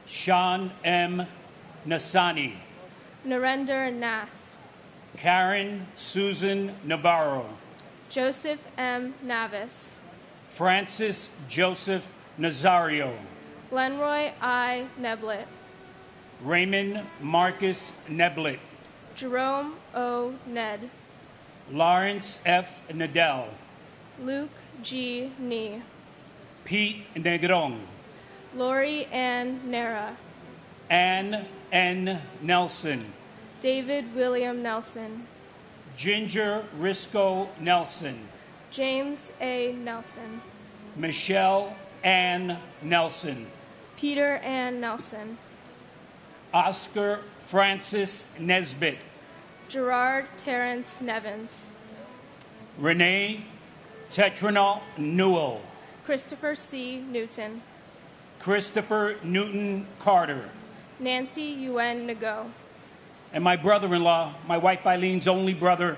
Sean M. Nasani, Narendra Nath, Karen Susan Navarro, Joseph M. Navis, Francis Joseph Nazario, Glenroy I. Neblet, Raymond Marcus Neblet, Jerome O. Ned, Lawrence F. Nadell, Luke G. Nee, Pete Negron, Lori Ann Nera, Ann N. Nelson, David William Nelson, Ginger Risco Nelson, James A. Nelson, Michelle Ann Nelson, Peter Ann Nelson, Oscar Francis Nesbitt, Gerard Terrence Nevins, Renee Tetranol Newell, Christopher C. Newton, Christopher Newton Carter, Nancy Yuen Nago, and my brother-in-law, my wife Eileen's only brother,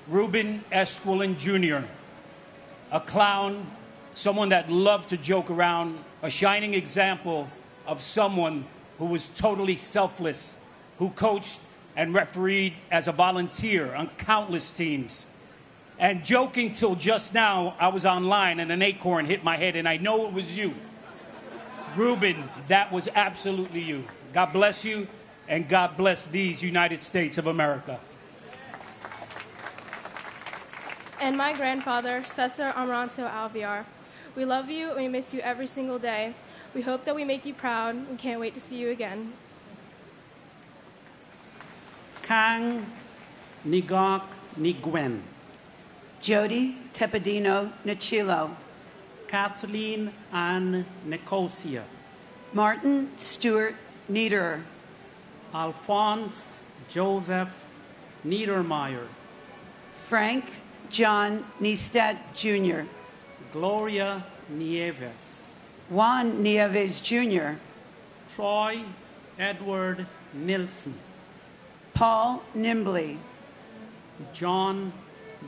Reuben Esquilin Jr., a clown, someone that loved to joke around, a shining example of someone who was totally selfless, who coached and refereed as a volunteer on countless teams. And joking till just now, I was online and an acorn hit my head, and I know it was you. Reuben, that was absolutely you. God bless you, and God bless these United States of America. and my grandfather, Cesar Amaranto Alviar. We love you and we miss you every single day. We hope that we make you proud and can't wait to see you again. Kang Nigok Nigwen, Jody Tepedino Nachilo, Kathleen Ann Nicosia, Martin Stewart Niederer, Alphonse Joseph Niedermeyer, Frank John Niestad Jr., Gloria Nieves, Juan Nieves Jr., Troy Edward Nilsson, Paul Nimbley, John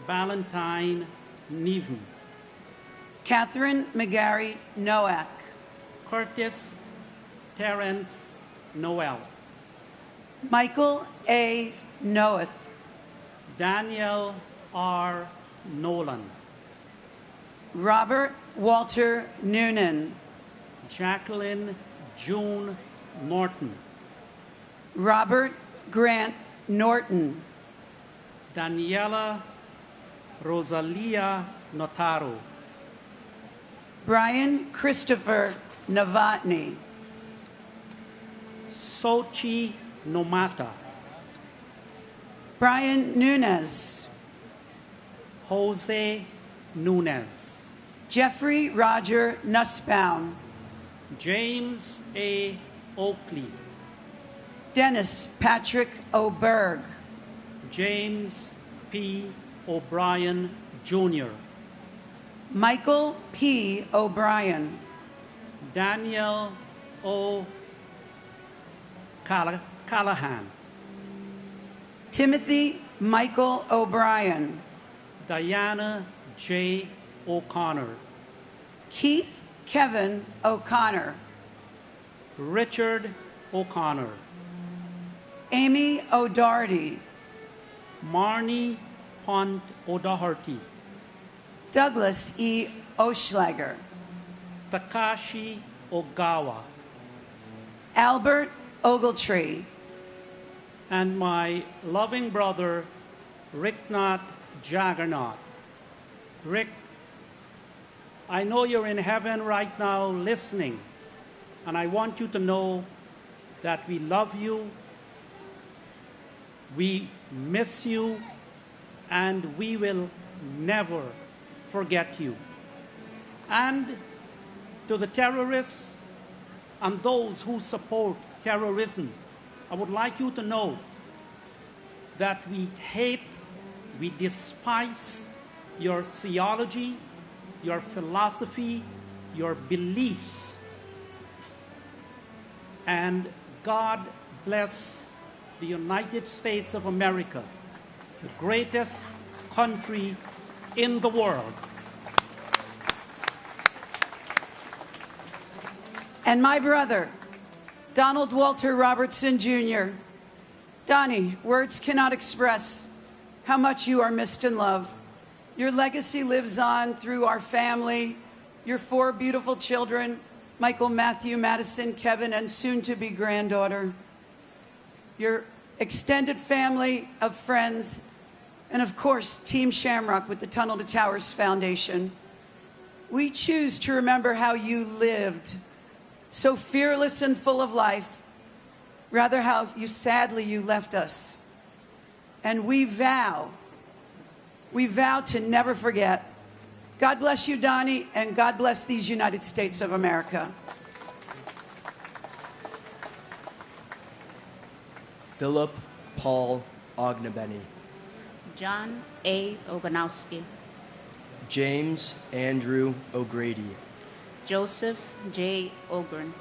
Valentine Neven, Catherine McGarry Noack, Curtis Terrence Noel, Michael A. Noeth, Daniel R. Nolan, Robert Walter Noonan, Jacqueline June Norton, Robert Grant Norton, Daniela Rosalia Notaro, Brian Christopher Novotny, Sochi Nomata, Brian Nunez, Jose Nunez, Jeffrey Roger Nussbaum, James A. Oakley, Dennis Patrick Oberg, James P. O'Brien Jr., Michael P. O'Brien, Daniel O. Callahan, Timothy Michael O'Brien, Diana J. O'Connor, Keith Kevin O'Connor, Richard O'Connor, Amy O'Doherty, Marnie Pont O'Doherty, Douglas E. Oschlager, Takashi Ogawa, Albert Ogletree, and my loving brother, Ricknath Jaggernaut. Rick, I know you're in heaven right now listening, and I want you to know that we love you, we miss you, and we will never forget you. And to the terrorists and those who support terrorism, I would like you to know that we hate, we despise your theology, your philosophy, your beliefs. And God bless the United States of America, the greatest country in the world. and my brother, Donald Walter Robertson Jr. Donnie, words cannot express how much you are missed and loved. Your legacy lives on through our family, your 4 beautiful children, Michael, Matthew, Madison, Kevin, and soon-to-be granddaughter, your extended family of friends, and of course, Team Shamrock with the Tunnel to Towers Foundation. We choose to remember how you lived, so fearless and full of life, rather how sadly you left us. And we vow to never forget. God bless you, Donnie, and God bless these United States of America. Philip Paul Ognebeni. John A. Oganowski. James Andrew O'Grady. Joseph J. Ogren.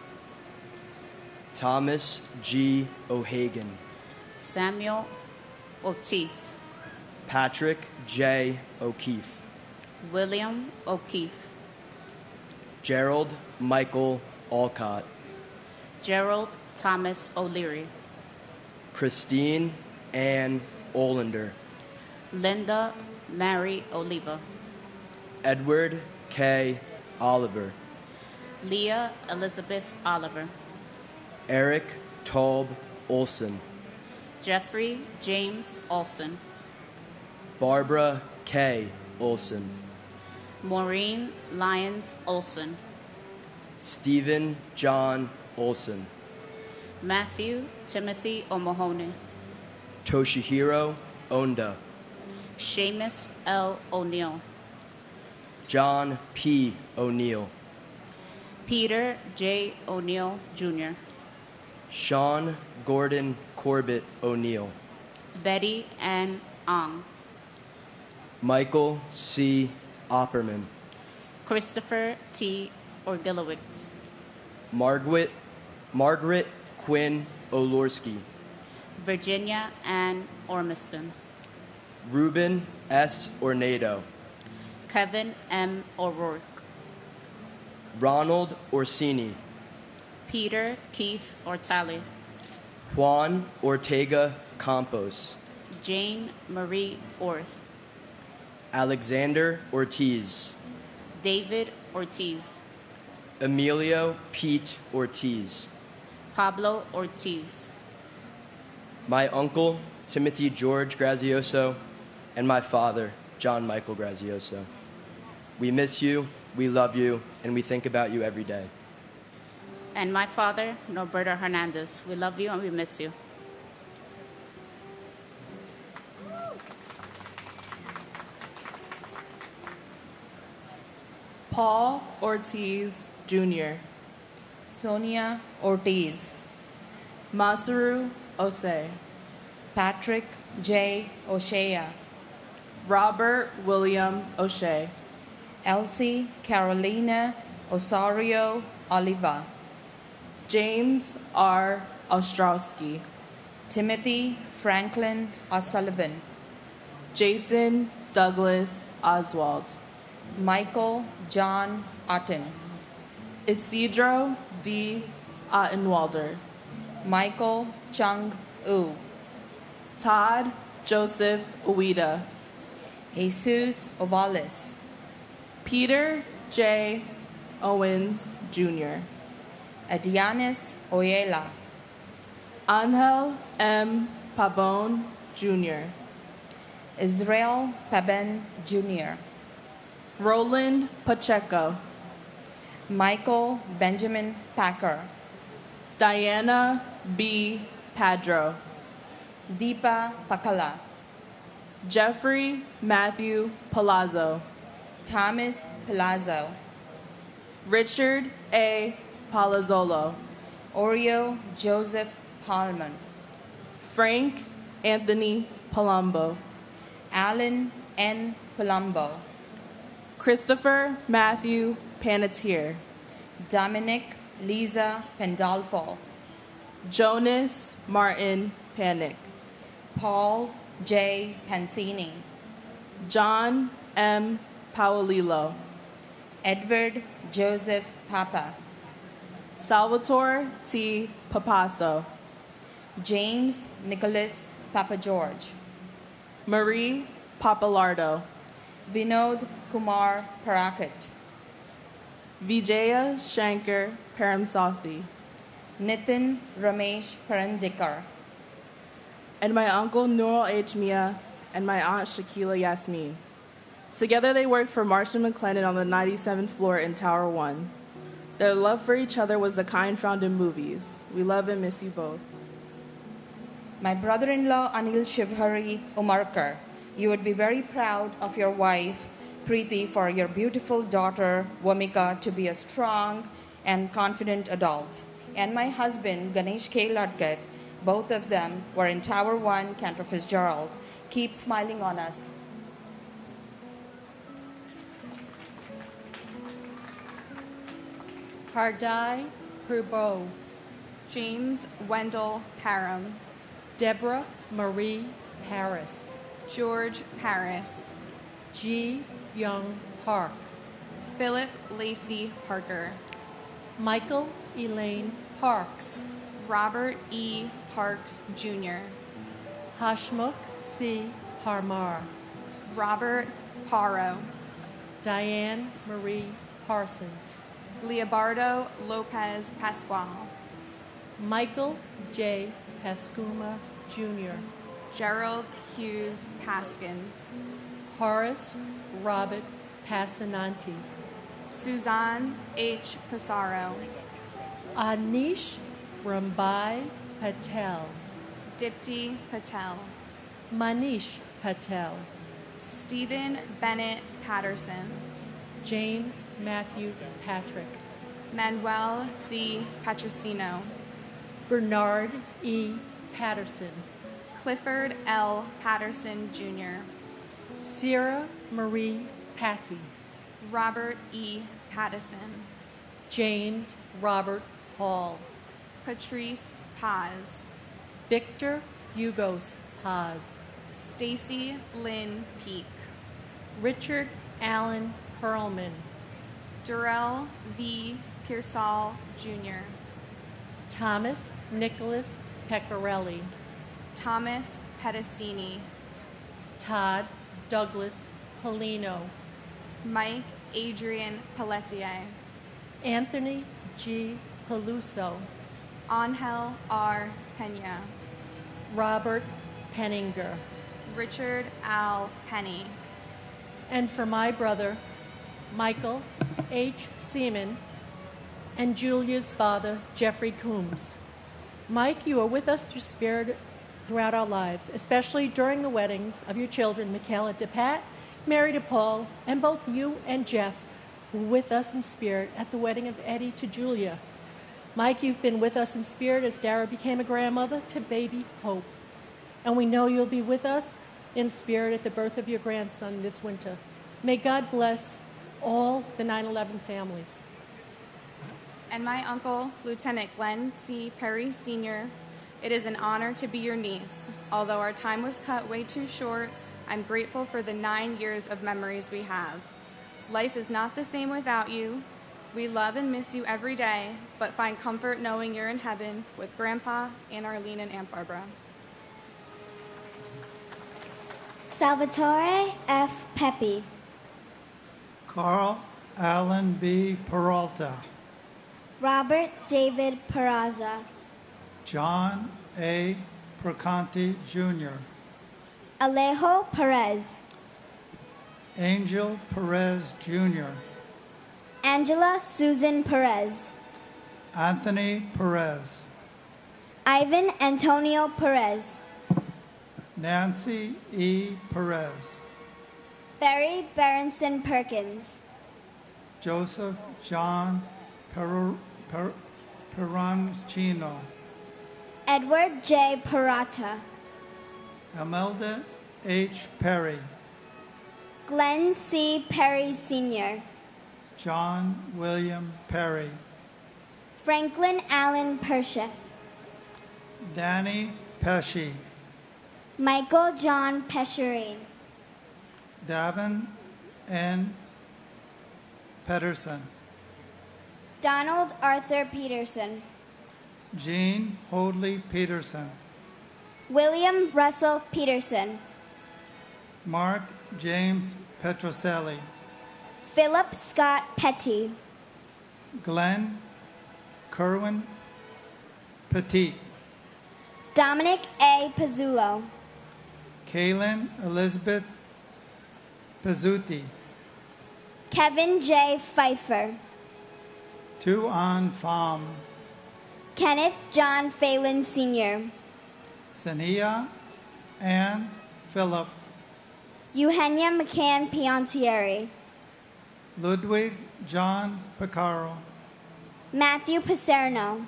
Thomas G. O'Hagan. Samuel Ortiz. Patrick J. O'Keefe. William O'Keefe. Gerald Michael Alcott. Gerald Thomas O'Leary. Christine Ann Olander. Linda Mary Oliva. Edward K. Oliver. Leah Elizabeth Oliver. Eric Taub Olson. Jeffrey James Olson. Barbara K. Olson. Maureen Lyons Olson. Stephen John Olson. Matthew Timothy O'Mahony. Toshihiro Onda. Seamus L. O'Neill. John P. O'Neill. Peter J. O'Neill, Jr. Sean Gordon Corbett O'Neill. Betty Ann Ong. Michael C. Opperman. Christopher T. Orgilowicz. Margaret Quinn Olorski. Virginia Ann Ormiston, Ruben S. Ornado, Kevin M. O'Rourke, Ronald Orsini, Peter Keith Ortali, Juan Ortega Campos, Jane Marie Orth, Alexander Ortiz, David Ortiz, Emilio Pete Ortiz, Pablo Ortiz, my uncle Timothy George Grazioso, and my father John Michael Grazioso. We miss you, we love you, and we think about you every day. and my father, Norberto Hernandez. We love you and we miss you. Paul Ortiz Jr., Sonia Ortiz, Masaru Osei, Patrick J. O'Shea, Robert William O'Shea, Elsie Carolina Osorio Oliva, James R. Ostrowski, Timothy Franklin O'Sullivan, Jason Douglas Oswald, Michael John Otten, Isidro D. Ottenwalder, Michael Chung U, Todd Joseph Ueda, Jesus Ovalis, Peter J. Owens Jr., Adianis Oyela, Angel M. Pabon Jr., Israel Paben Jr., Roland Pacheco, Michael Benjamin Packer, Diana B. Padro, Deepa Pakala, Jeffrey Matthew Palazzo, Thomas Palazzo, Richard A. Palazzolo, Oreo Joseph Palman, Frank Anthony Palumbo, Alan N. Palumbo, Christopher Matthew Panettiere, Dominic Lisa Pandolfo, Jonas Martin Panic, Paul J. Pansini, John M. Paolillo, Edward Joseph Papa, Salvatore T. Papasso, James Nicholas Papageorge, Marie Papalardo, Vinod Kumar Parakat, Vijaya Shankar Paramsathi, Nitin Ramesh Parandikar, and my uncle Nurul H. Mia and my aunt Shakila Yasmin. Together they worked for Marshall McLennan on the 97th floor in Tower 1. Their love for each other was the kind found in movies. We love and miss you both. My brother-in-law Anil Shivhari Umarkar, you would be very proud of your wife, Preeti, for your beautiful daughter, Wamika, to be a strong and confident adult. And my husband, Ganesh K. Ladkat, both of them were in Tower 1, Cantor Fitzgerald. Keep smiling on us. Hardai Purbo, James Wendell Parham, Deborah Marie Paris, George Paris, Ji Young Park, Philip Lacey Parker, Michael Elaine Parks, Robert E. Parks Jr., Hashmukh C. Parmar, Robert Paro, Diane Marie Parsons, Leobardo Lopez Pascual, Michael J. Pascuma Jr., Gerald Hughes Paskins, Horace Robert Passananti, Suzanne H. Passaro, Anish Rambai Patel, Dipti Patel, Manish Patel, Stephen Bennett Patterson, James Matthew Patrick, Manuel D. Patricino, Bernard E. Patterson, Clifford L. Patterson Jr., Sierra Marie Patty, Robert E. Pattison, James Robert Hall, Patrice Paz, Victor Hugos Paz, Stacy Lynn Peak, Richard Allen Perlman, Durrell V. Pearsall, Jr., Thomas Nicholas Pecorelli, Thomas Pedicini, Todd Douglas Polino, Mike Adrian Pelletier, Anthony G. Peluso, Angel R. Pena, Robert Penninger, Richard Al Penny, and for my brother, Michael H. Seaman, and Julia's father, Jeffrey Coombs. Mike, you are with us through spirit throughout our lives, especially during the weddings of your children, Michaela DePat, Mary DePaul, and both you and Jeff were with us in spirit at the wedding of Eddie to Julia. Mike, you've been with us in spirit as Dara became a grandmother to baby Hope. And we know you'll be with us in spirit at the birth of your grandson this winter. May God bless all the 9/11 families. and my uncle, Lieutenant Glenn C. Perry Sr. It is an honor to be your niece. Although our time was cut way too short, I'm grateful for the 9 years of memories we have. Life is not the same without you. We love and miss you every day, but find comfort knowing you're in heaven with Grandpa, Aunt Arlene, and Aunt Barbara. Salvatore F. Pepe, Carl Allen B. Peralta, Robert David Peraza, John A. Perconti Jr., Alejo Perez, Angel Perez Jr., Angela Susan Perez, Anthony Perez, Ivan Antonio Perez, Nancy E. Perez, Barry Berenson Perkins, Joseph John Peroncino, Edward J. Parata, Imelda H. Perry, Glenn C. Perry Sr., John William Perry, Franklin Allen Persha, Danny Pesci, Michael John Pescherine, Davin N. Pedersen, Donald Arthur Peterson, Jean Hoadley Peterson, William Russell Peterson, Mark James Petroselli, Philip Scott Petty, Glenn Kerwin Petit, Dominic A. Pizzulo, Kaylin Elizabeth Pizzuti, Kevin J. Pfeiffer, Tuan Pham, Kenneth John Phelan Sr., Sania Ann Philip, Eugenia McCann Piantieri, Ludwig John Picaro, Matthew Paserno,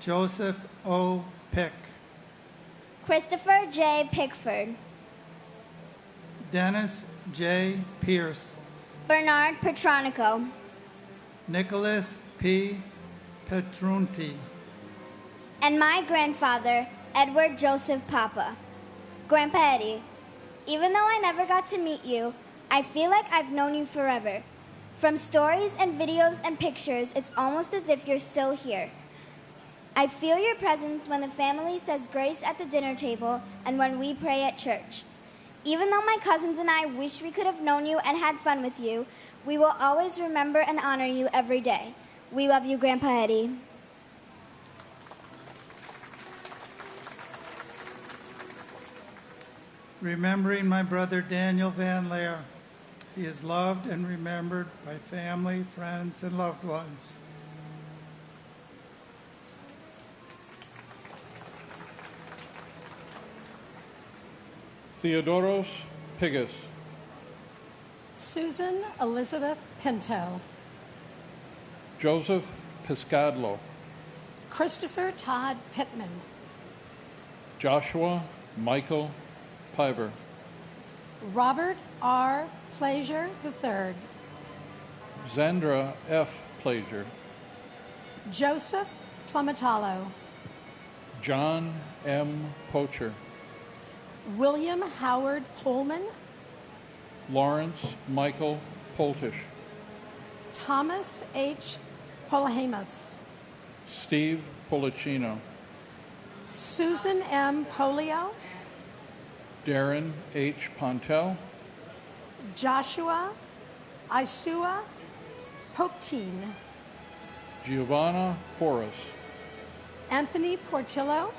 Joseph O. Pick, Christopher J. Pickford, Dennis J. Pierce, Bernard Petronico, Nicholas P. Petrunti, and my grandfather, Edward Joseph Papa. Grandpa Eddie, even though I never got to meet you, I feel like I've known you forever. From stories and videos and pictures, it's almost as if you're still here. I feel your presence when the family says grace at the dinner table and when we pray at church. Even though my cousins and I wish we could have known you and had fun with you, we will always remember and honor you every day. We love you, Grandpa Eddie. remembering my brother Daniel Van Laer. He is loved and remembered by family, friends, and loved ones. Theodoros Pigus, Susan Elizabeth Pinto, Joseph Piscadlo, Christopher Todd Pittman, Joshua Michael Piver, Robert R. Plaisir III, Zandra F. Plaisir, Joseph Plumatalo, John M. Pocher, William Howard Holman, Lawrence Michael Poltish, Thomas H. Polhamus, Steve Policino, Susan M. Polio, Darren H. Pontel, Joshua Isua Poptine, Giovanna Horace, Anthony Portillo,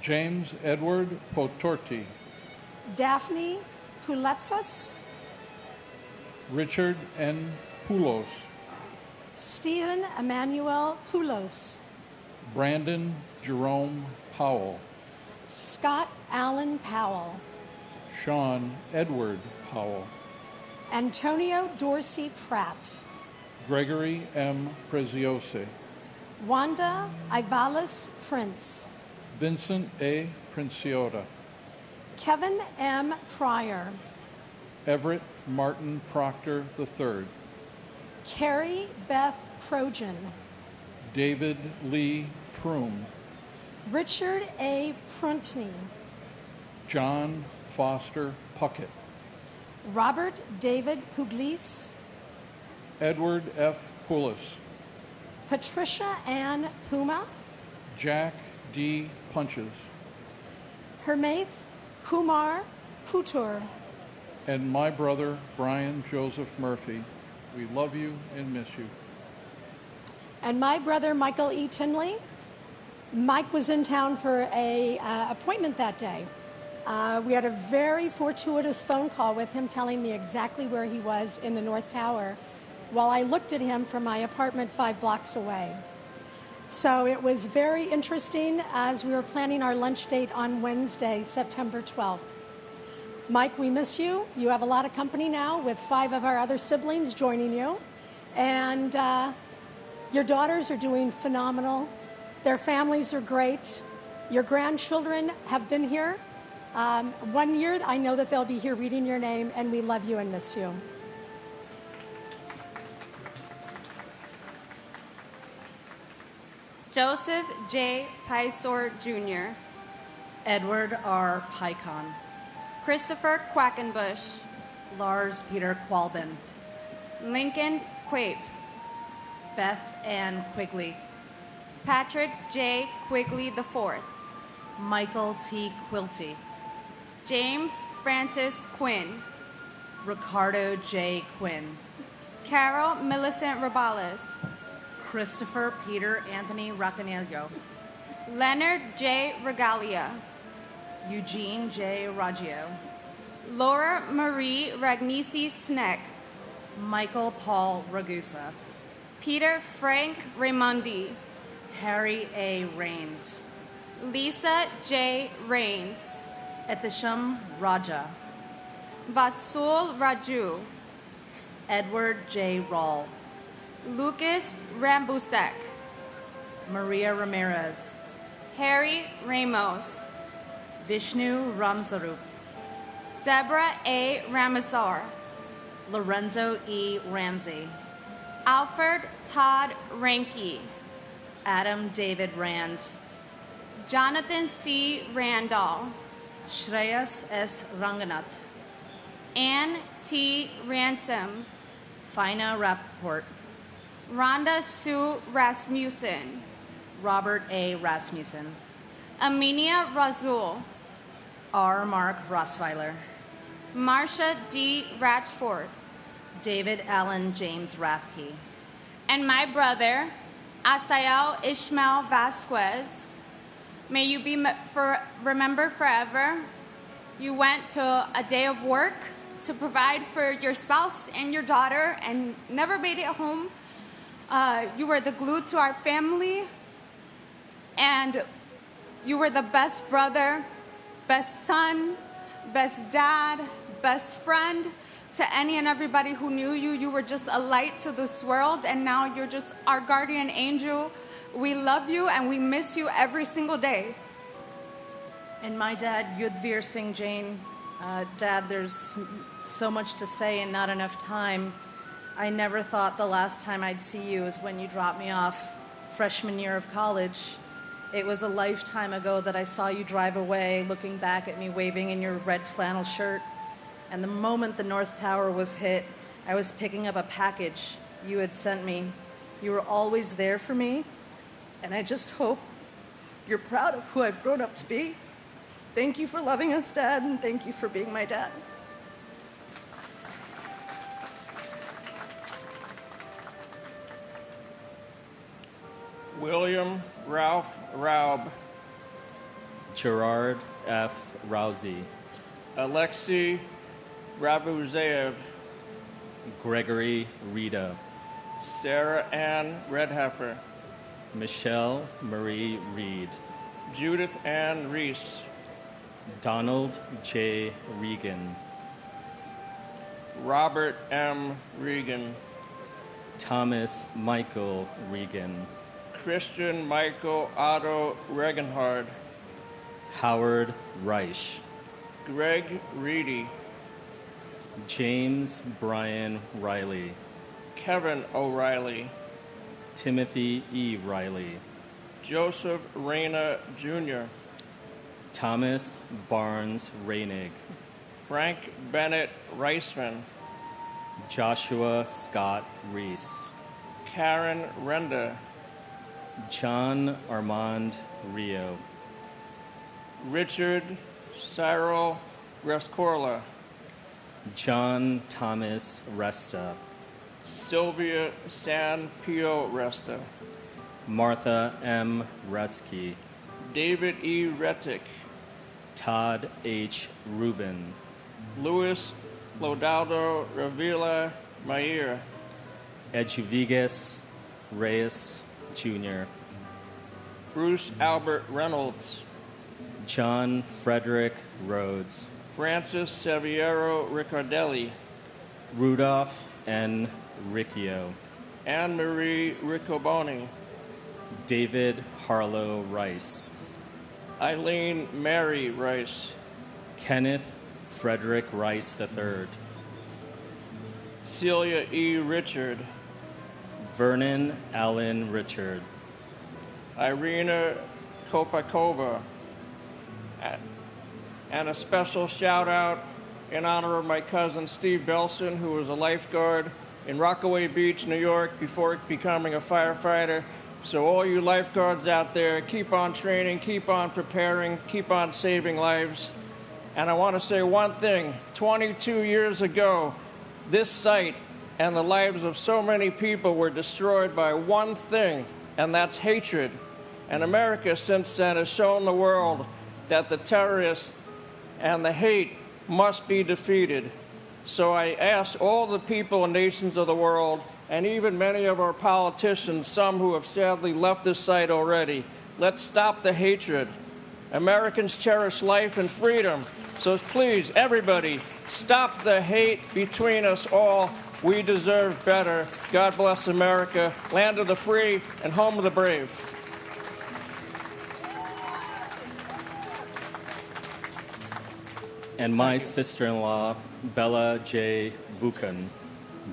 James Edward Potorti, Daphne Puletsas, Richard N. Poulos, Stephen Emmanuel Poulos, Brandon Jerome Powell, Scott Allen Powell, Sean Edward Powell, Antonio Dorsey Pratt, Gregory M. Preziosi, Wanda Ivalis Prince, Vincent A. Princiota, Kevin M. Pryor, Everett Martin Proctor III, Carrie Beth Projan, David Lee Prume, Richard A. Pruntney, John Foster Puckett, Robert David Pugliese, Edward F. Poulos, Patricia Ann Puma, Jack D. Punches, Hermaith Kumar Putur, and my brother Brian Joseph Murphy. We love you and miss you. and my brother Michael E. Tinley. Mike was in town for a appointment that day. We had a very fortuitous phone call with him telling me exactly where he was in the North Tower while I looked at him from my apartment 5 blocks away. So it was very interesting as we were planning our lunch date on Wednesday, September 12th. Mike, we miss you. You have a lot of company now with 5 of our other siblings joining you. And your daughters are doing phenomenal. Their families are great. Your grandchildren have been here. 1 year, I know that they'll be here reading your name, and we love you and miss you. Joseph J. Pysor Jr., Edward R. Pycon, Christopher Quackenbush, Lars Peter Qualbin, Lincoln Quape, Beth Ann Quigley, Patrick J. Quigley IV, Michael T. Quilty, James Francis Quinn, Ricardo J. Quinn, Carol Millicent Robales, Christopher Peter Anthony Racanello, Leonard J. Regalia, Eugene J. Raggio, Laura Marie Ragnisi Sneck, Michael Paul Ragusa, Peter Frank Raimondi, Harry A. Rains, Lisa J. Rains, Etisham Raja, Vasul Raju, Edward J. Rawl, Lucas Rambusek, Maria Ramirez, Harry Ramos, Vishnu Ramsarup, Deborah A. Ramazar, Lorenzo E. Ramsey, Alfred Todd Ranke, Adam David Rand, Jonathan C. Randall, Shreyas S. Ranganath, Ann T. Ransom, Fina Rappaport, Rhonda Sue Rasmussen, Robert A. Rasmussen, Aminia Razul, R. Mark Rossweiler, Marcia D. Ratchford, David Allen James Rathke, and my brother, Asael Ishmael Vasquez. May you be remembered forever. You went to a day of work to provide for your spouse and your daughter and never made it home. You were the glue to our family, and you were the best brother, best son, best dad, best friend to any and everybody who knew you. You were just a light to this world, and now you're just our guardian angel. We love you, and we miss you every single day. And my dad, Yudhvir Singh Jain. Dad, there's so much to say and not enough time. I never thought the last time I'd see you was when you dropped me off freshman year of college. It was a lifetime ago that I saw you drive away, looking back at me, waving in your red flannel shirt. And the moment the North Tower was hit, I was picking up a package you had sent me. You were always there for me, and I just hope you're proud of who I've grown up to be. Thank you for loving us, Dad, and thank you for being my dad. William Ralph Raub. Gerard F. Rousey. Alexei Rabuzev. Gregory Rita. Sarah Ann Redheffer. Michelle Marie Reed. Judith Ann Reese. Donald J. Regan. Robert M. Regan. Thomas Michael Regan. Christian Michael Otto Regenhard. Howard Reich. Greg Reedy. James Brian Riley. Kevin O'Reilly. Timothy E. Riley. Joseph Reyna Jr. Thomas Barnes Reinig. Frank Bennett Reisman. Joshua Scott Reese. Karen Renda. John Armand Rio. Richard Cyril Rescorla. John Thomas Resta. Sylvia San Pio Resta. Martha M. Reski. David E. Rettick. Todd H. Rubin. Luis Clodoaldo Revilla Mayer. Edwiges Reyes Jr. Bruce Albert Reynolds. John Frederick Rhodes. Francis Seviero Riccardelli. Rudolph N. Riccio. Anne Marie Riccoboni. David Harlow Rice. Eileen Mary Rice. Kenneth Frederick Rice III. Celia E. Richard. Vernon Allen Richard. Irina Kopakova. And a special shout out in honor of my cousin Steve Belson, who was a lifeguard in Rockaway Beach, New York, before becoming a firefighter. So all you lifeguards out there, keep on training, keep on preparing, keep on saving lives. And I want to say one thing. 22 years ago, this site and the lives of so many people were destroyed by one thing, and that's hatred. And America since then has shown the world that the terrorists and the hate must be defeated. So I ask all the people and nations of the world, and even many of our politicians, some who have sadly left this site already, let's stop the hatred. Americans cherish life and freedom. So please, everybody, stop the hate between us all. We deserve better. God bless America, land of the free and home of the brave. And my sister-in-law, Bella J. Buchan.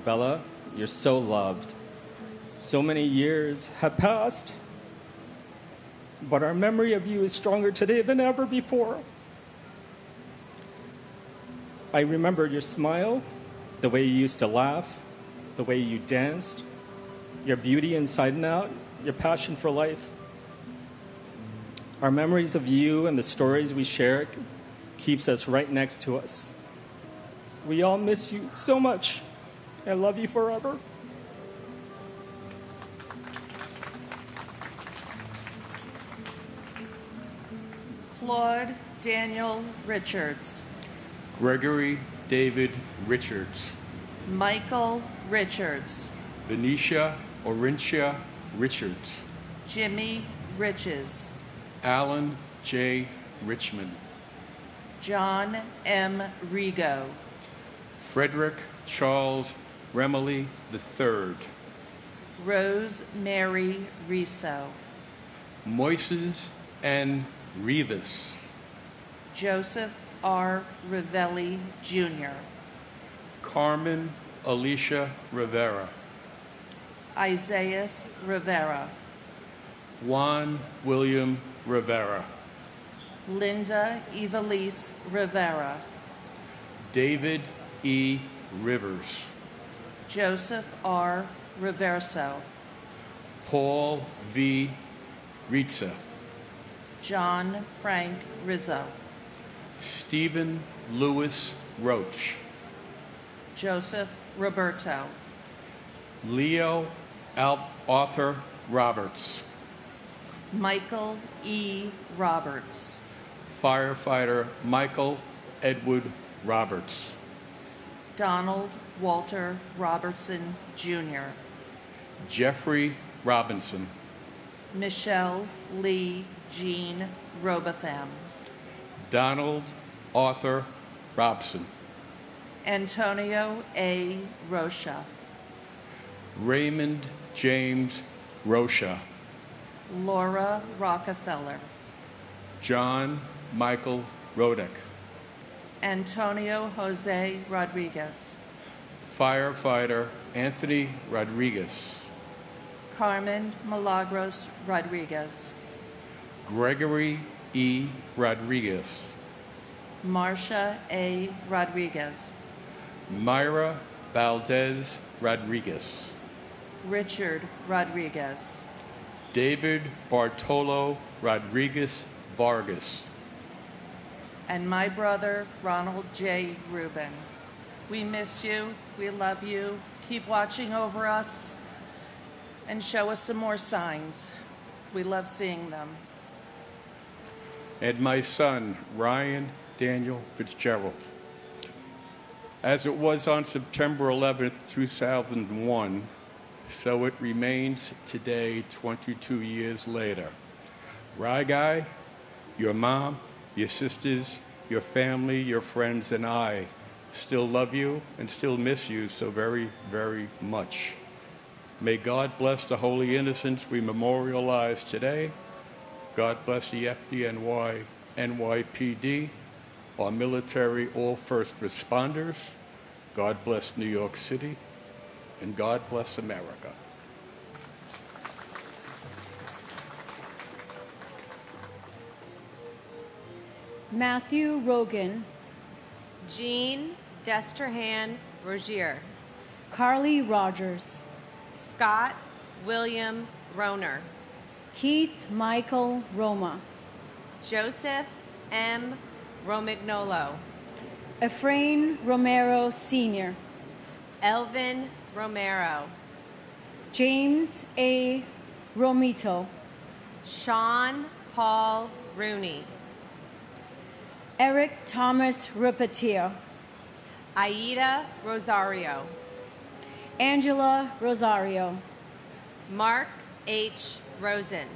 Bella, you're so loved. So many years have passed, but our memory of you is stronger today than ever before. I remember your smile, the way you used to laugh, the way you danced, your beauty inside and out, your passion for life. Our memories of you and the stories we share keeps us right next to us. We all miss you so much and love you forever. Claude Daniel Richards. Gregory David Richards. Michael Richards. Venetia Orintia Richards. Jimmy Riches. Alan J. Richmond. John M. Rigo. Frederick Charles Remley III. Rose Mary Riso. Moises N. Rivas. Joseph R. Ravelli Jr. Carmen Alicia Rivera. Isaias Rivera. Juan William Rivera, Linda Evelise Rivera, David E. Rivers, Joseph R. Reverso, Paul V. Ritza, John Frank Rizzo, Stephen Lewis Roach, Joseph Roberto, Leo Arthur Roberts, Michael E. Roberts, Firefighter Michael Edward Roberts, Donald Walter Robertson, Jr., Jeffrey Robinson, Michelle Lee Jean Robotham, Donald Arthur Robson, Antonio A. Rocha, Raymond James Rocha, Laura Rockefeller, John Michael Rodick, Antonio Jose Rodriguez, Firefighter Anthony Rodriguez, Carmen Milagros Rodriguez, Gregory E. Rodriguez, Marcia A. Rodriguez, Myra Valdez Rodriguez, Richard Rodriguez, David Bartolo Rodriguez Vargas, and my brother, Ronald J. Rubin. We miss you. We love you. Keep watching over us and show us some more signs. We love seeing them. and my son, Ryan Daniel Fitzgerald. As it was on September 11th, 2001, so it remains today, 22 years later. Guy, your mom, your sisters, your family, your friends, and I still love you and still miss you so very, very much. May God bless the holy innocents we memorialize today. God bless the FDNY, NYPD, our military, all first responders. God bless New York City, and God bless America. Matthew Rogan, Jean Destrahan Rogier, Carly Rogers, Scott William Roner, Keith Michael Roma, Joseph M. Romignolo, Efrain Romero Sr., Elvin Romero, James A. Romito, Sean Paul Rooney, Eric Thomas Rupatia, Aida Rosario, Angela Rosario, Mark H. Rosen,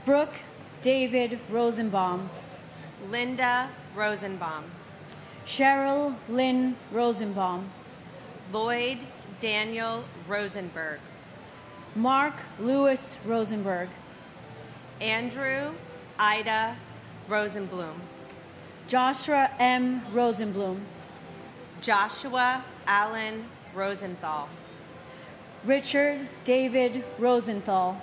Brooke David Rosenbaum, Linda Rosenbaum, Cheryl Lynn Rosenbaum, Lloyd Daniel Rosenberg, Mark Lewis Rosenberg, Andrew Ida Rosenblum, Joshua M. Rosenblum, Joshua Allen Rosenthal, Richard David Rosenthal,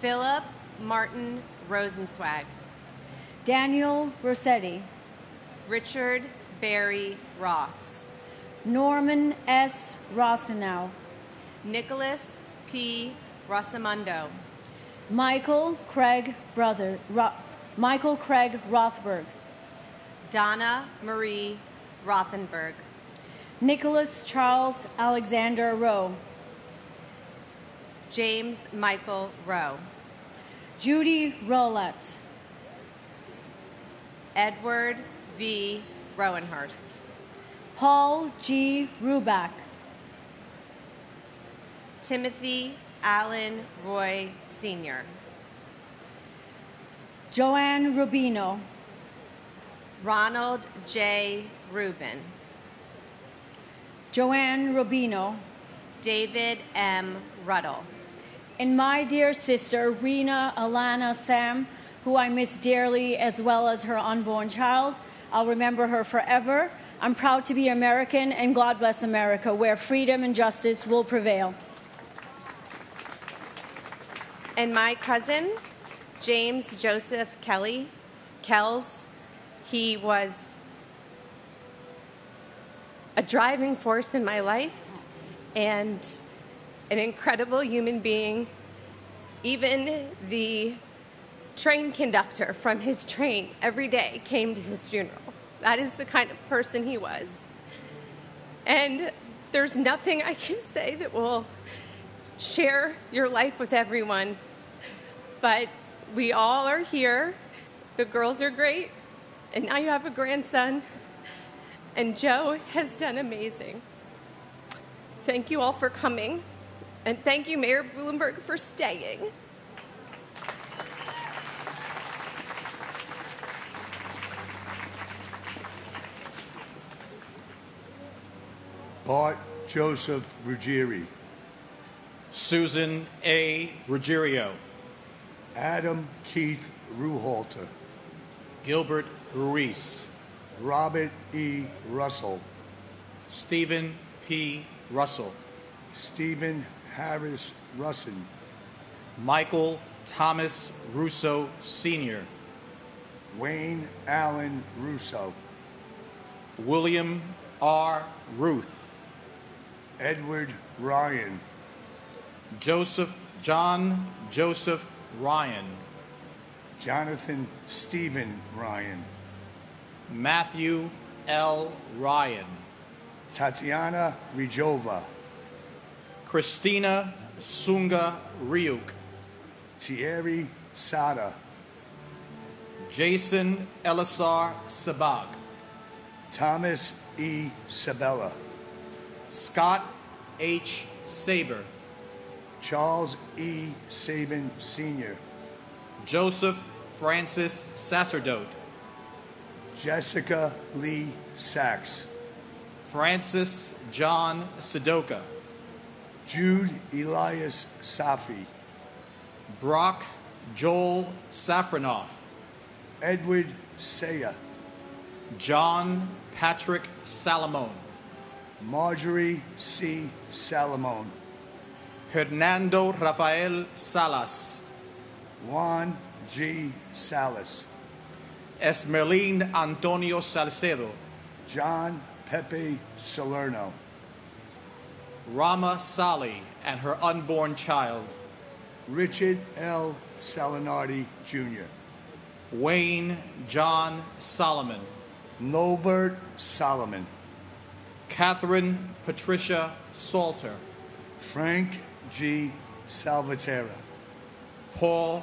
Philip Martin Rosenswag, Daniel Rossetti, Richard Barry Ross, Norman S. Rossenow, Nicholas P. Rosamundo, Michael Craig Rothberg, Donna Marie Rothenberg, Nicholas Charles Alexander Rowe, James Michael Rowe, Judy Rowlett, Edward V. Rowenhurst, Paul G. Ruback, Timothy Allen Roy Sr., Joanne Rubino, Ronald J. Rubin, Joanne Rubino, David M. Ruddle, and my dear sister, Rena Alana Sam, who I miss dearly, as well as her unborn child. I'll remember her forever. I'm proud to be American, and God bless America, where freedom and justice will prevail. And my cousin, James Joseph Kells, he was a driving force in my life and an incredible human being. Even the train conductor from his train every day came to his funeral. That is the kind of person he was. And there's nothing I can say that will share your life with everyone. But we all are here. The girls are great. And now you have a grandson. And Joe has done amazing. Thank you all for coming. And thank you, Mayor Bloomberg, for staying. Bart Joseph Ruggieri. Susan A. Ruggiero. Adam Keith Ruhalter. Gilbert Ruiz. Robert E. Russell. Stephen P. Russell. Stephen Harris Russin. Michael Thomas Russo Sr. Wayne Allen Russo. William R. Ruth. Edward Ryan. John Joseph Ryan. Jonathan Stephen Ryan. Matthew L. Ryan. Tatiana Rijova. Christina Sunga Ryuk. Thierry Sada. Jason Elisar Sabag. Thomas E. Sabella. Scott H. Saber. Charles E. Sabin Sr. Joseph Francis Sacerdote. Jessica Lee Sachs. Francis John Sudoka. Jude Elias Safi. Brock Joel Safranoff. Edward Saya. John Patrick Salamone. Marjorie C. Salamone. Hernando Rafael Salas. Juan G. Salas. Esmerlin Antonio Salcedo. John Pepe Salerno. Rama Sali and her unborn child. Richard L. Salinardi, Jr. Wayne John Solomon. Norbert Solomon. Catherine Patricia Salter. Frank G. Salvatera. Paul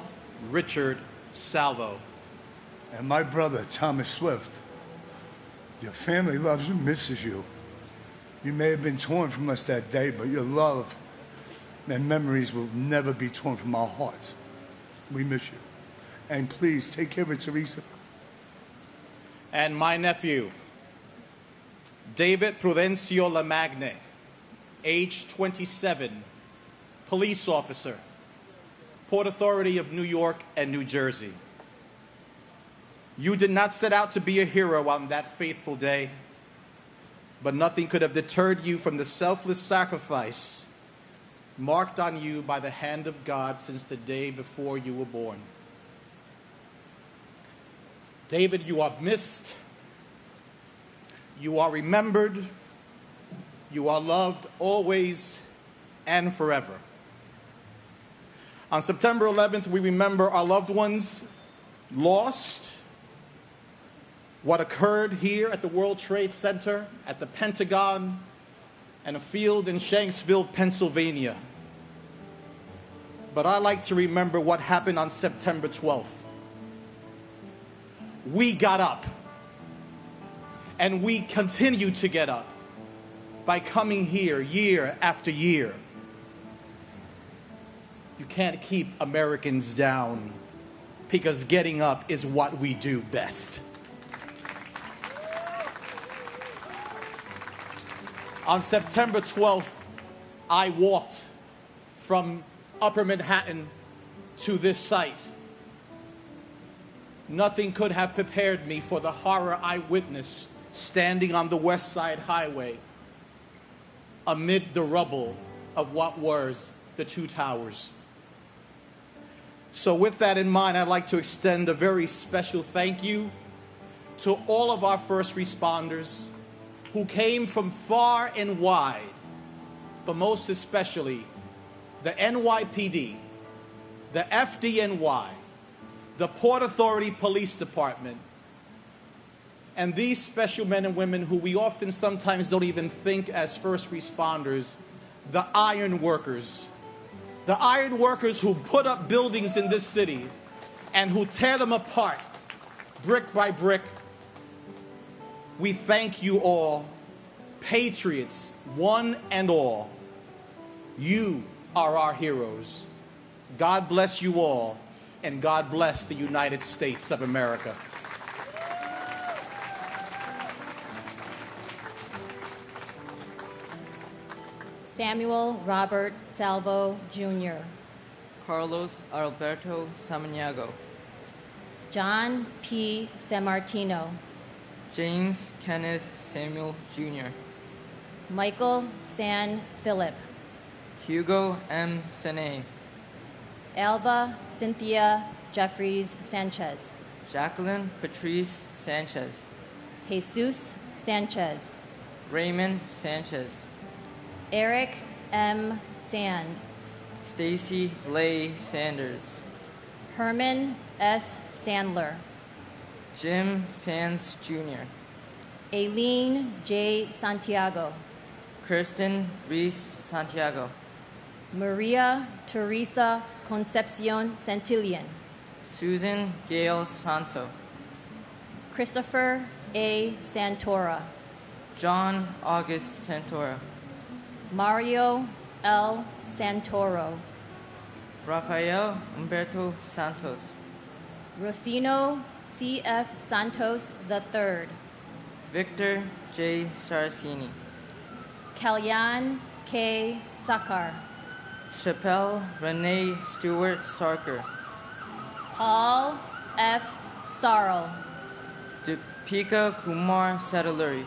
Richard Salvo. And my brother, Thomas Swift. Your family loves and misses you. You may have been torn from us that day, but your love and memories will never be torn from our hearts. We miss you. And please, take care of Teresa. And my nephew, David Prudencio Lamagne, age 27, police officer, Port Authority of New York and New Jersey. You did not set out to be a hero on that fateful day, but nothing could have deterred you from the selfless sacrifice marked on you by the hand of God since the day before you were born. David, you are missed, you are remembered, you are loved always and forever. On September 11th, we remember our loved ones lost, what occurred here at the World Trade Center, at the Pentagon, and a field in Shanksville, Pennsylvania. But I like to remember what happened on September 12th. We got up, and we continue to get up by coming here year after year. You can't keep Americans down because getting up is what we do best. On September 12th, I walked from Upper Manhattan to this site. Nothing could have prepared me for the horror I witnessed standing on the West Side Highway amid the rubble of what was the two towers. So with that in mind, I'd like to extend a very special thank you to all of our first responders who came from far and wide, but most especially the NYPD, the FDNY, the Port Authority Police Department, and these special men and women who we often sometimes don't even think as first responders, the iron workers. The iron workers who put up buildings in this city and who tear them apart brick by brick. We thank you all, patriots, one and all. You are our heroes. God bless you all, and God bless the United States of America. Samuel Robert Salvo, Jr. Carlos Alberto Samaniego. John P. Sammartino. James Kenneth Samuel, Jr. Michael San Philip. Hugo M. Sene. Alba Cynthia Jeffries Sanchez. Jacqueline Patrice Sanchez. Jesus Sanchez. Raymond Sanchez. Eric M. Sand. Stacy Leigh Sanders. Herman S. Sandler. Jim Sands, Jr. Aileen J. Santiago. Kirsten Reese Santiago. Maria Teresa Concepcion Santillan. Susan Gail Santo. Christopher A. Santora. John August Santora. Mario L. Santoro. Rafael Humberto Santos. Rufino C.F. Santos III. Victor J. Saracini. Kalyan K. Sakar. Chappelle Renee Stewart Sarker. Paul F. Sarl. Deepika Kumar Sadaluri.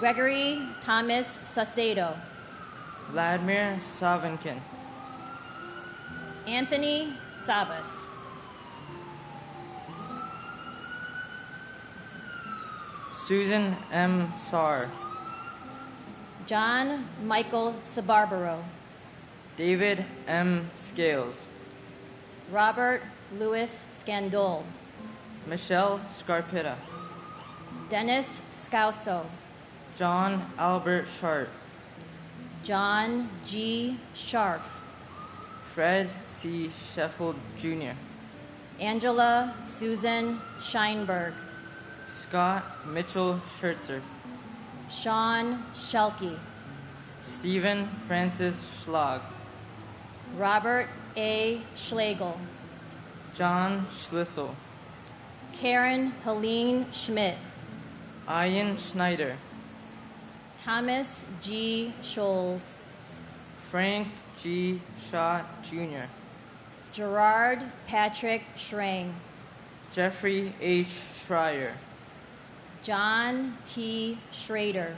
Gregory Thomas Sacedo. Vladimir Savinkin. Anthony Sabas. Susan M. Sarr. John Michael Sabarbaro. David M. Scales. Robert Louis Scandol. Michelle Scarpetta. Dennis Scauso. John Albert Sharp. John G. Sharp. Fred C. Sheffield, Jr. Angela Susan Scheinberg. Scott Mitchell Schertzer. Sean Shelke. Stephen Francis Schlag. Robert A. Schlegel. John Schlissel. Karen Helene Schmidt. Ian Schneider. Thomas G. Scholes. Frank G. Shaw, Jr. Gerard Patrick Schrang. Jeffrey H. Schreier. John T. Schrader.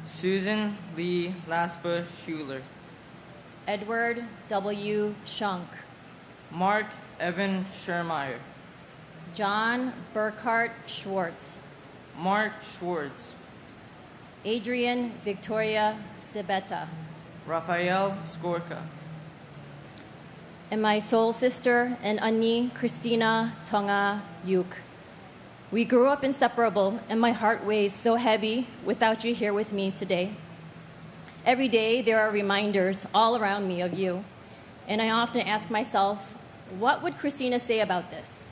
Susan Lee Laspa Schuler. Edward W. Shunk. Mark Evan Schermeyer. John Burkhart Schwartz. Mark Schwartz. Adrian Victoria Sibeta. Rafael Skorka. And my soul sister and Annie Christina Songa Yuk. We grew up inseparable, and my heart weighs so heavy without you here with me today. Every day there are reminders all around me of you, and I often ask myself, what would Christina say about this?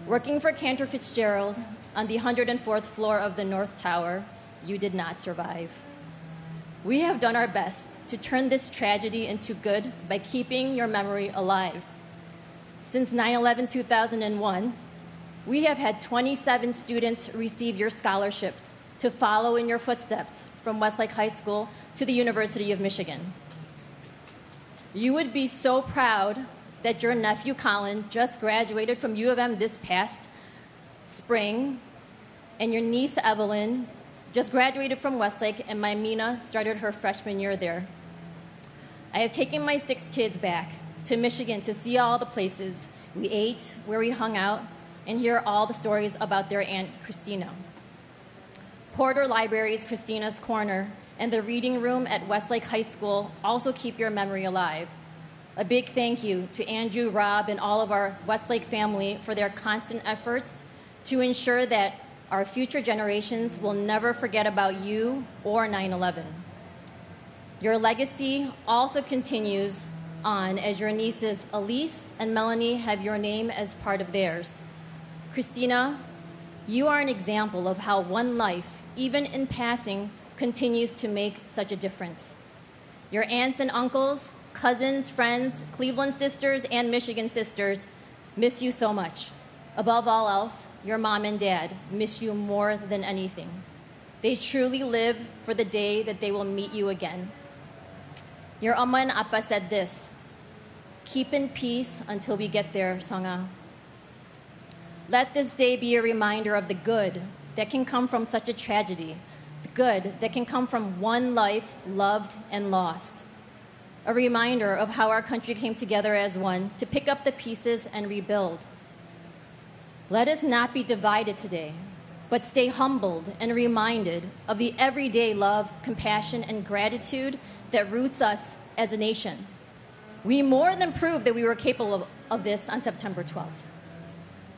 Working for Cantor Fitzgerald on the 104th floor of the North Tower, you did not survive. We have done our best to turn this tragedy into good by keeping your memory alive. Since 9/11/2001, we have had 27 students receive your scholarship to follow in your footsteps from Westlake High School to the University of Michigan. You would be so proud that your nephew Colin just graduated from U of M this past spring, and your niece Evelyn just graduated from Westlake, and my Mina started her freshman year there. I have taken my 6 kids back, to Michigan to see all the places we ate, where we hung out, and hear all the stories about their Aunt Christina. Porter Library's Christina's Corner and the reading room at Westlake High School also keep your memory alive. A big thank you to Andrew, Rob, and all of our Westlake family for their constant efforts to ensure that our future generations will never forget about you or 9/11. Your legacy also continues on as your nieces Elise and Melanie have your name as part of theirs. Christina, you are an example of how one life, even in passing, continues to make such a difference. Your aunts and uncles, cousins, friends, Cleveland sisters, and Michigan sisters miss you so much. Above all else, your mom and dad miss you more than anything. They truly live for the day that they will meet you again. Your Amma and Appa said this: keep in peace until we get there, Songa. Let this day be a reminder of the good that can come from such a tragedy, the good that can come from one life loved and lost. A reminder of how our country came together as one to pick up the pieces and rebuild. Let us not be divided today, but stay humbled and reminded of the everyday love, compassion, and gratitude that roots us as a nation. We more than proved that we were capable of this on September 12th.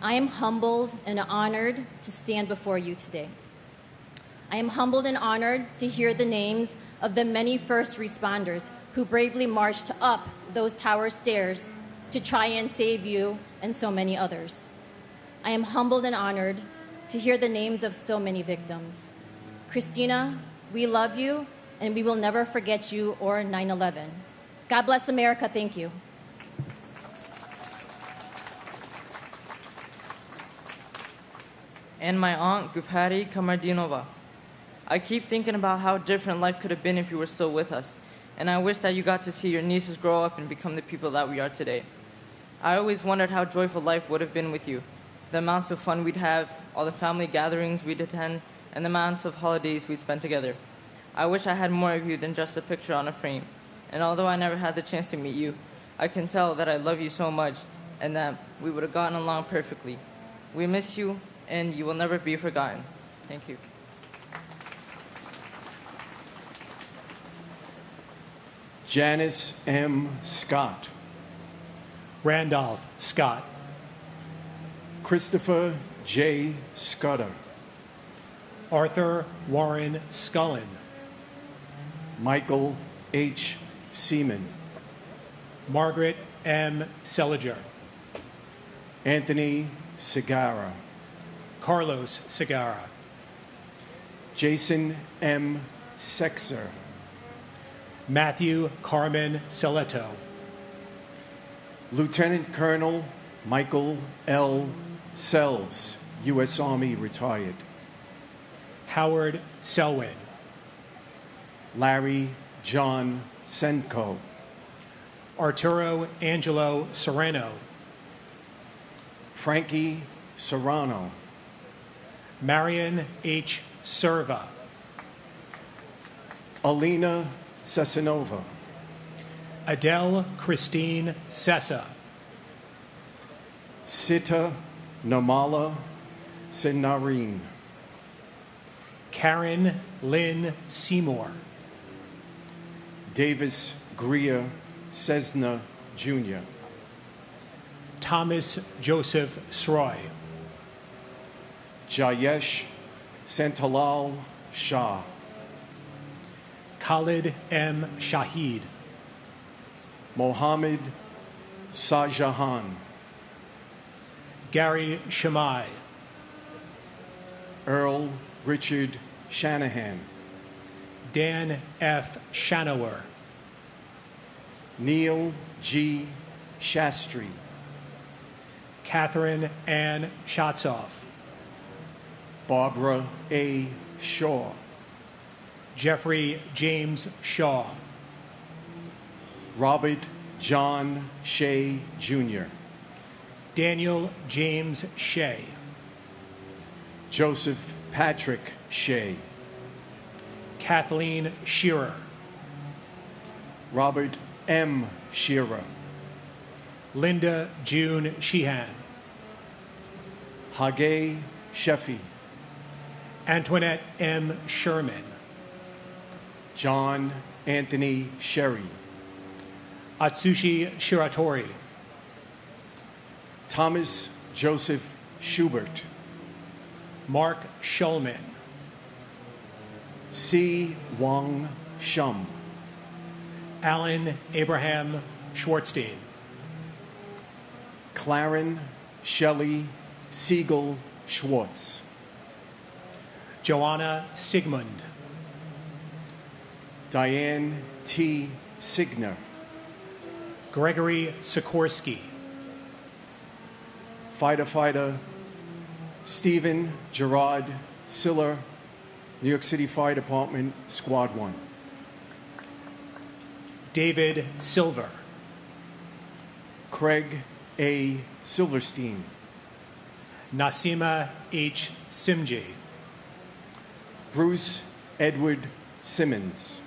I am humbled and honored to stand before you today. I am humbled and honored to hear the names of the many first responders who bravely marched up those tower stairs to try and save you and so many others. I am humbled and honored to hear the names of so many victims. Christina, we love you, and we will never forget you or 9/11. God bless America. Thank you. And my aunt, Gufari Kamardinova. I keep thinking about how different life could have been if you were still with us, and I wish that you got to see your nieces grow up and become the people that we are today. I always wondered how joyful life would have been with you, the amounts of fun we'd have, all the family gatherings we'd attend, and the amounts of holidays we'd spend together. I wish I had more of you than just a picture on a frame, and although I never had the chance to meet you, I can tell that I love you so much and that we would have gotten along perfectly. We miss you, and you will never be forgotten. Thank you. Janice M. Scott. Randolph Scott. Christopher J. Scudder. Arthur Warren Scullin. Michael H. Seaman. Margaret M. Seliger. Anthony Segarra. Carlos Segarra. Jason M. Sexer. Matthew Carmen Seleto. Lieutenant Colonel Michael L. Selves, U.S. Army retired. Howard Selwyn. Larry John Senko. Arturo Angelo Serrano. Frankie Serrano. Marion H. Serva. Alina Sesanova. Adele Christine Sessa. Sita Namala Senarine. Karen Lynn Seymour. Davis Greer Cessna Jr. Thomas Joseph Sroy. Jayesh Santalal Shah. Khalid M. Shahid. Mohammed Shahjahan. Gary Shamai. Earl Richard Shanahan. Dan F. Shanower. Neil G. Shastri. Catherine Ann Shatzoff. Barbara A. Shaw. Jeffrey James Shaw. Robert John Shea Jr. Daniel James Shea. Joseph Patrick Shea. Kathleen Shearer. Robert M. Shearer. Linda June Sheehan, Hagei Sheffy, Antoinette M. Sherman, John Anthony Sherry, Atsushi Shiratori, Thomas Joseph Schubert, Mark Schulman, C. Wang Shum, Alan Abraham Schwartzstein, Claren Shelley Siegel Schwartz, Joanna Sigmund, Diane T. Signer, Gregory Sikorsky, Fighter Stephen Gerard Siller, New York City Fire Department, Squad 1. David Silver, Craig A. Silverstein, Nasima H. Simji, Bruce Edward Simmons,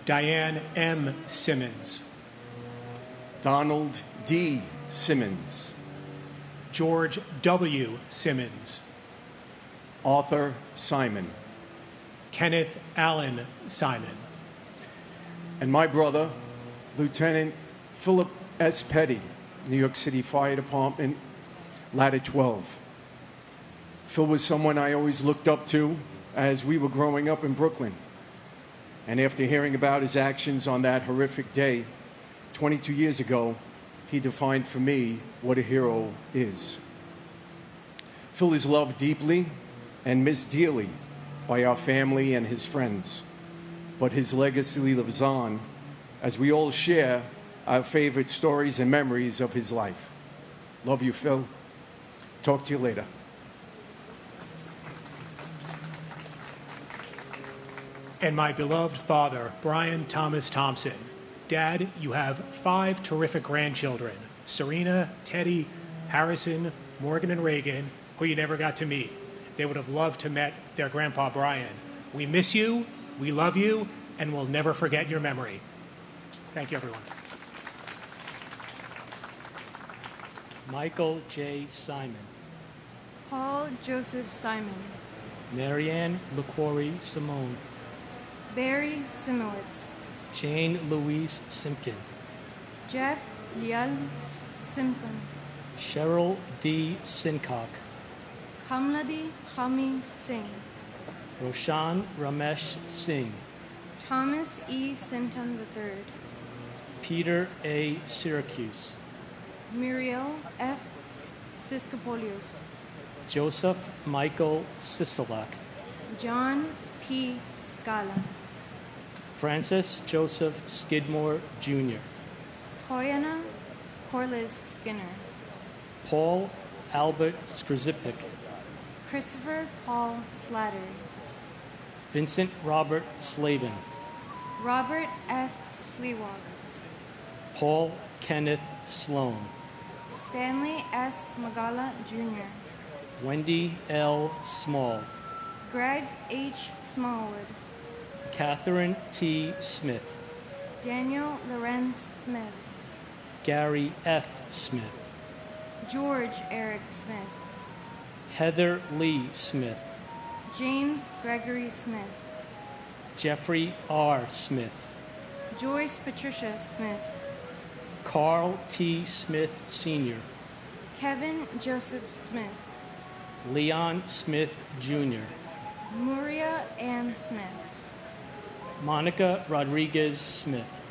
Diane M. Simmons, Donald D. Simmons, George W. Simmons, Arthur Simon, Kenneth Allen Simon, and my brother, Lieutenant Philip S. Petty, New York City Fire Department, Ladder 12. Phil was someone I always looked up to as we were growing up in Brooklyn. And after hearing about his actions on that horrific day, 22 years ago, he defined for me what a hero is. Phil is loved deeply and missed dearly by our family and his friends. But his legacy lives on as we all share our favorite stories and memories of his life. Love you, Phil. Talk to you later. and my beloved father, Brian Thomas Thompson. Dad, you have 5 terrific grandchildren, Serena, Teddy, Harrison, Morgan, and Reagan, who you never got to meet. They would have loved to met their grandpa, Brian. We miss you, we love you, and we'll never forget your memory. Thank you, everyone. Michael J. Simon, Paul Joseph Simon, Marianne LaQuarrie Simone, Barry Simowitz, Jane Louise Simpkin, Jeff Lial Simpson, Cheryl D. Sincock, Kamladi Hami Singh, Roshan Ramesh Singh, Thomas E. Sinton III, Peter A. Syracuse, Muriel F. Siskopolios, Joseph Michael Sisolak, John P. Scala, Francis Joseph Skidmore, Jr., Toyana Corliss Skinner, Paul Albert Skrzypik, Christopher Paul Slattery, Vincent Robert Slavin, Robert F. Sliwag, Paul Kenneth Sloan, Stanley S. Magala, Jr., Wendy L. Small, Greg H. Smallwood, Catherine T. Smith, Daniel Lorenz Smith, Gary F. Smith, George Eric Smith, Heather Lee Smith, James Gregory Smith, Jeffrey R. Smith, Joyce Patricia Smith, Carl T. Smith Sr., Kevin Joseph Smith, Leon Smith Jr., Muria Ann Smith, Monica Rodriguez Smith,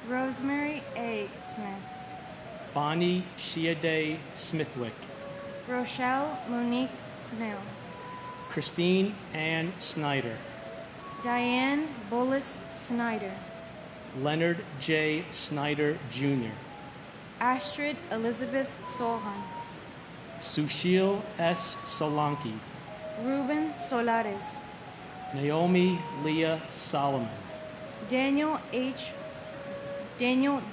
Rosemary A. Smith, Bonnie Shiade Smithwick, Rochelle Monique Snell, Christine Ann Snyder, Diane Bullis Snyder, Leonard J. Snyder Jr., Astrid Elizabeth Sohan, Sushil S. Solanki, Ruben Solares, Naomi Leah Solomon, Daniel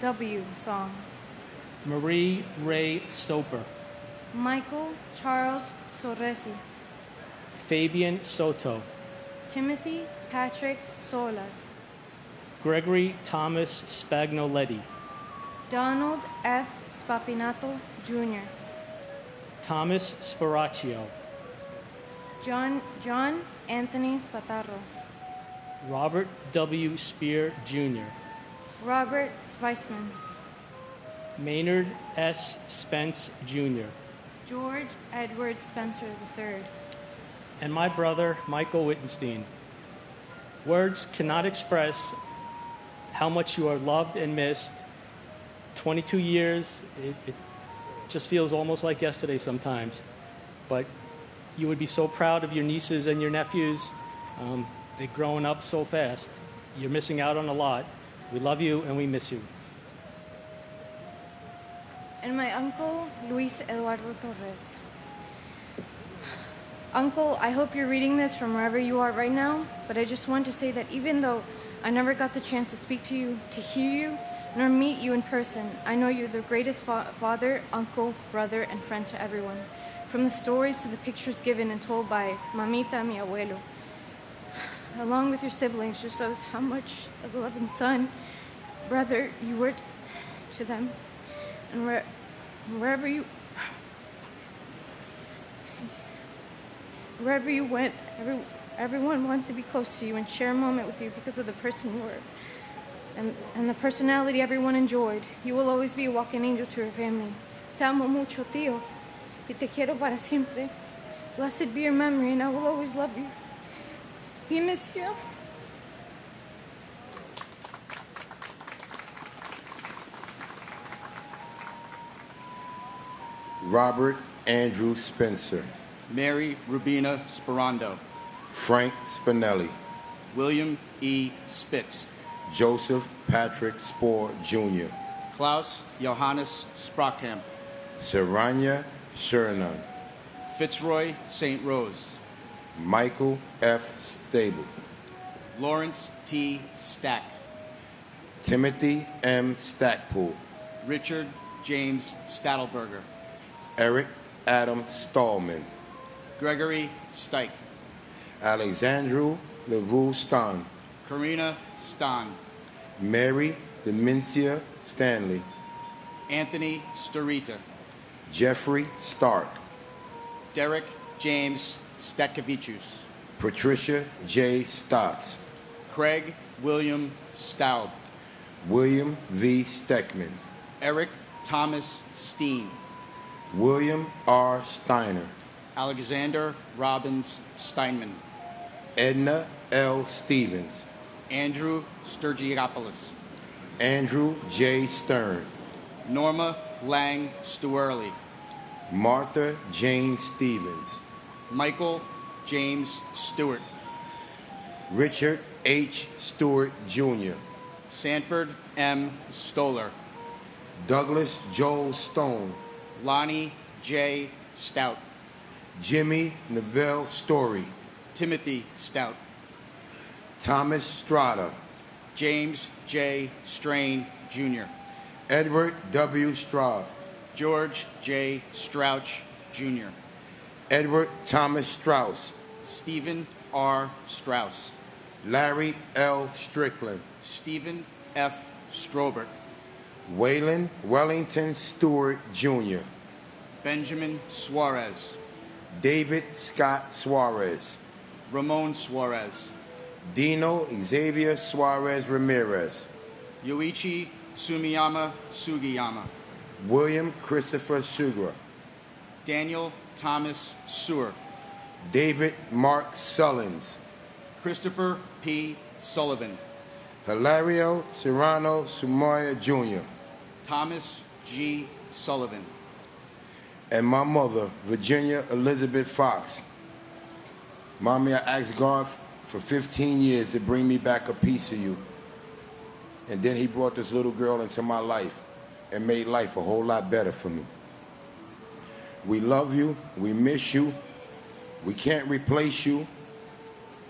W. Song, Marie Ray Soper, Michael Charles Sorresi, Fabian Soto, Timothy Patrick Solas, Gregory Thomas Spagnoletti, Donald F. Spapinato Jr., Thomas Sparaccio, John Anthony Spataro, Robert W. Spear Jr., Robert Spiceman, Maynard S. Spence Jr., George Edward Spencer III, and my brother, Michael Wittenstein. Words cannot express how much you are loved and missed. 22 years, it just feels almost like yesterday sometimes. But you would be so proud of your nieces and your nephews. They're growing up so fast. You're missing out on a lot. We love you and we miss you. and my uncle, Luis Eduardo Torres. Uncle, I hope you're reading this from wherever you are right now, but I just want to say that even though I never got the chance to speak to you, to hear you, nor meet you in person, I know you're the greatest father, uncle, brother, and friend to everyone. From the stories to the pictures given and told by Mamita, mi abuelo. Along with your siblings, just shows how much of a loving son, brother you were to them. And wherever you went, everyone wanted to be close to you and share a moment with you because of the person you were. And the personality everyone enjoyed. You will always be a walking angel to your family. Te amo mucho, tío. Y te quiero para siempre. Blessed be your memory, and I will always love you. We miss you. Robert Andrew Spencer. Mary Rubina Sperando. Frank Spinelli. William E. Spitz. Joseph Patrick Spohr, Jr. Klaus Johannes Sprockham. Saranya Sherinan. Fitzroy St. Rose. Michael F. Stable. Lawrence T. Stack. Timothy M. Stackpool. Richard James Stadelberger. Eric Adam Stallman. Gregory Stike. Alexandru LaRue Stan. Karina Stan. Mary Demencia Stanley. Anthony Storita. Jeffrey Stark. Derek James Stakevicius. Patricia J. Stotts. Craig William Staub. William V. Steckman. Eric Thomas Steen. William R. Steiner. Alexander Robbins Steinman. Edna L. Stevens. Andrew Sturgiopoulos. Andrew J. Stern. Norma Lang Stewerley. Martha Jane Stevens. Michael James Stewart. Richard H. Stewart, Jr. Sanford M. Stoller. Douglas Joel Stone. Lonnie J. Stout. Jimmy Neville Story. Timothy Stout. Thomas Strada. James J. Strain, Jr. Edward W. Straub. George J. Strouch, Jr. Edward Thomas Strauss. Stephen R. Strauss. Larry L. Strickland. Stephen F. Strobert. Waylon Wellington Stewart, Jr. Benjamin Suarez. David Scott Suarez. Ramon Suarez. Dino Xavier Suarez Ramirez. Yoichi Sumiyama Sugiyama. William Christopher Sugar. Daniel Thomas Sewer. David Mark Sullins. Christopher P. Sullivan. Hilario Serrano Sumoya, Jr. Thomas G. Sullivan. And my mother, Virginia Elizabeth Fox. Mommy, I asked God for 15 years to bring me back a piece of you. And then he brought this little girl into my life and made life a whole lot better for me. We love you, we miss you, we can't replace you,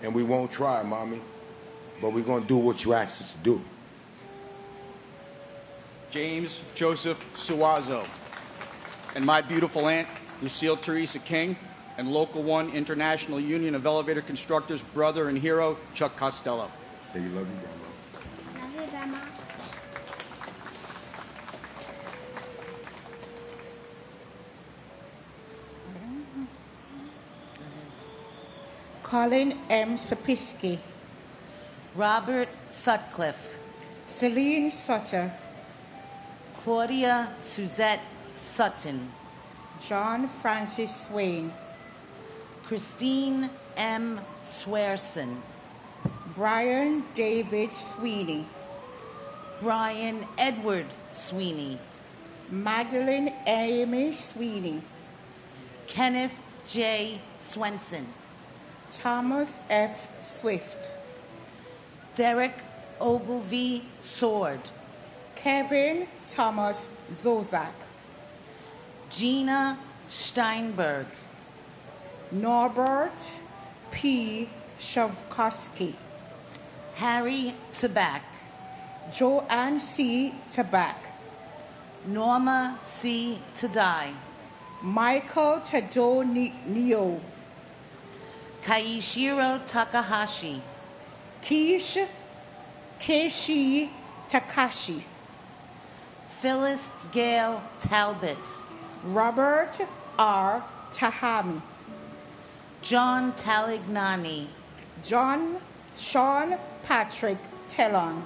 and we won't try, Mommy. But we're going to do what you asked us to do. James Joseph Suazo. And my beautiful aunt, Lucille Teresa King, and Local 1 International Union of Elevator Constructors brother and hero, Chuck Costello. Say you love you, Grandma. Love you, Grandma. Colin M. Sapisky, Robert Sutcliffe, Celine Sutter, Claudia Suzette Sutton, John Francis Swain, Christine M. Swearson, Brian David Sweeney, Brian Edward Sweeney, Madeline Amy Sweeney, Kenneth J. Swenson, Thomas F. Swift, Derek Ogilvie Sword, Kevin Thomas Zozak, Gina Steinberg, Norbert P. Shavkowski, Harry Tabak, Joanne C. Tabak, Norma C. Tadai, Michael Tado Neo, Kaishiro Takahashi, Keishi Takashi, Phyllis Gale Talbot, Robert R. Tahami, John Talignani, Sean Patrick Tellon,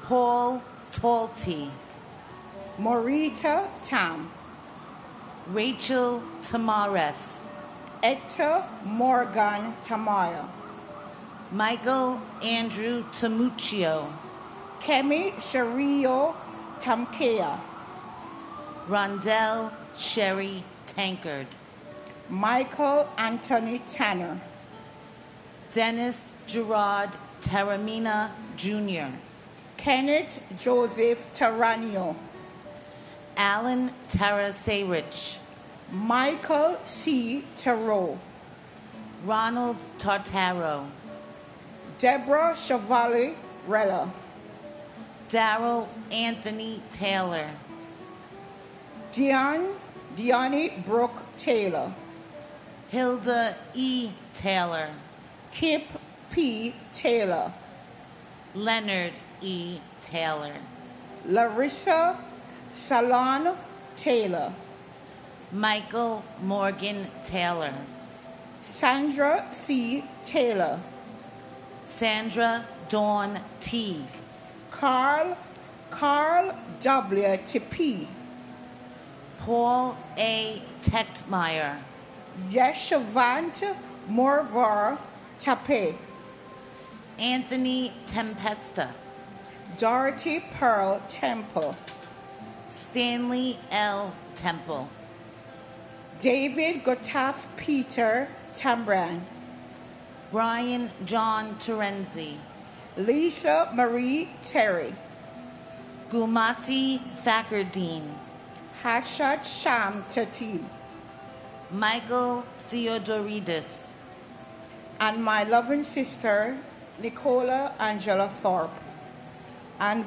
Paul Talty, Morita Tam, Rachel Tamares, Hector Morgan Tamaya, Michael Andrew Tamuccio, Kemi Shario Tamkea, Rondell Sherry Tankard, Michael Anthony Tanner, Dennis Gerard Taramina Jr., Kenneth Joseph Taranio, Alan Tarasarich, Michael C. Tarot, Ronald Tartaro, Deborah Chevalier Rella, Darrell Anthony Taylor, Deani Brooke Taylor, Hilda E. Taylor, Kip P. Taylor, Leonard E. Taylor, Larissa Salon Taylor, Michael Morgan Taylor, Sandra C. Taylor, Sandra Dawn Teague, Carl W. Tippee, Paul A. Techtmeyer, Yeshivant Morvar Tape, Anthony Tempesta, Dorothy Pearl Temple, Stanley L. Temple, David Gotaf Peter Tambran, Brian John Terenzi, Lisa Marie Terry, Gumati Thackerdine, Hashat Sham Tatim, Michael Theodoridis, and my loving sister Nicola Angela Thorpe, and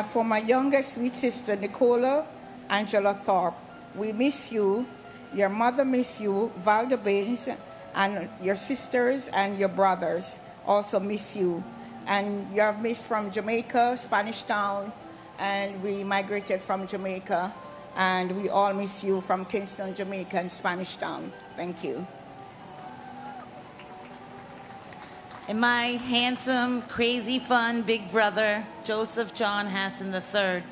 for my youngest sweet sister Nicola Angela Thorpe, we miss you. Your mother miss you. Valda Baines and your sisters and your brothers also miss you. And you're missed from Jamaica, Spanish Town, and we migrated from Jamaica, and we all miss you from Kingston, Jamaica, and Spanish Town. Thank you. And my handsome, crazy, fun big brother, Joseph John Hassan III.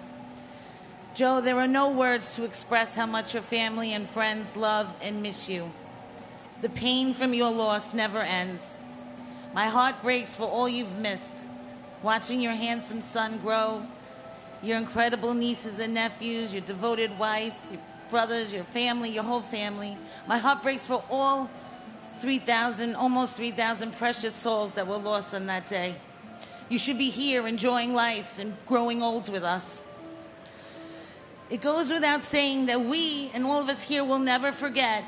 Joe, there are no words to express how much your family and friends love and miss you. The pain from your loss never ends. My heart breaks for all you've missed. Watching your handsome son grow, your incredible nieces and nephews, your devoted wife, your brothers, your family, your whole family. My heart breaks for all 3,000, almost 3,000 precious souls that were lost on that day. You should be here enjoying life and growing old with us. It goes without saying that we and all of us here will never forget,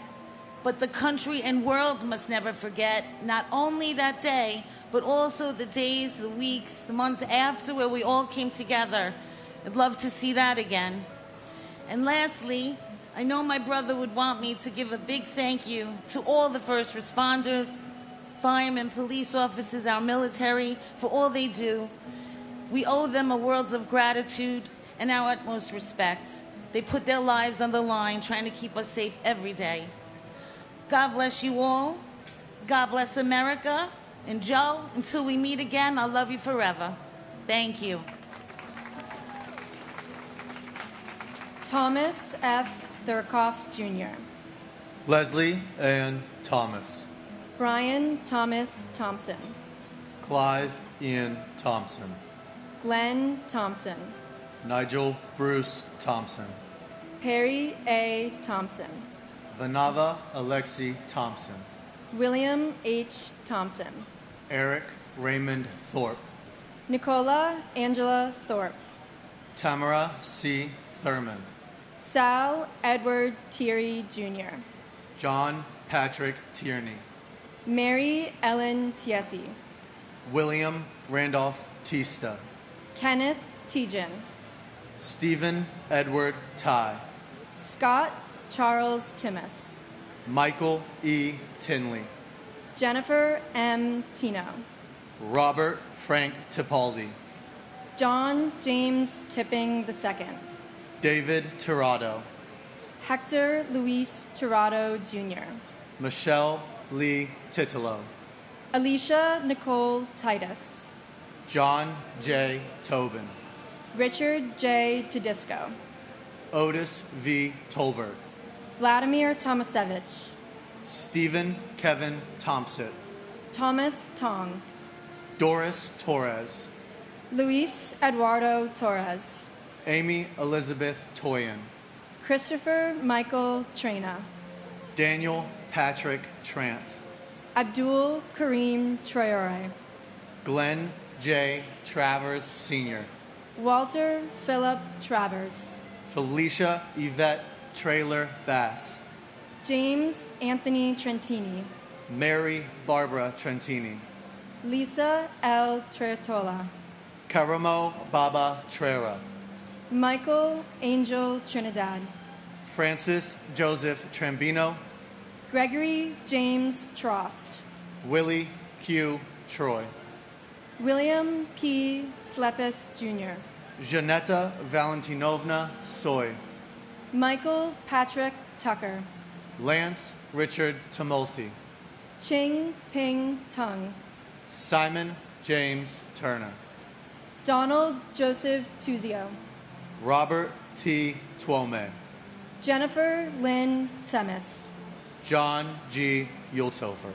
but the country and world must never forget, not only that day, but also the days, the weeks, the months after where we all came together. I'd love to see that again. And lastly, I know my brother would want me to give a big thank you to all the first responders, firemen, police officers, our military, for all they do. We owe them a world of gratitude and our utmost respect. They put their lives on the line trying to keep us safe every day. God bless you all. God bless America. And Joe, until we meet again, I'll love you forever. Thank you. Thomas F. Thurkoff, Jr. Leslie Ann Thomas. Brian Thomas Thompson. Clive Ian Thompson. Glenn Thompson. Nigel Bruce Thompson. Perry A. Thompson. Vanava Alexi Thompson. William H. Thompson. Eric Raymond Thorpe. Nicola Angela Thorpe. Tamara C. Thurman. Sal Edward Thierry, Jr. John Patrick Tierney. Mary Ellen Tiesi. William Randolph Tista. Kenneth Tejan. Stephen Edward Ty. Scott Charles Timmis. Michael E. Tinley. Jennifer M. Tino. Robert Frank Tipaldi. John James Tipping II. David Tirado. Hector Luis Tirado, Jr. Michelle Lee Titolo. Alicia Nicole Titus. John J. Tobin. Richard J. Tedisco. Otis V. Tolbert. Vladimir Tomasevich. Stephen Kevin Thompson. Thomas Tong. Doris Torres. Luis Eduardo Torres. Amy Elizabeth Toyin. Christopher Michael Trena. Daniel Patrick Trant. Abdul Kareem Traore. Glenn J. Travers Sr. Walter Philip Travers. Felicia Yvette Trailer Bass. James Anthony Trentini. Mary Barbara Trentini. Lisa L. Tretola. Karamo Baba Trera. Michael Angel Trinidad. Francis Joseph Trambino. Gregory James Trost. Willie Q. Troy. William P. Slepis, Jr. Janetta Valentinovna Soy. Michael Patrick Tucker. Lance Richard Tumulty. Ching Ping Tung. Simon James Turner. Donald Joseph Tuzio. Robert T. Twome. Jennifer Lynn Temis. John G. Yulthofer.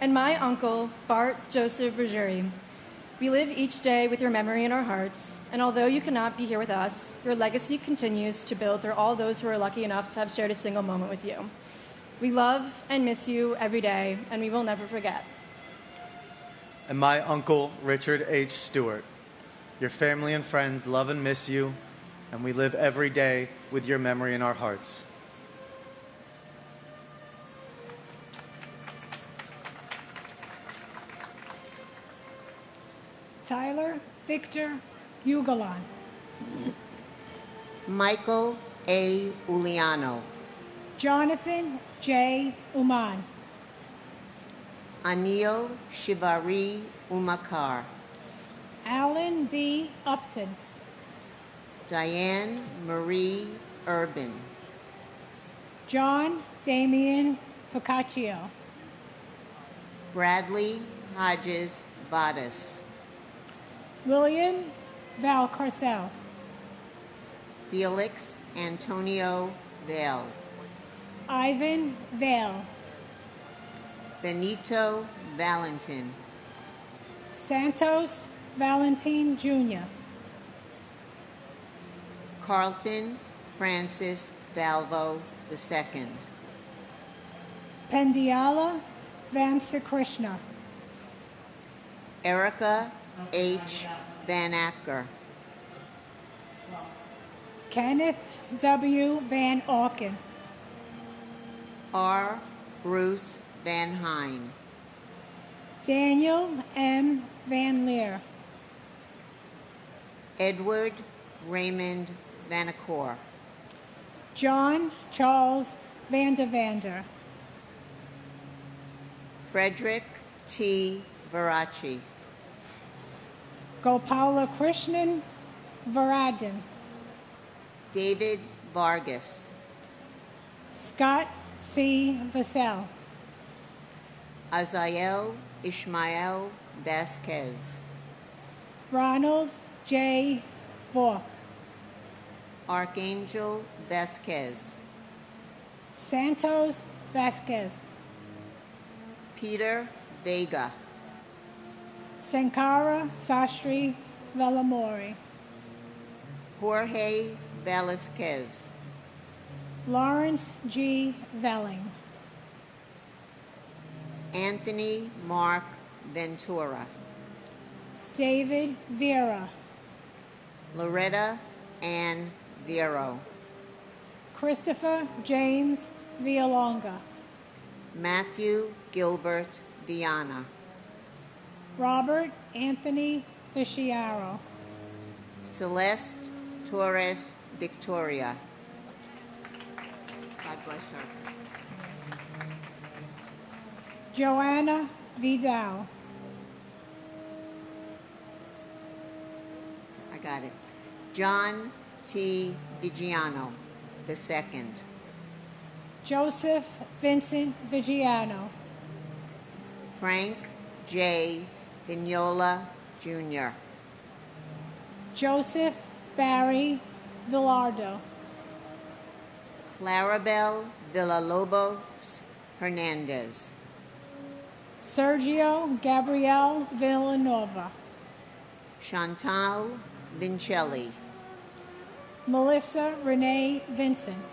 And my uncle, Bart Joseph Ruggieri. We live each day with your memory in our hearts, and although you cannot be here with us, your legacy continues to build through all those who are lucky enough to have shared a single moment with you. We love and miss you every day, and we will never forget. And my uncle, Richard H. Stewart. Your family and friends love and miss you, and we live every day with your memory in our hearts. Tyler Victor Ugalan. Michael A. Uliano. Jonathan J. Uman. Anil Shivari Umakar. Alan V. Upton. Diane Marie Urban. John Damian Focaccio. Bradley Hodges Vadas. William Valcarcel. Felix Antonio Vale. Ivan Vale. Benito Valentin. Santos Valentin Jr. Carlton Francis Valvo II. Pendiala Vamsakrishna. Erica H. Van Acker. Kenneth W. Van Auken. R. Bruce Van Hine. Daniel M. Van Leer. Edward Raymond Vanacore. John Charles Vander. Frederick T. Varachi. Gopala Krishnan Varadin. David Vargas. Scott C. Vassell. Azael Ishmael Vasquez, Ronald J. Bork, Archangel Vasquez, Santos Vasquez, Peter Vega, Sankara Sastry Velamori, Jorge Velasquez, Lawrence G. Velling, Anthony Mark Ventura, David Vera, Loretta Ann Vero, Christopher James Villalonga, Matthew Gilbert Viana, Robert Anthony Viciaro, Celeste Torres Victoria. God bless her. Joanna Vidal, I got it. John T. Vigiano II, Joseph Vincent Vigiano, Frank J. Vignola Jr., Joseph Barry Villardo, Clarabelle Villalobos Hernandez, Sergio Gabriel Villanova, Chantal Vincelli, Melissa Renee Vincent,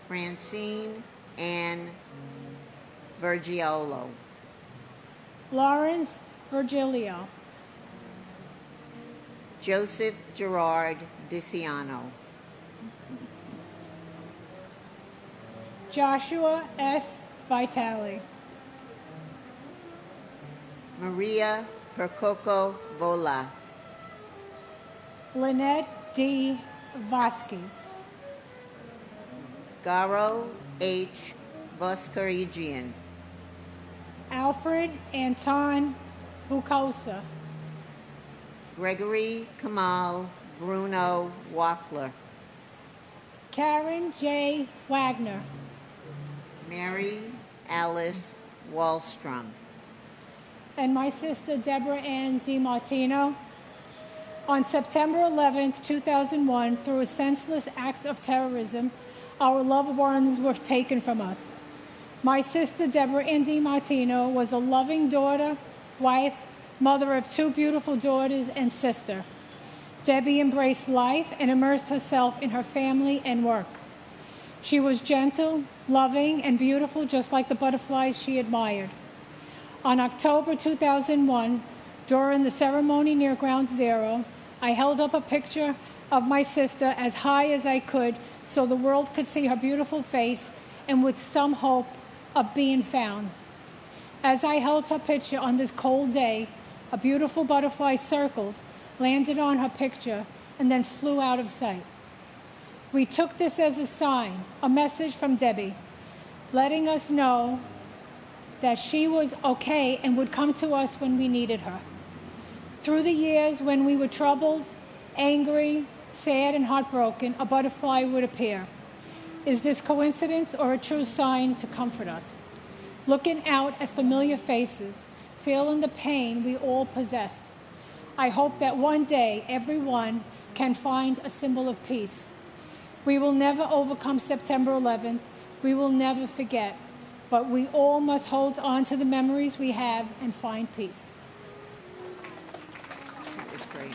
Francine Ann Vergiolo, Lawrence Virgilio, Joseph Gerard Diciano, Joshua S. Vitale, Maria Percoco Vola, Lynette D. Vasquez, Garo H. Voskerigian, Alfred Anton Bucosa, Gregory Kamal Bruno Wackler, Karen J. Wagner, Mary Alice Wallstrom, and my sister Deborah Ann DiMartino. On September 11th, 2001, through a senseless act of terrorism, our loved ones were taken from us. My sister Deborah Ann DiMartino was a loving daughter, wife, mother of two beautiful daughters, and sister. Debbie embraced life and immersed herself in her family and work. She was gentle, loving, and beautiful, just like the butterflies she admired. On October 2001, during the ceremony near Ground Zero, I held up a picture of my sister as high as I could so the world could see her beautiful face and with some hope of being found. As I held her picture on this cold day, a beautiful butterfly circled, landed on her picture, and then flew out of sight. We took this as a sign, a message from Debbie, letting us know that she was okay and would come to us when we needed her. Through the years when we were troubled, angry, sad, and heartbroken, a butterfly would appear. Is this coincidence or a true sign to comfort us? Looking out at familiar faces, feeling the pain we all possess. I hope that one day everyone can find a symbol of peace. We will never overcome September 11th. We will never forget. But we all must hold on to the memories we have and find peace. That was great.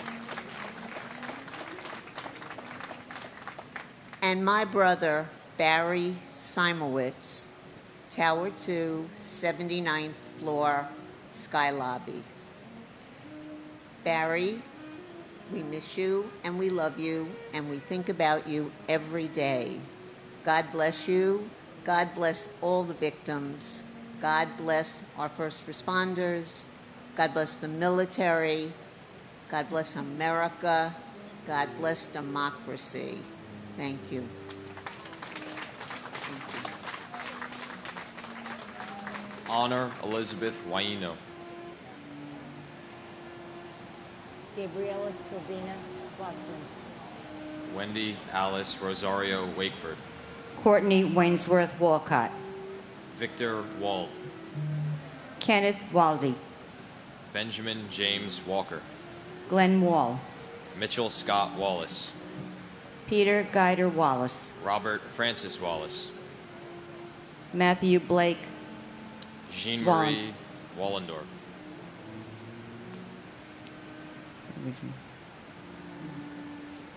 And my brother, Barry Simowitz, Tower 2, 79th floor, Sky Lobby. Barry, we miss you and we love you and we think about you every day. God bless you. God bless all the victims. God bless our first responders. God bless the military. God bless America. God bless democracy. Thank you. Honor Elizabeth Waino. Gabriela Silvina Glassman. Wendy Alice Rosario Wakeford. Courtney Wainsworth Walcott. Victor Wald. Kenneth Waldy, Benjamin James Walker, Glenn Wall, Mitchell Scott Wallace, Peter Guider Wallace, Robert Francis Wallace, Matthew Blake Jean-Marie Wallendorf,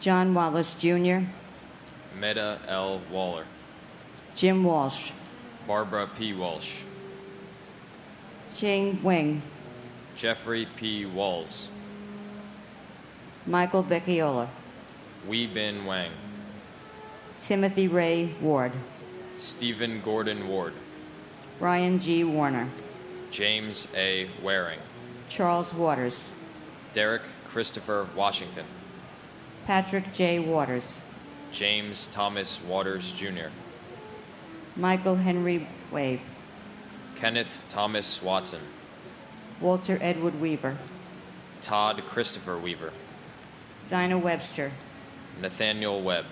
John Wallace Jr., Meta L. Waller, Jim Walsh, Barbara P. Walsh, Jing Wing, Jeffrey P. Walls, Michael Vecchiola, Wee Bin Wang, Timothy Ray Ward, Stephen Gordon Ward, Brian G. Warner, James A. Waring, Charles Waters, Derek Christopher Washington, Patrick J. Waters, James Thomas Waters Jr., Michael Henry Wave, Kenneth Thomas Watson, Walter Edward Weaver, Todd Christopher Weaver, Dinah Webster, Nathaniel Webb,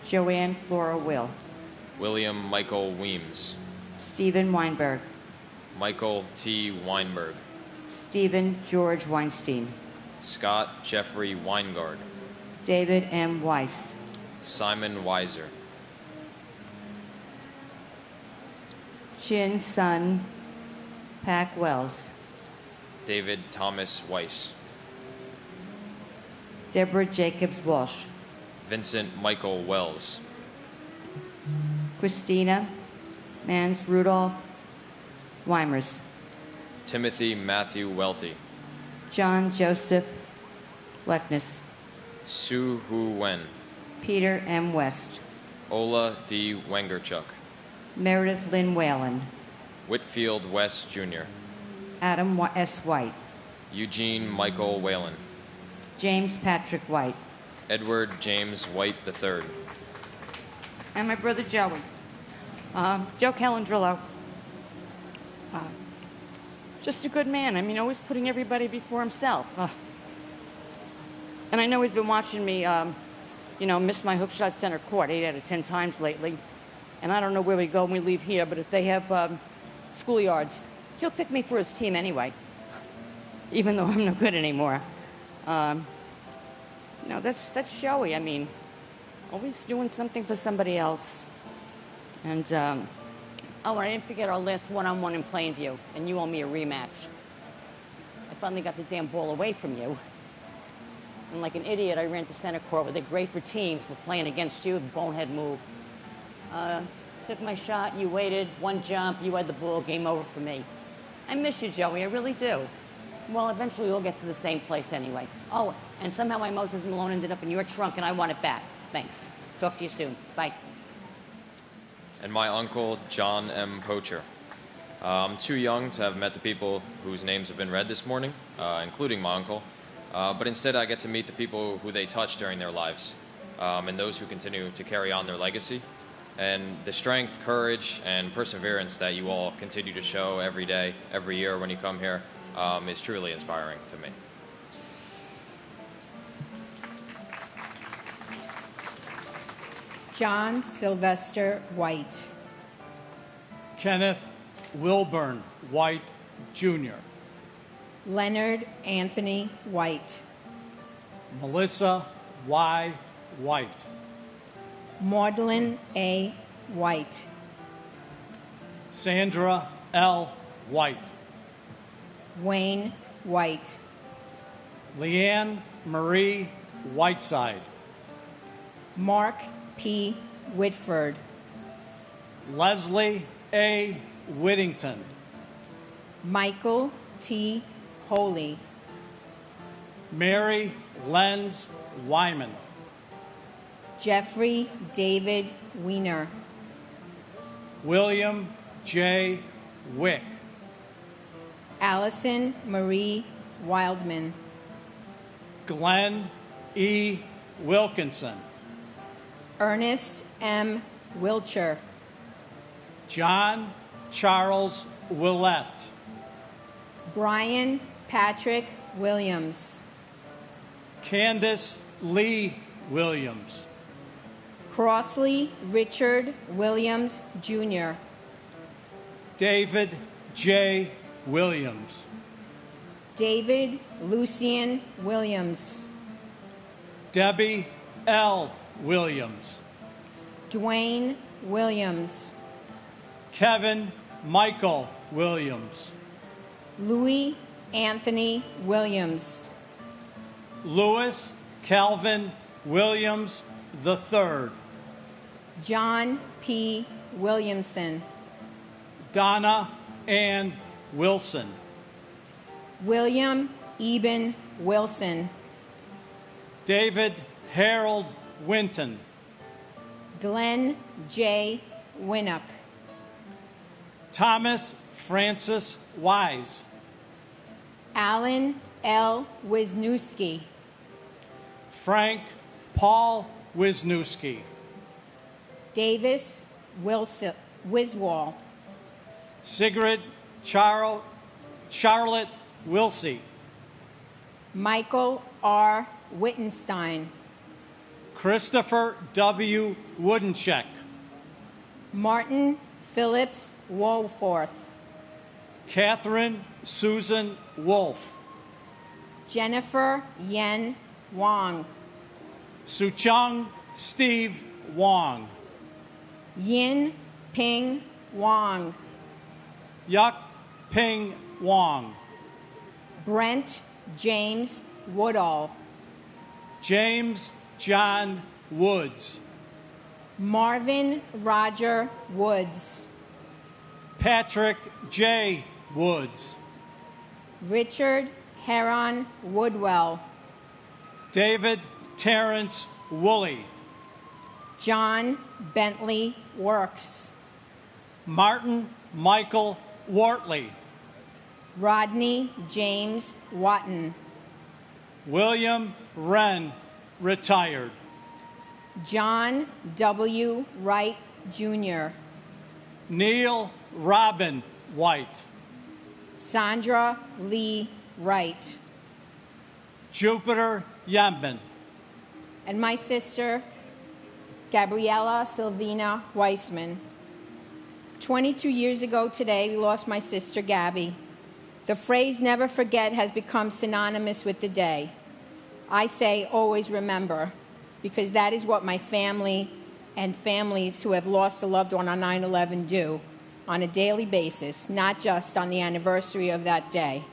Joanne Flora Will, William Michael Weems, Stephen Weinberg, Michael T. Weinberg, Stephen George Weinstein, Scott Jeffrey Weingard, David M. Weiss, Simon Weiser, Chin Sun Pack Wells, David Thomas Weiss, Deborah Jacobs Walsh, Vincent Michael Wells, Christina Mans Rudolph Weimers, Timothy Matthew Welty, John Joseph Leckness, Sue Hu Wen, Peter M. West, Ola D. Wengerchuk, Meredith Lynn Whalen, Whitfield West Jr., Adam S. White, Eugene Michael Whalen, James Patrick White, Edward James White III, and my brother Joey, Joe Calandrillo. Just a good man. I mean, always putting everybody before himself. And I know he's been watching me, miss my hook shot center court 8 out of 10 times lately. And I don't know where we go when we leave here, but if they have schoolyards, he'll pick me for his team anyway, even though I'm no good anymore. That's Joey. I mean, always doing something for somebody else. And, and I didn't forget our last one-on-one in Plainview, and you owe me a rematch. I finally got the damn ball away from you. And like an idiot, I ran to center court where they're great for teams, but playing against you, bonehead move. Took my shot, you waited, one jump, you had the ball, game over for me. I miss you, Joey, I really do. Well, eventually we'll get to the same place anyway. Oh, and somehow my Moses Malone ended up in your trunk and I want it back. Thanks. Talk to you soon. Bye. and my uncle, John M. Poacher. I'm too young to have met the people whose names have been read this morning, including my uncle, but instead I get to meet the people who they touched during their lives, and those who continue to carry on their legacy. And the strength, courage, and perseverance that you all continue to show every day, every year when you come here, is truly inspiring to me. John Sylvester White. Kenneth Wilburn White, Jr. Leonard Anthony White. Melissa Y. White. Maudlin A. White. Sandra L. White. Wayne White. Leanne Marie Whiteside. Mark P. Whitford. Leslie A. Whittington. Michael T. Holy. Mary Lenz Wyman. Jeffrey David Wiener. William J. Wick. Allison Marie Wildman. Glenn E. Wilkinson. Ernest M. Wilcher. John Charles Willett. Brian Patrick Williams. Candace Lee Williams. Crossley Richard Williams, Jr. David J. Williams. David Lucian Williams. Debbie L. Williams. Dwayne Williams. Kevin Michael Williams. Louis Anthony Williams. Louis Calvin Williams III. John P. Williamson. Donna Ann Wilson. William Eben Wilson. David Harold Winton. Glenn J. Winnock. Thomas Francis Wise. Alan L. Wisniewski. Frank Paul Wisniewski. Davis Wiswall. Sigrid Charlotte Wilsey. Michael R. Wittenstein. Christopher W. Woodencheck. Martin Phillips Woolforth. Catherine Susan Wolf. Jennifer Yen Wong. Suchong Steve Wong. Yin Ping Wong. Yuk Ping Wong. Brent James Woodall. James John Woods. Marvin Roger Woods. Patrick J. Woods. Richard Heron Woodwell. David Terrence Woolley. John Bentley Works. Martin Michael Wortley. Rodney James Watton. William Wren, retired. John W. Wright, Jr. Neil Robin White. Sandra Lee Wright. Jupiter Yemen. And my sister, Gabriella Sylvina Weissman. 22 years ago today, we lost my sister, Gabby. The phrase never forget has become synonymous with the day. I say always remember, because that is what my family and families who have lost a loved one on 9/11 do on a daily basis, not just on the anniversary of that day.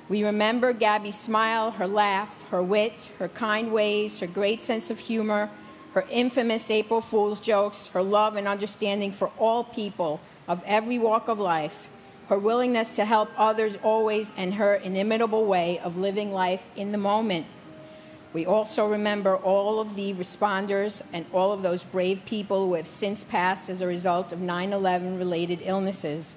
We remember Gabby's smile, her laugh, her wit, her kind ways, her great sense of humor, her infamous April Fool's jokes, her love and understanding for all people of every walk of life, her willingness to help others always, and her inimitable way of living life in the moment. We also remember all of the responders and all of those brave people who have since passed as a result of 9/11 related illnesses,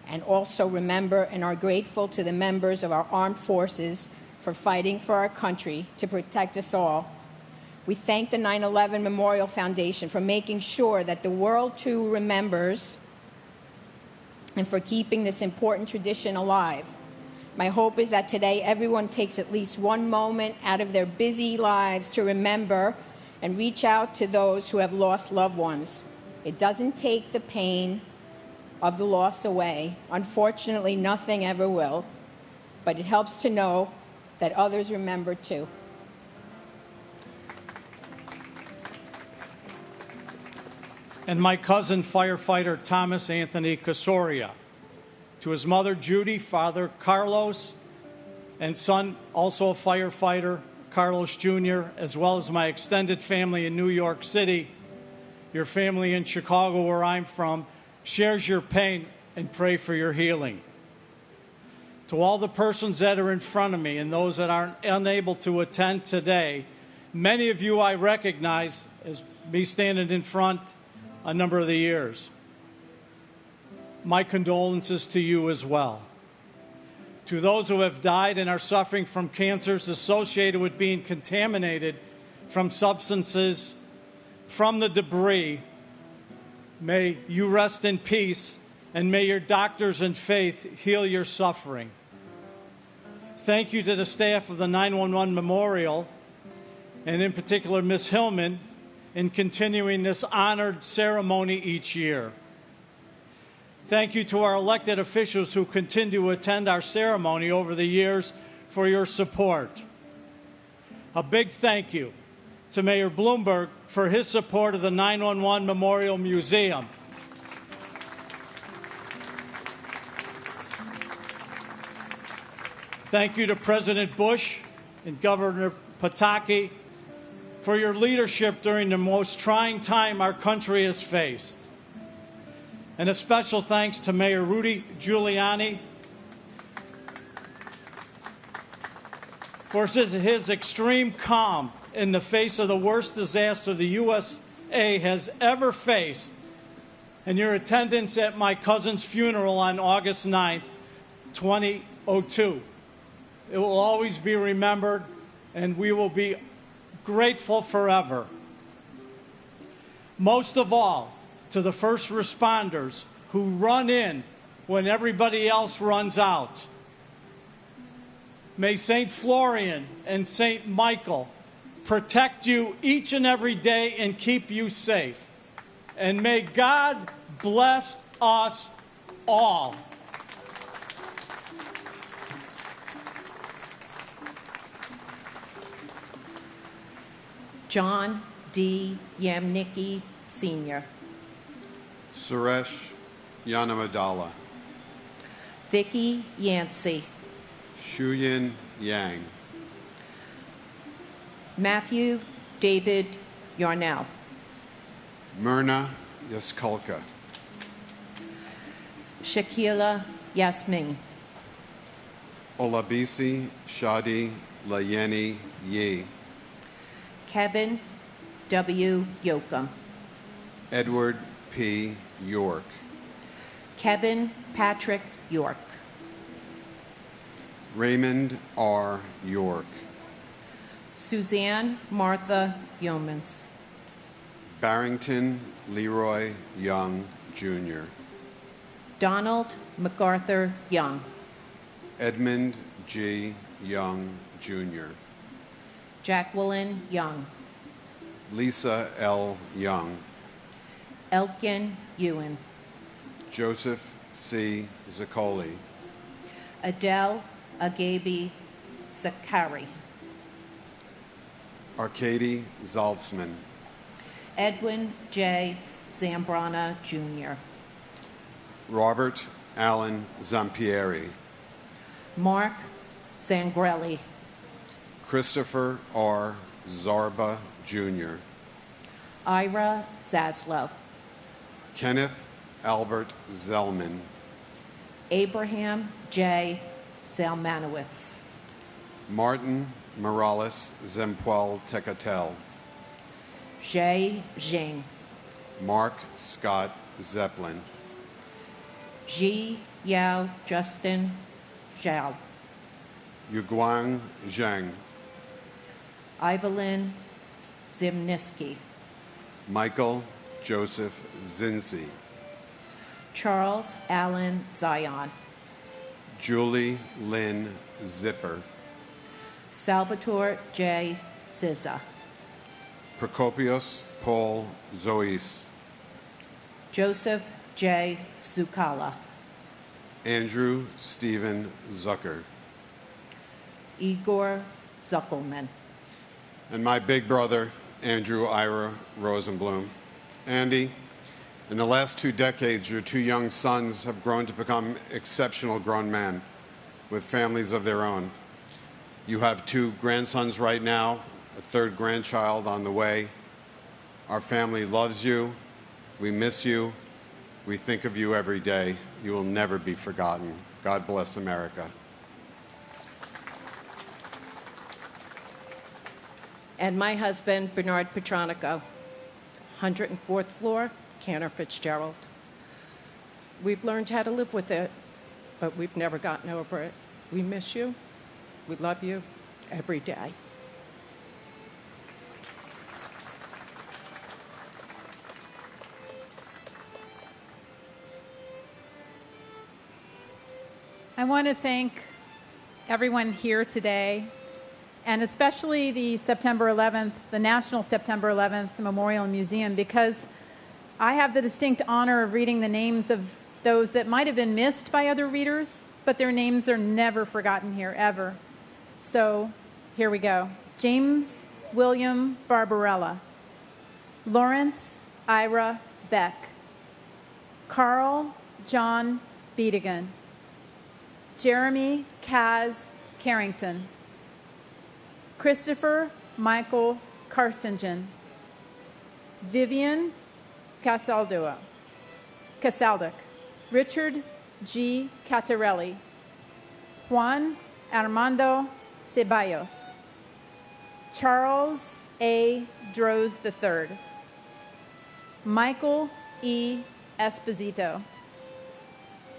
and also remember and are grateful to the members of our armed forces for fighting for our country to protect us all. We thank the 9/11 Memorial Foundation for making sure that the world too remembers and for keeping this important tradition alive. My hope is that today everyone takes at least one moment out of their busy lives to remember and reach out to those who have lost loved ones. It doesn't take the pain of the loss away. Unfortunately, nothing ever will, but it helps to know that others remember too. And my cousin, firefighter Thomas Anthony Casoria. To his mother, Judy, father, Carlos, and son, also a firefighter, Carlos Jr., as well as my extended family in New York City. Your family in Chicago, where I'm from, shares your pain and pray for your healing. To all the persons that are in front of me and those that aren't unable to attend today, many of you I recognize as me standing in front a number of the years. My condolences to you as well. To those who have died and are suffering from cancers associated with being contaminated from substances from the debris, may you rest in peace, and may your doctors and faith heal your suffering. Thank you to the staff of the 911 Memorial, and in particular Ms. Hillman, in continuing this honored ceremony each year. Thank you to our elected officials who continue to attend our ceremony over the years for your support. A big thank you to Mayor Bloomberg for his support of the 911 Memorial Museum. Thank you to President Bush and Governor Pataki for your leadership during the most trying time our country has faced. And a special thanks to Mayor Rudy Giuliani for his extreme calm in the face of the worst disaster the USA has ever faced, and your attendance at my cousin's funeral on August 9th, 2002. It will always be remembered, and we will be grateful forever. Most of all, to the first responders who run in when everybody else runs out. May St. Florian and St. Michael protect you each and every day and keep you safe. And may God bless us all. John D. Yamnicki, Sr. Suresh Yanamadala. Vicky Yancey. Shuyin Yang. Matthew David Yarnell. Myrna Yaskulka. Shakila Yasmin. Olabisi Shadi Layeni Yi. Kevin W. Yoakum. Edward P. York. Kevin Patrick York. Raymond R. York. Suzanne Martha Yeomans. Barrington Leroy Young, Jr. Donald MacArthur Young. Edmund G. Young, Jr. Jacqueline Young. Lisa L. Young. Elkin Ewan. Joseph C. Zaccoli. Adele Agabi Zakari. Arkady Zaltzman. Edwin J. Zambrana, Jr. Robert Allen Zampieri. Mark Zangrelli. Christopher R. Zarba, Jr. Ira Zaslow. Kenneth Albert Zellman. Abraham J. Zalmanowitz. Martin Morales Zempuel Tecatel. Zhe Jing. Mark Scott Zeppelin. Ji Yao Justin Zhao. Yuguang Zhang. Evelyn Zimniski. Michael Joseph Zinzi. Charles Allen Zion. Julie Lynn Zipper. Salvatore J. Ziza. Procopius Paul Zois. Joseph J. Sukala. Andrew Stephen Zucker. Igor Zuckelman. And my big brother, Andrew Ira Rosenblum. Andy, in the last 2 decades, your 2 young sons have grown to become exceptional grown men with families of their own. You have 2 grandsons right now, a 3rd grandchild on the way. Our family loves you. We miss you. We think of you every day. You will never be forgotten. God bless America. And my husband, Bernard Petronico, 104th floor, Cantor Fitzgerald. We've learned how to live with it, but we've never gotten over it. We miss you. We love you every day. I want to thank everyone here today, and especially the September 11th, the National September 11th Memorial Museum, because I have the distinct honor of reading the names of those that might have been missed by other readers, but their names are never forgotten here, ever. So here we go. James William Barbarella, Lawrence Ira Beck, Carl John Biedigan, Jeremy Kaz Carrington, Christopher Michael Karstingen, Vivian Casalduk, Richard G. Cattarelli, Juan Armando Ceballos, Charles A. Droz III, Michael E. Esposito,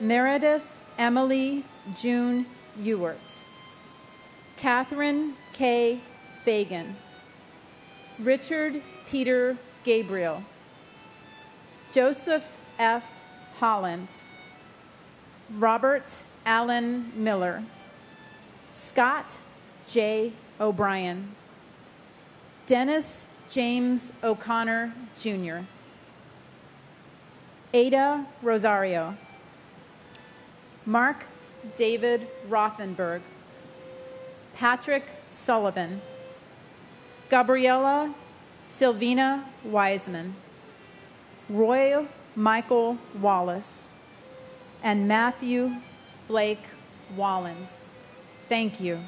Meredith Emily June Ewart, Catherine K. Fagan, Richard Peter Gabriel, Joseph F. Holland, Robert Allen Miller, Scott J. O'Brien, Dennis James O'Connor, Jr., Ada Rosario, Mark David Rothenberg, Patrick Sullivan, Gabriella Sylvina Wiseman, Roy Michael Wallace, and Matthew Blake Wallens. Thank you.